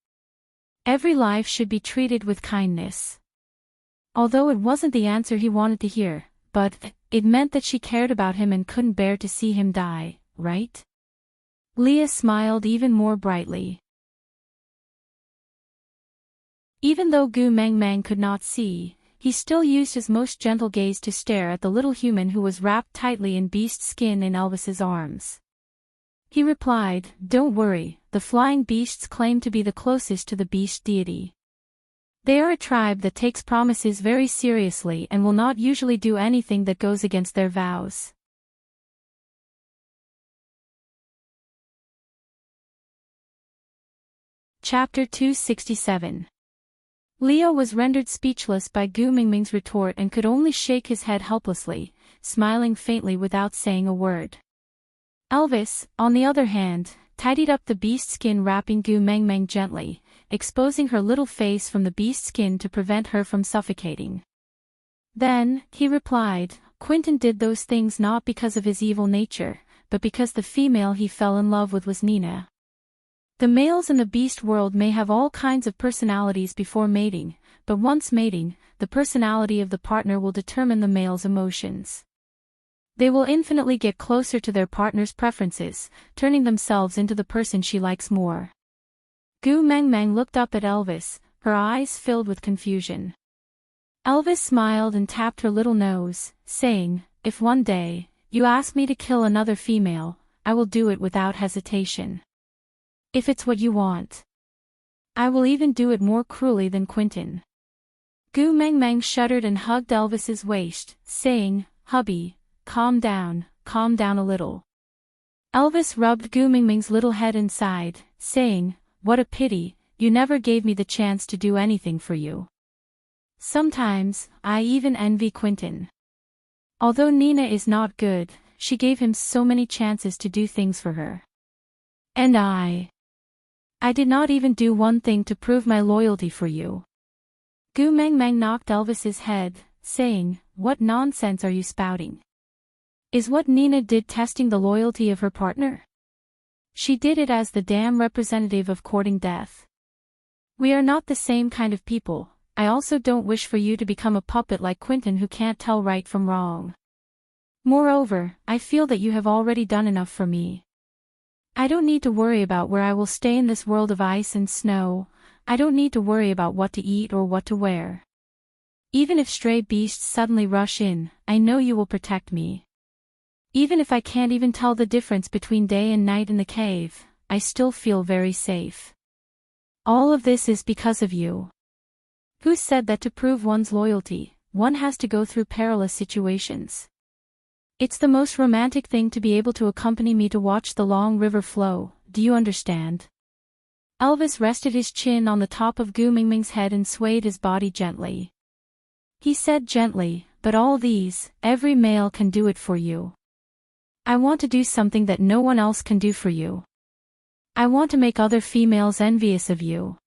Every life should be treated with kindness. Although it wasn't the answer he wanted to hear, but it meant that she cared about him and couldn't bear to see him die, right? Leah smiled even more brightly. Even though Gu Mengmeng could not see, he still used his most gentle gaze to stare at the little human who was wrapped tightly in beast skin in Elvis's arms. He replied, don't worry, the flying beasts claim to be the closest to the beast deity. They are a tribe that takes promises very seriously and will not usually do anything that goes against their vows. Chapter 267. Leah was rendered speechless by Gu Mengmeng's retort and could only shake his head helplessly, smiling faintly without saying a word. Elvis, on the other hand, tidied up the beast skin wrapping Gu Mengmeng gently, exposing her little face from the beast skin to prevent her from suffocating. Then, he replied, Quentin did those things not because of his evil nature, but because the female he fell in love with was Nina. The males in the beast world may have all kinds of personalities before mating, but once mating, the personality of the partner will determine the male's emotions. They will infinitely get closer to their partner's preferences, turning themselves into the person she likes more. Gu Mengmeng looked up at Elvis, her eyes filled with confusion. Elvis smiled and tapped her little nose, saying, if one day you ask me to kill another female, I will do it without hesitation. If it's what you want. I will even do it more cruelly than Quentin. Gu Mengmeng shuddered and hugged Elvis's waist, saying, hubby, calm down a little. Elvis rubbed Gu Mengmeng's little head and sighed, saying, what a pity, you never gave me the chance to do anything for you. Sometimes, I even envy Quentin. Although Nina is not good, she gave him so many chances to do things for her. And I did not even do one thing to prove my loyalty for you. Gu Mengmeng knocked Elvis's head, saying, what nonsense are you spouting? Is what Nina did testing the loyalty of her partner? She did it as the damn representative of courting death. We are not the same kind of people. I also don't wish for you to become a puppet like Quentin who can't tell right from wrong. Moreover, I feel that you have already done enough for me. I don't need to worry about where I will stay in this world of ice and snow. I don't need to worry about what to eat or what to wear. Even if stray beasts suddenly rush in, I know you will protect me. Even if I can't even tell the difference between day and night in the cave, I still feel very safe. All of this is because of you. Who said that to prove one's loyalty, one has to go through perilous situations? It's the most romantic thing to be able to accompany me to watch the long river flow, do you understand? Elvis rested his chin on the top of Gu Mengmeng's head and swayed his body gently. He said gently, but all these, every male can do it for you. I want to do something that no one else can do for you. I want to make other females envious of you.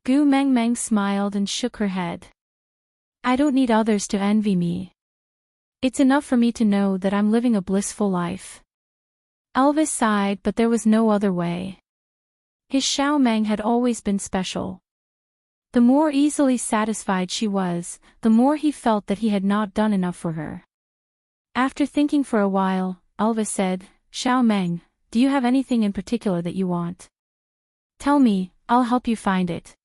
Gu Mengmeng smiled and shook her head. I don't need others to envy me. It's enough for me to know that I'm living a blissful life. Elvis sighed, but there was no other way. His Xiao Meng had always been special. The more easily satisfied she was, the more he felt that he had not done enough for her. After thinking for a while, Elvis said, Xiao Meng, do you have anything in particular that you want? Tell me, I'll help you find it.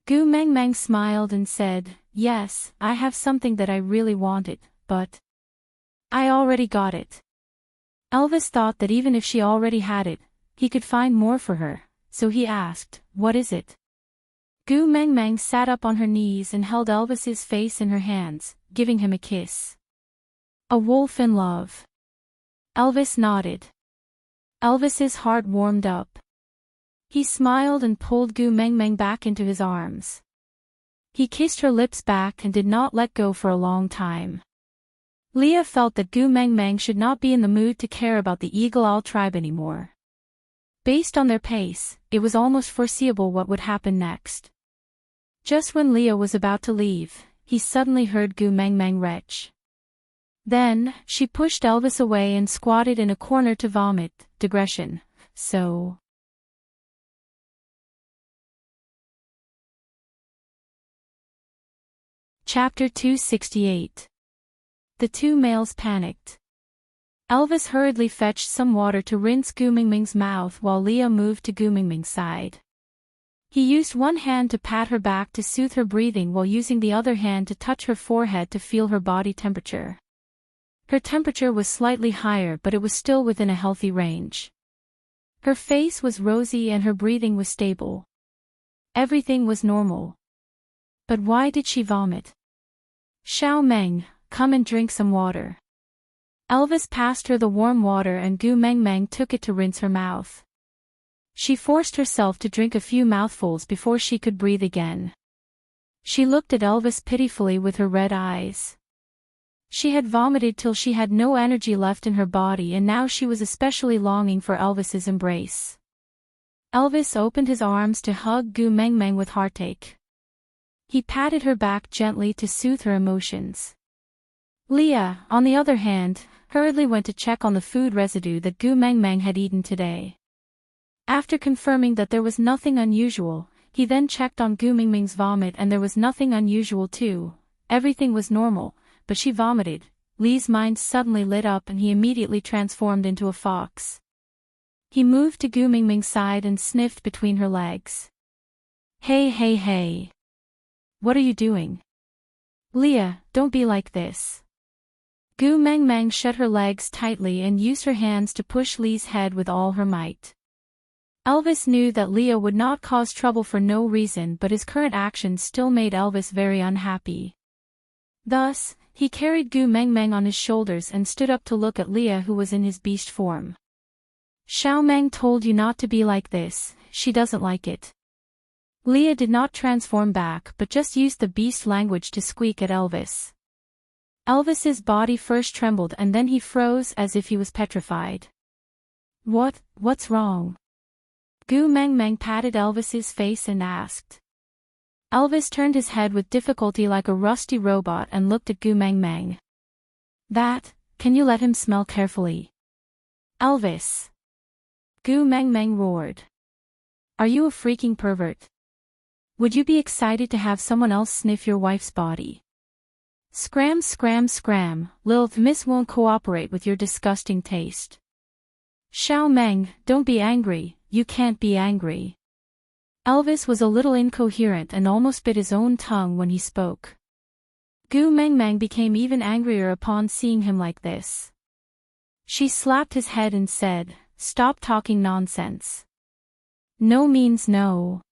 Gu Mengmeng smiled and said, yes, I have something that I really wanted, but I already got it. Elvis thought that even if she already had it, he could find more for her, so he asked, what is it? Gu Mengmeng sat up on her knees and held Elvis's face in her hands, giving him a kiss. A wolf in love. Elvis nodded. Elvis's heart warmed up. He smiled and pulled Gu Mengmeng back into his arms. He kissed her lips back and did not let go for a long time. Leah felt that Gu Mengmeng should not be in the mood to care about the Eagle Owl tribe anymore. Based on their pace, it was almost foreseeable what would happen next. Just when Leah was about to leave, he suddenly heard Gu Mengmeng retch. Then, she pushed Elvis away and squatted in a corner to vomit. Digression. So. Chapter 268. The two males panicked. Elvis hurriedly fetched some water to rinse Gu Mengmeng's mouth while Leah moved to Gu Mengmeng's side. He used one hand to pat her back to soothe her breathing while using the other hand to touch her forehead to feel her body temperature. Her temperature was slightly higher, but it was still within a healthy range. Her face was rosy and her breathing was stable. Everything was normal. But why did she vomit? Xiao Meng, come and drink some water. Elvis passed her the warm water and Gu Mengmeng took it to rinse her mouth. She forced herself to drink a few mouthfuls before she could breathe again. She looked at Elvis pitifully with her red eyes. She had vomited till she had no energy left in her body, and now she was especially longing for Elvis's embrace. Elvis opened his arms to hug Gu Mengmeng with heartache. He patted her back gently to soothe her emotions. Leah, on the other hand, hurriedly went to check on the food residue that Gu Mengmeng had eaten today. After confirming that there was nothing unusual, he then checked on Gu Mengmeng's vomit and there was nothing unusual too. Everything was normal, but she vomited. Lee's mind suddenly lit up and he immediately transformed into a fox. He moved to Gu Mengmeng's side and sniffed between her legs. Hey hey hey. What are you doing? Leah, don't be like this. Gu Mengmeng shut her legs tightly and used her hands to push Lee's head with all her might. Elvis knew that Leah would not cause trouble for no reason, but his current actions still made Elvis very unhappy. Thus, he carried Gu Mengmeng on his shoulders and stood up to look at Leah, who was in his beast form. Xiao Meng told you not to be like this, she doesn't like it. Leah did not transform back but just used the beast language to squeak at Elvis. Elvis's body first trembled and then he froze as if he was petrified. What's wrong? Gu Mengmeng patted Elvis's face and asked. Elvis turned his head with difficulty like a rusty robot and looked at Gu Mengmeng. Can you let him smell carefully? Elvis! Gu Mengmeng roared. Are you a freaking pervert? Would you be excited to have someone else sniff your wife's body? Scram scram scram, Lilith Miss won't cooperate with your disgusting taste. Xiao Meng, don't be angry, you can't be angry. Elvis was a little incoherent and almost bit his own tongue when he spoke. Gu Mengmeng became even angrier upon seeing him like this. She slapped his head and said, Stop talking nonsense. No means no.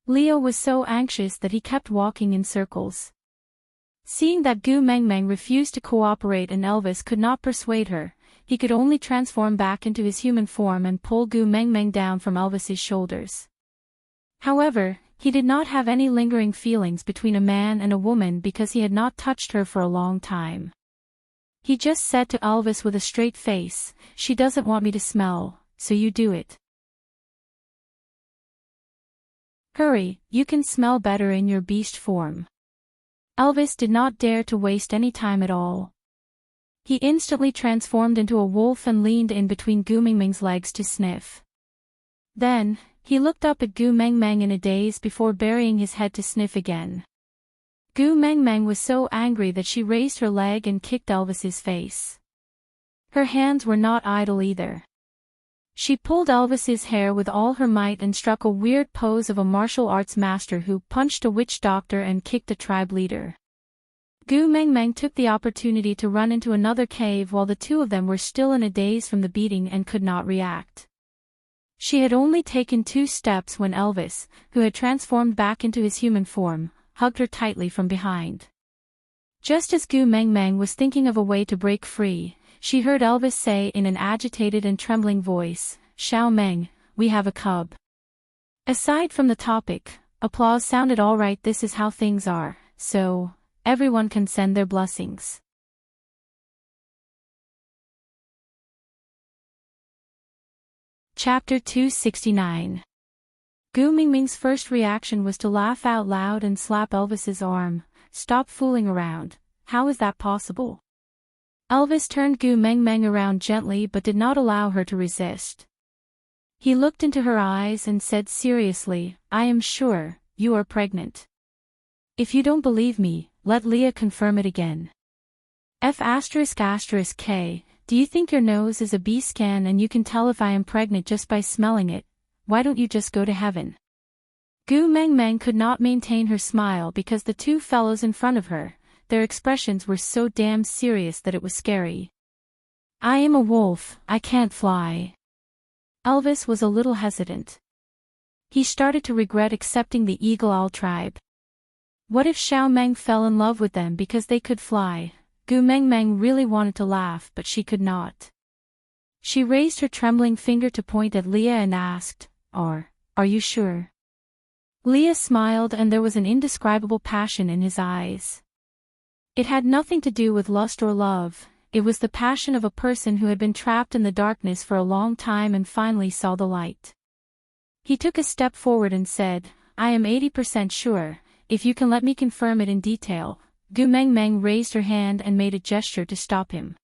Leo was so anxious that he kept walking in circles. Seeing that Gu Mengmeng refused to cooperate and Elvis could not persuade her, he could only transform back into his human form and pull Gu Mengmeng down from Elvis's shoulders. However, he did not have any lingering feelings between a man and a woman because he had not touched her for a long time. He just said to Elvis with a straight face, She doesn't want me to smell, so you do it. Hurry, you can smell better in your beast form. Elvis did not dare to waste any time at all. He instantly transformed into a wolf and leaned in between Gu Mengmeng's legs to sniff. Then, he looked up at Gu Mengmeng in a daze before burying his head to sniff again. Gu Meng Meng was so angry that she raised her leg and kicked Elvis's face. Her hands were not idle either. She pulled Elvis's hair with all her might and struck a weird pose of a martial arts master who punched a witch doctor and kicked a tribe leader. Gu Meng Meng took the opportunity to run into another cave while the two of them were still in a daze from the beating and could not react. She had only taken 2 steps when Elvis, who had transformed back into his human form, hugged her tightly from behind. Just as Gu Meng Meng was thinking of a way to break free, she heard Elvis say in an agitated and trembling voice, "Xiao Meng, we have a cub." Aside from the topic, applause sounded all right. This is how things are, so everyone can send their blessings. Chapter 269. Gu Mingming's first reaction was to laugh out loud and slap Elvis's arm. "Stop fooling around, how is that possible?" Elvis turned Gu Meng Meng around gently but did not allow her to resist. He looked into her eyes and said seriously, "I am sure, you are pregnant. If you don't believe me, let Leah confirm it again. F***K, do you think your nose is a B scan and you can tell if I am pregnant just by smelling it? Why don't you just go to heaven?" Gu Meng Meng could not maintain her smile because the 2 fellows in front of her, their expressions were so damn serious that it was scary. "I am a wolf, I can't fly." Elvis was a little hesitant. He started to regret accepting the Eagle Owl tribe. What if Xiao Meng fell in love with them because they could fly? Gu Meng Meng really wanted to laugh but she could not. She raised her trembling finger to point at Leah and asked, Are you sure?" Leah smiled and there was an indescribable passion in his eyes. It had nothing to do with lust or love, it was the passion of a person who had been trapped in the darkness for a long time and finally saw the light. He took a step forward and said, "I am 80% sure, if you can let me confirm it in detail." Gu Meng Meng raised her hand and made a gesture to stop him.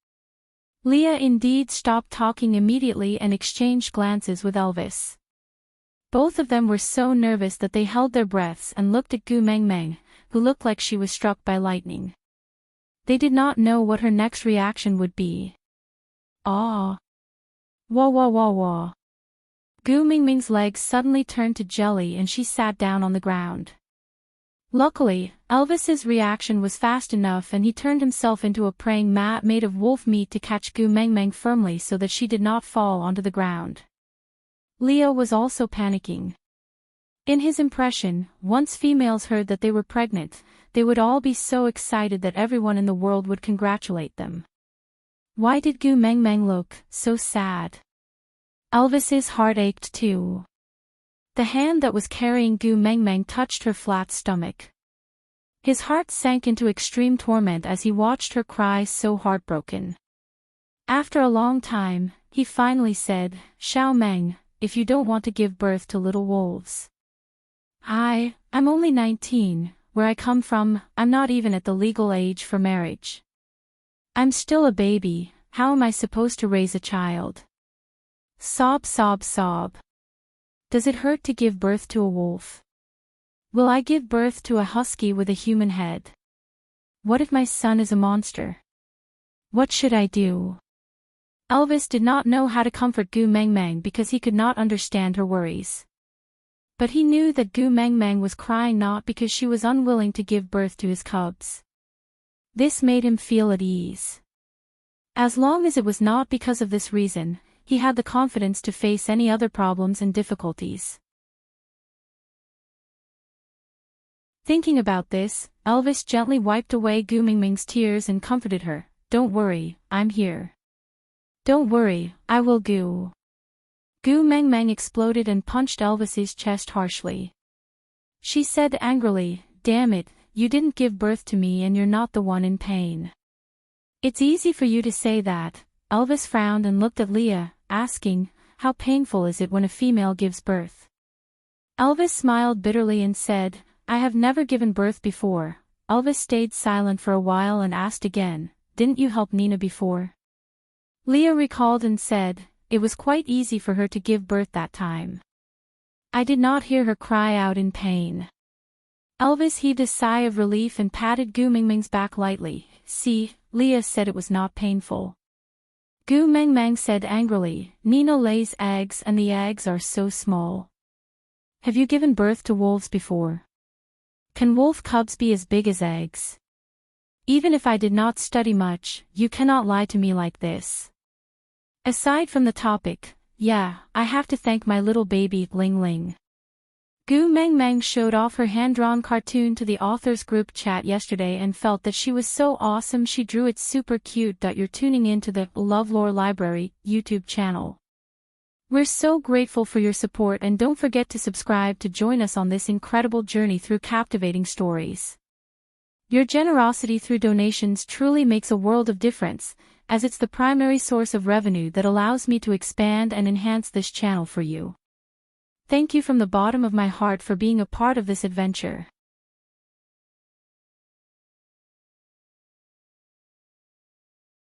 Leah indeed stopped talking immediately and exchanged glances with Elvis. Both of them were so nervous that they held their breaths and looked at Gu Meng Meng, who looked like she was struck by lightning. They did not know what her next reaction would be. "Ah! Wah wah wah wah." Gu Mingming's legs suddenly turned to jelly and she sat down on the ground. Luckily, Elvis's reaction was fast enough and he turned himself into a praying mat made of wolf meat to catch Gu Meng Meng firmly so that she did not fall onto the ground. Leah was also panicking. In his impression, once females heard that they were pregnant, they would all be so excited that everyone in the world would congratulate them. Why did Gu Meng Meng look so sad? Elvis's heart ached too. The hand that was carrying Gu Meng Meng touched her flat stomach. His heart sank into extreme torment as he watched her cry so heartbroken. After a long time, he finally said, "Xiao Meng, if you don't want to give birth to little wolves. I'm only 19, where I come from, I'm not even at the legal age for marriage. I'm still a baby, how am I supposed to raise a child?" Sob sob sob. Does it hurt to give birth to a wolf? Will I give birth to a husky with a human head? What if my son is a monster? What should I do? Elvis did not know how to comfort Gu Meng Meng because he could not understand her worries. But he knew that Gu Meng Meng was crying not because she was unwilling to give birth to his cubs. This made him feel at ease. As long as it was not because of this reason, he had the confidence to face any other problems and difficulties. Thinking about this, Elvis gently wiped away Gu Mingming's tears and comforted her. "Don't worry, I'm here. Don't worry, I will Gu." Gu Meng Meng exploded and punched Elvis's chest harshly. She said angrily, "Damn it, you didn't give birth to me and you're not the one in pain." "It's easy for you to say that." Elvis frowned and looked at Leah, asking, "How painful is it when a female gives birth?" Elvis smiled bitterly and said, "I have never given birth before." Elvis stayed silent for a while and asked again, "Didn't you help Nina before?" Leah recalled and said, "It was quite easy for her to give birth that time. I did not hear her cry out in pain." Elvis heaved a sigh of relief and patted Gu Mingming's back lightly. See, Leah said it was not painful. Gu Mingming said angrily, Nino lays eggs and the eggs are so small. Have you given birth to wolves before? Can wolf cubs be as big as eggs? Even if I did not study much, you cannot lie to me like this. Aside from the topic, yeah, I have to thank my little baby, Ling Ling. Gu Mengmeng showed off her hand-drawn cartoon to the authors group chat yesterday and felt that she was so awesome she drew it super cute. You're tuning in to the LoveLore Library YouTube channel. We're so grateful for your support and don't forget to subscribe to join us on this incredible journey through captivating stories. Your generosity through donations truly makes a world of difference, as it's the primary source of revenue that allows me to expand and enhance this channel for you. Thank you from the bottom of my heart for being a part of this adventure.